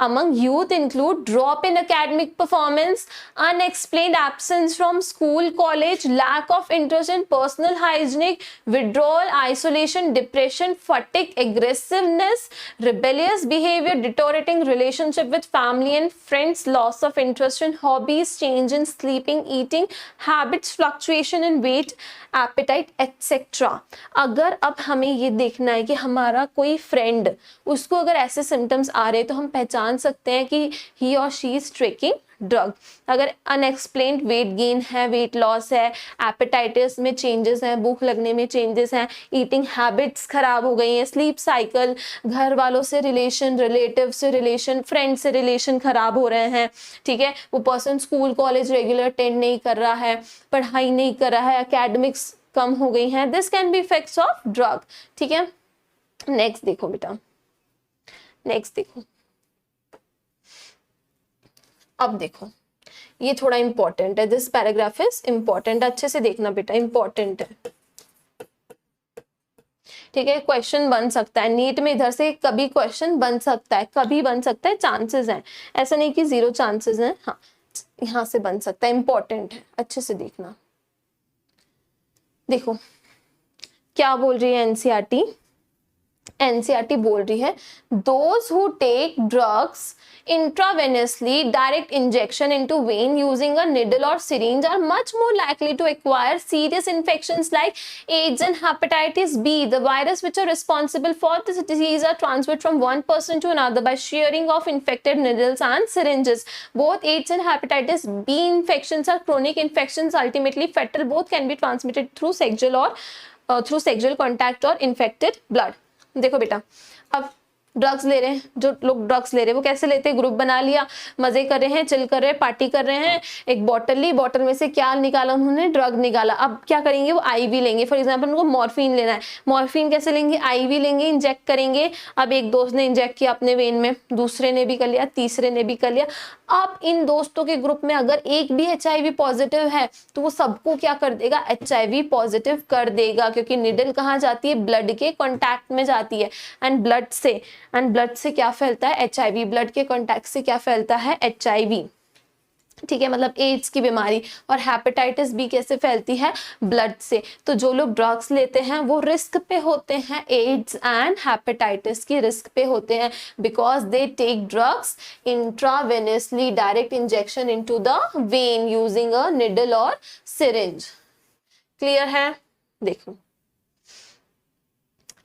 S1: among youth include drop in academic performance, unexplained absence from school, college, lack of interest in personal hygiene, withdrawal, isolation, depression, fatigue, aggressiveness, rebellious behavior, deteriorating relationship with family and friends, loss of interest in hobbies, change in sleeping, eating habits, fluctuation in weight, appetite, etc. अगर अब हमें ये देखना है कि हमारा कोई फ्रेंड, उसको अगर ऐसे सिम्टम्स आ रहे तो हम पहचान सकते हैं कि ही और शी इज टेकिंग ड्रग। अगर अनएक्सप्लेन्ड वेट गेन है, वेट लॉस है, एपेटाइटिस में चेंजेस हैं, भूख लगने में चेंजेस हैं, ईटिंग हैबिट्स खराब हो गई हैं, स्लीप साइकिल, घर वालों से रिलेशन, रिलेटिव से रिलेशन, फ्रेंड से रिलेशन खराब हो रहे हैं, ठीक है, वो person school college regular attend नहीं कर रहा है, पढ़ाई नहीं कर रहा है, एकेडमिक्स कम हो गई हैं, this can be effects of drug. ठीक है, नेक्स्ट देखो बेटा, नेक्स्ट देखो, अब देखो ये थोड़ा इंपॉर्टेंट है, दिस पैराग्राफ इज इंपॉर्टेंट, अच्छे से देखना बेटा, इंपॉर्टेंट है। ठीक है, क्वेश्चन बन सकता है नीट में, इधर से कभी क्वेश्चन बन सकता है, कभी बन सकता है, चांसेस हैं, ऐसा नहीं कि जीरो चांसेस हैं, हाँ यहां से बन सकता है, इंपॉर्टेंट है, अच्छे से देखना। देखो क्या बोल रही है एनसीईआरटी, एनसीईआरटी बोल रही है those who take drugs intravenously direct injection into vein using a needle or syringe are much more likely to acquire serious infections like AIDS and hepatitis B. The virus which are responsible for this disease are transmitted from one person to another by sharing of infected needles and syringes. Both AIDS and hepatitis B infections are chronic infections, ultimately fatal. Both can be transmitted through sexual or through sexual contact or infected blood. देखो बेटा, अब ड्रग्स ले रहे हैं, जो लोग ड्रग्स ले रहे हैं वो कैसे लेते हैं, ग्रुप बना लिया, मजे कर रहे हैं, चिल कर रहे हैं, पार्टी कर रहे हैं, एक बॉटल ली, बॉटल में से क्या निकाला उन्होंने, ड्रग निकाला। अब क्या करेंगे, वो आईवी लेंगे, फॉर एग्जांपल उनको मॉर्फिन लेना है, मॉर्फिन कैसे लेंगे, आईवी लेंगे, इंजेक्ट करेंगे। अब एक दोस्त ने इंजेक्ट किया अपने वेन में, दूसरे ने भी कर लिया, तीसरे ने भी कर लिया। अब इन दोस्तों के ग्रुप में अगर एक भी HIV पॉजिटिव है तो वो सबको क्या कर देगा, HIV पॉजिटिव कर देगा, क्योंकि निडल कहाँ जाती है, ब्लड के कॉन्टैक्ट में जाती है, एंड ब्लड से क्या फैलता है, HIV, ब्लड के कॉन्टैक्ट से क्या फैलता है, HIV। ठीक है, मतलब एड्स की बीमारी। और हेपेटाइटिस बी कैसे फैलती है, ब्लड से। तो जो लोग ड्रग्स लेते हैं वो रिस्क पे होते हैं, एड्स एंड हेपेटाइटिस की रिस्क पे होते हैं, because they take drugs intravenously, direct injection into the vein using a needle और सिरिंज। क्लियर है, देखो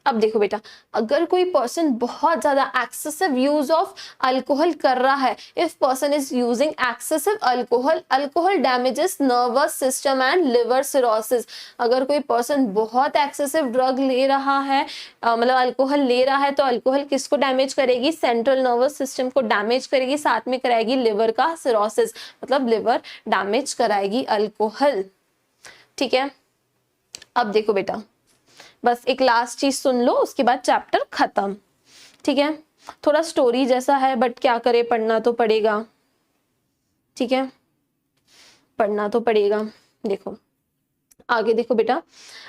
S1: अब देखो बेटा, अगर कोई पर्सन बहुत ज्यादा एक्सेसिव यूज ऑफ अल्कोहल कर रहा है, if person is using excessive alcohol, alcohol damages nervous system and liver cirrhosis. अगर कोई पर्सन बहुत एक्सेसिव ड्रग ले रहा है, मतलब अल्कोहल ले रहा है, तो अल्कोहल किसको डैमेज करेगी, सेंट्रल नर्वस सिस्टम को डैमेज करेगी, साथ में कराएगी लिवर का सिरोसिस, मतलब लिवर डैमेज कराएगी अल्कोहल। ठीक है, अब देखो बेटा, बस एक लास्ट चीज सुन लो, उसके बाद चैप्टर खत्म। ठीक है, थोड़ा स्टोरी जैसा है, बट क्या करे, पढ़ना तो पड़ेगा। ठीक है, पढ़ना तो पड़ेगा। देखो आगे देखो बेटा,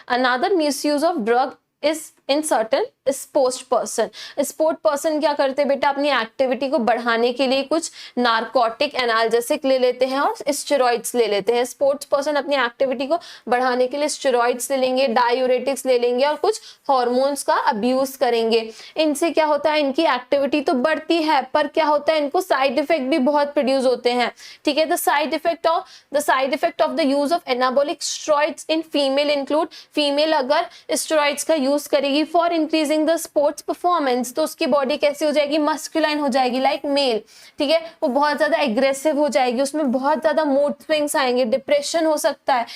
S1: another misuse of drug is in certain sports person. Sport person क्या करते हैं बेटा, अपनी एक्टिविटी को बढ़ाने के लिए कुछ नार्कोटिक एनाल्जेसिक ले लेते हैं और स्टेरॉइड्स ले लेते हैं। स्पोर्ट्स पर्सन अपनी एक्टिविटी को बढ़ाने के लिए स्टेरॉइड्स ले लेंगे, डायूरेटिक्स ले लेंगे और कुछ हॉर्मोन्स का अब्यूज करेंगे। इनसे क्या होता है, इनकी एक्टिविटी तो बढ़ती है, पर क्या होता है, इनको साइड इफेक्ट भी बहुत प्रोड्यूस होते हैं। ठीक है, the side effect of the use of anabolic steroids in female include, female अगर स्टेरॉइड्स का यूज करेगी for increasing the sports performance, तो उसकी बॉडी कैसी हो जाएगी, मस्कुलाइन हो जाएगी, लाइक मेल। ठीक है, वो बहुत ज्यादा एग्रेसिव हो जाएगी, उसमें बहुत ज्यादा मूड स्विंग्स आएंगे, डिप्रेशन हो सकता है,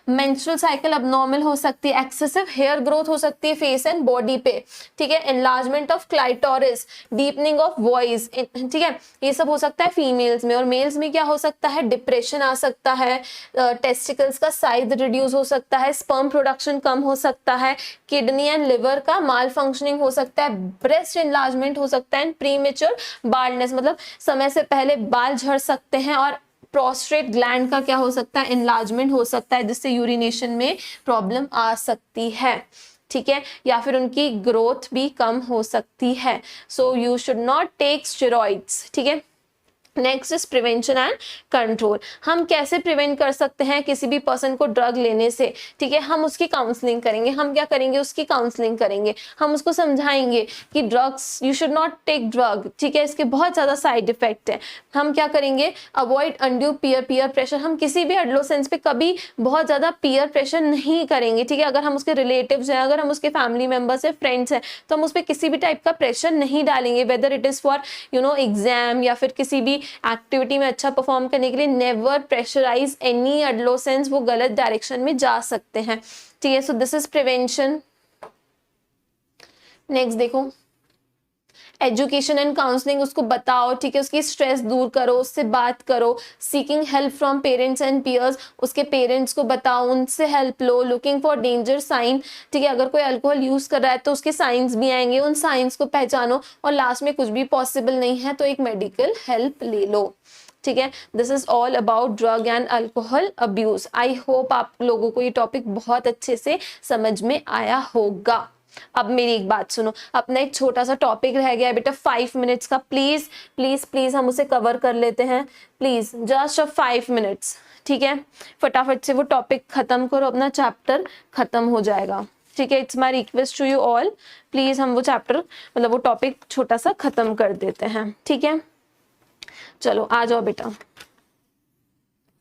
S1: मेंस्ट्रुअल साइकिल अबनॉर्मल हो सकती है, एक्सेसिव हेयर ग्रोथ हो सकती है फेस एंड बॉडी पे। ठीक है, enlargement of clitoris, deepening of voice. ठीक है, ये सब हो सकता है फीमेल्स में। और मेल्स में क्या हो सकता है, डिप्रेशन आ सकता है, टेस्टिकल्स का साइज रिड्यूस हो सकता है, स्पर्म प्रोडक्शन कम हो सकता है, किडनी एंड लिवर का माल फंक्शनिंग हो सकता है, ब्रेस्ट एनलार्जमेंट हो सकता है, एंड प्रीमेच्योर बाल्डनेस, मतलब समय से पहले बाल झड़ सकते हैं, और प्रोस्ट्रेट ग्लैंड का क्या हो सकता है, एनलार्जमेंट हो सकता है, जिससे यूरिनेशन में प्रॉब्लम आ सकती है, ठीक है, या फिर उनकी ग्रोथ भी कम हो सकती है। So you should not take steroids, ठीक है। Next is prevention and control. हम कैसे प्रिवेंट कर सकते हैं किसी भी पर्सन को ड्रग लेने से, ठीक है, हम उसकी काउंसलिंग करेंगे। हम क्या करेंगे, उसकी काउंसलिंग करेंगे, हम उसको समझाएंगे कि drugs, you should not take drug, ठीक है, इसके बहुत ज्यादा साइड इफेक्ट है। हम क्या करेंगे, अवॉइड अनड्यू पीयर प्रेशर। हम किसी भी एडोलेसेंस पे कभी बहुत ज्यादा पीयर प्रेशर नहीं करेंगे, ठीक है। अगर हम उसके रिलेटिव्स हैं, अगर हम उसके फैमिली मेंबर्स हैं, फ्रेंड्स हैं, तो हम उस पर किसी भी टाइप का प्रेशर नहीं डालेंगे, whether it is for exam या फिर किसी भी एक्टिविटी में अच्छा परफॉर्म करने के लिए। नेवर प्रेशराइज एनी एडोलेसेंस, वो गलत डायरेक्शन में जा सकते हैं, ठीक है। So this is prevention. Next देखो, एजुकेशन एंड काउंसलिंग, उसको बताओ, ठीक है, उसकी स्ट्रेस दूर करो, उससे बात करो। Seeking help from parents and peers, उसके पेरेंट्स को बताओ, उनसे हेल्प लो। लुकिंग फॉर डेंजर साइन, ठीक है, अगर कोई अल्कोहल यूज कर रहा है तो उसके साइंस भी आएंगे, उन साइंस को पहचानो। और लास्ट में कुछ भी पॉसिबल नहीं है तो एक मेडिकल हेल्प ले लो, ठीक है। This is all about drug and alcohol abuse. I hope आप लोगों को ये टॉपिक बहुत अच्छे से समझ में आया होगा। अब मेरी एक बात सुनो, अपना एक छोटा सा टॉपिक रह गया है बेटा 5 मिनट्स का, प्लीज प्लीज प्लीज हम उसे कवर कर लेते हैं, प्लीज जस्ट 5 मिनट्स, ठीक है। फटाफट से वो टॉपिक खत्म करो, अपना चैप्टर खत्म हो जाएगा, ठीक है। It's my request to you all, please हम वो चैप्टर, मतलब वो टॉपिक छोटा सा खत्म कर देते हैं, ठीक है। चलो आ जाओ बेटा,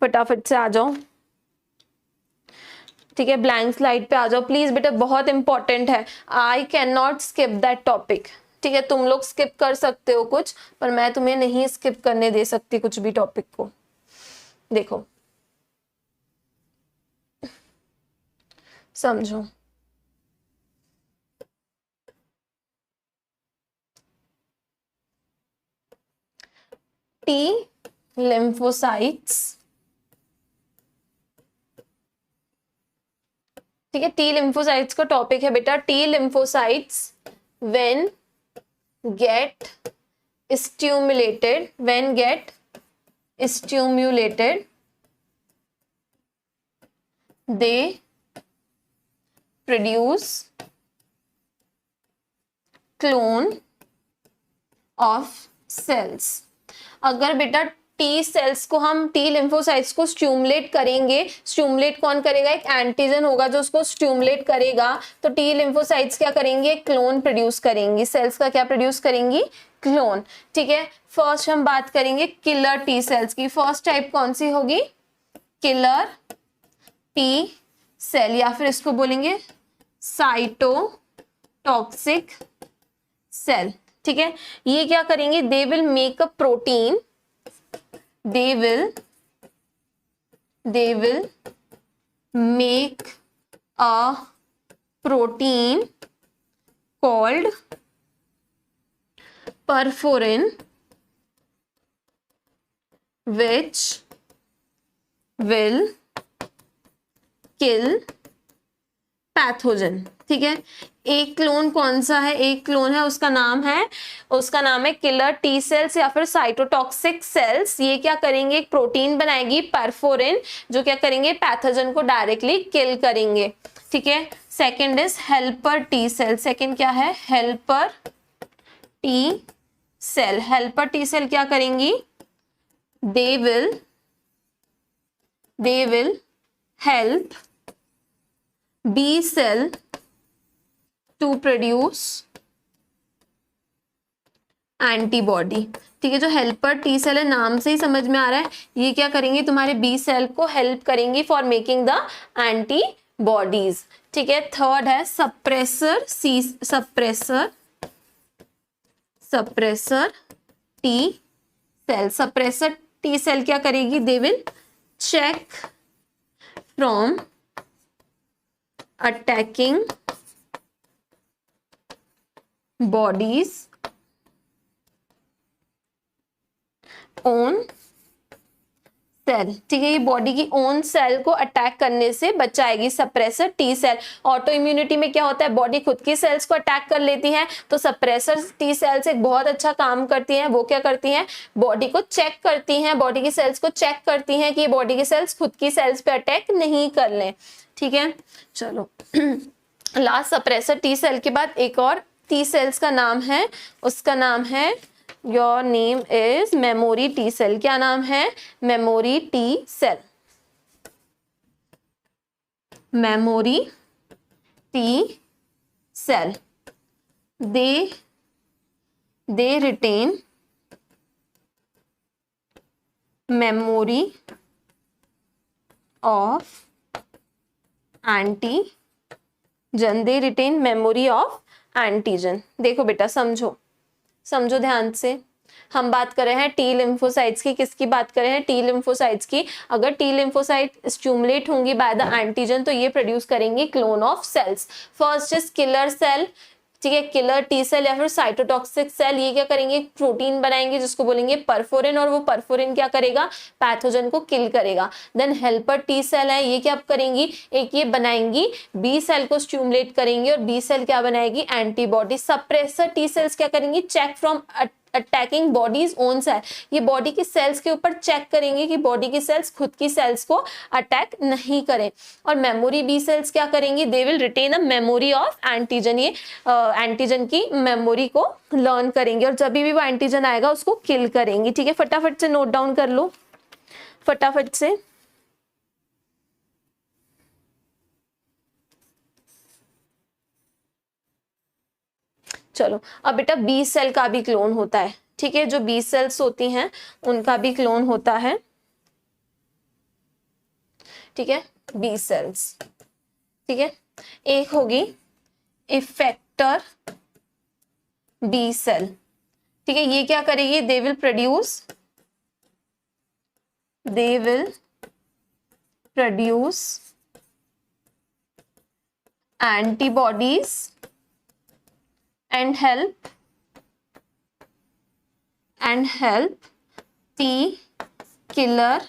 S1: फटाफट से आ जाओ, ठीक है। ब्लैंक स्लाइड पे आ जाओ प्लीज बेटा, बहुत इंपॉर्टेंट है। I can not skip that topic, ठीक है। तुम लोग स्किप कर सकते हो कुछ, पर मैं तुम्हें नहीं स्किप करने दे सकती कुछ भी टॉपिक को। देखो समझो, टी लिम्फोसाइट्स, ठीक है, टी लिम्फोसाइट्स का टॉपिक है बेटा। T lymphocytes when get stimulated, when get stimulated, they produce clone of cells। अगर बेटा टी सेल्स को, हम टी लिम्फोसाइट्स को स्टिमुलेट करेंगे, स्टिमुलेट कौन करेगा, एक एंटीजन होगा जो उसको स्टिमुलेट करेगा, तो टी लिम्फोसाइट्स क्या करेंगे, क्लोन प्रोड्यूस करेंगी। सेल्स का क्या प्रोड्यूस करेंगी, क्लोन, ठीक है। फर्स्ट हम बात करेंगे किलर टी सेल्स की। फर्स्ट टाइप कौन सी होगी, किलर टी सेल, या फिर इसको बोलेंगे साइटोटॉक्सिक सेल, ठीक है। ये क्या करेंगे, they will make a protein, they will make a protein called perforin, which will kill pathogen, ठीक है। एक क्लोन कौन सा है, एक क्लोन है, उसका नाम है किलर टी सेल्स या फिर साइटोटॉक्सिक सेल्स। ये क्या करेंगे, एक प्रोटीन बनाएगी परफोरिन, जो क्या करेंगे, पैथोजन को डायरेक्टली किल करेंगे, ठीक है। Second is helper T cell. Second क्या है, helper T cell. Helper T cell क्या करेंगी, they will help B cell to produce antibody, ठीक है। जो हेल्पर टी सेल है, नाम से ही समझ में आ रहा है, ये क्या करेंगे, तुम्हारे बी सेल को हेल्प करेंगी फॉर मेकिंग द एंटीबॉडीज, ठीक है। थर्ड है suppressor T cell. Suppressor T cell क्या करेगी, they will check from attacking bodies own cell, ठीक है, ये बॉडी की ओन सेल को अटैक करने से बचाएगी। Suppressor T cell, autoimmunity में क्या होता है, बॉडी खुद की सेल्स को अटैक कर लेती है, तो सप्रेसर टी सेल्स एक बहुत अच्छा काम करती हैं। वो क्या करती हैं, बॉडी को चेक करती हैं, बॉडी की सेल्स को चेक करती हैं कि बॉडी की सेल्स खुद की सेल्स पे अटैक नहीं कर लें, ठीक है। चलो लास्ट सप्रेसर टी सेल के बाद एक और टी सेल्स का नाम है, उसका नाम है, your name is memory T cell. क्या नाम है, memory T cell. Memory T cell, they retain memory of antigen, they retain memory of antigen। देखो बेटा, समझो ध्यान से, हम बात कर रहे हैं टी लिम्फोसाइट्स की। किसकी बात कर रहे हैं, टी लिम्फोसाइट्स की। अगर टी लिम्फोसाइट स्टिमुलेट होंगी बाय द एंटीजन तो ये प्रोड्यूस करेंगे clone of cells. First is killer cell, ठीक है, किलर टी सेल या फिर साइटोटॉक्सिक सेल। ये क्या करेंगे, प्रोटीन बनाएंगे जिसको बोलेंगे परफोरिन, और वो परफोरिन क्या करेगा, पैथोजन को किल करेगा। देन हेल्पर टी सेल है, ये क्या करेंगी, एक ये बनाएंगी बी सेल को स्टिमुलेट करेंगी, और बी सेल क्या बनाएगी, एंटीबॉडी। सप्रेसर टी सेल्स क्या करेंगी, check from attacking body's own cell, ये बॉडी की सेल्स के ऊपर चेक करेंगे कि बॉडी की सेल्स खुद की सेल्स को अटैक नहीं करें। और मेमोरी बी सेल्स क्या करेंगी, they will retain a memory of antigen, ये एंटीजन की मेमोरी को लर्न करेंगे, और जब भी वो एंटीजन आएगा उसको किल करेंगी, ठीक है। फटाफट से नोट डाउन कर लो, फटाफट से। चलो अब बेटा बी सेल का भी क्लोन होता है, ठीक है, जो बी सेल्स होती हैं उनका भी क्लोन होता है, ठीक है, बी सेल्स, ठीक है। एक होगी इफेक्टर बी सेल, ठीक है, ये क्या करेगी, they will produce antibodies and help T killer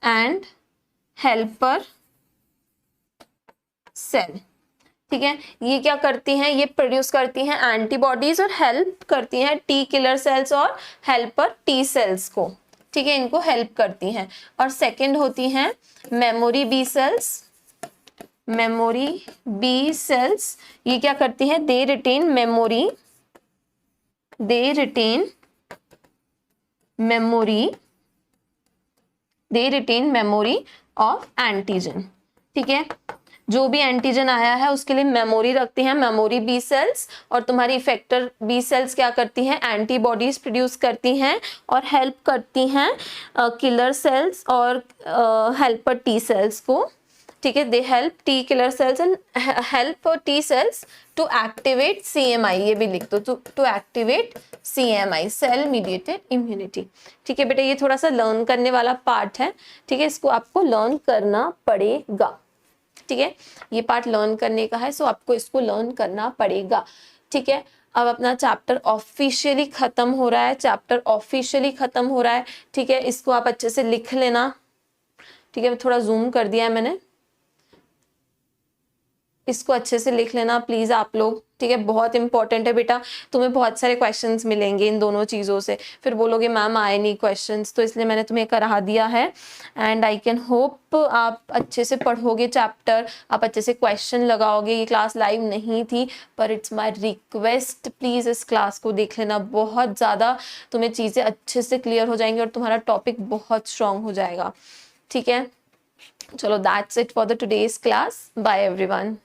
S1: and helper cell, ठीक है। ये क्या करती हैं, ये प्रोड्यूस करती हैं एंटीबॉडीज और हेल्प करती हैं टी किलर सेल्स और हेल्पर टी सेल्स को, ठीक है, इनको हेल्प करती हैं। और सेकंड होती हैं memory B cells. Memory B cells ये क्या करती हैं, they retain memory of antigen, ठीक है। जो भी एंटीजन आया है उसके लिए मेमोरी रखती हैं मेमोरी बी सेल्स, और तुम्हारी इफेक्टर बी सेल्स क्या करती हैं, एंटीबॉडीज प्रोड्यूस करती हैं और हेल्प करती हैं किलर सेल्स और हेल्पर टी सेल्स को, ठीक है। They help T killer cells and help T cells to activate CMI, ये भी लिख दो, to activate CMI, cell mediated immunity, ठीक है बेटा। ये थोड़ा सा लर्न करने वाला पार्ट है, ठीक है, इसको आपको लर्न करना पड़ेगा, ठीक है, ये पार्ट लर्न करने का है, सो आपको इसको लर्न करना पड़ेगा, ठीक है। अब अपना चैप्टर ऑफिशियली खत्म हो रहा है, ठीक है, इसको आप अच्छे से लिख लेना, ठीक है। थोड़ा जूम कर दिया है मैंने, इसको अच्छे से लिख लेना प्लीज आप लोग, ठीक है, बहुत इंपॉर्टेंट है बेटा। तुम्हें बहुत सारे क्वेश्चंस मिलेंगे इन दोनों चीज़ों से, फिर बोलोगे मैम आए नहीं क्वेश्चंस, तो इसलिए मैंने तुम्हें करा दिया है। एंड आई कैन होप आप अच्छे से पढ़ोगे चैप्टर, आप अच्छे से क्वेश्चन लगाओगे। ये क्लास लाइव नहीं थी पर इट्स माई रिक्वेस्ट, प्लीज़ इस क्लास को देख लेना, बहुत ज़्यादा तुम्हें चीज़ें अच्छे से क्लियर हो जाएंगी और तुम्हारा टॉपिक बहुत स्ट्रांग हो जाएगा, ठीक है। चलो that's it for the today's class, bye everyone.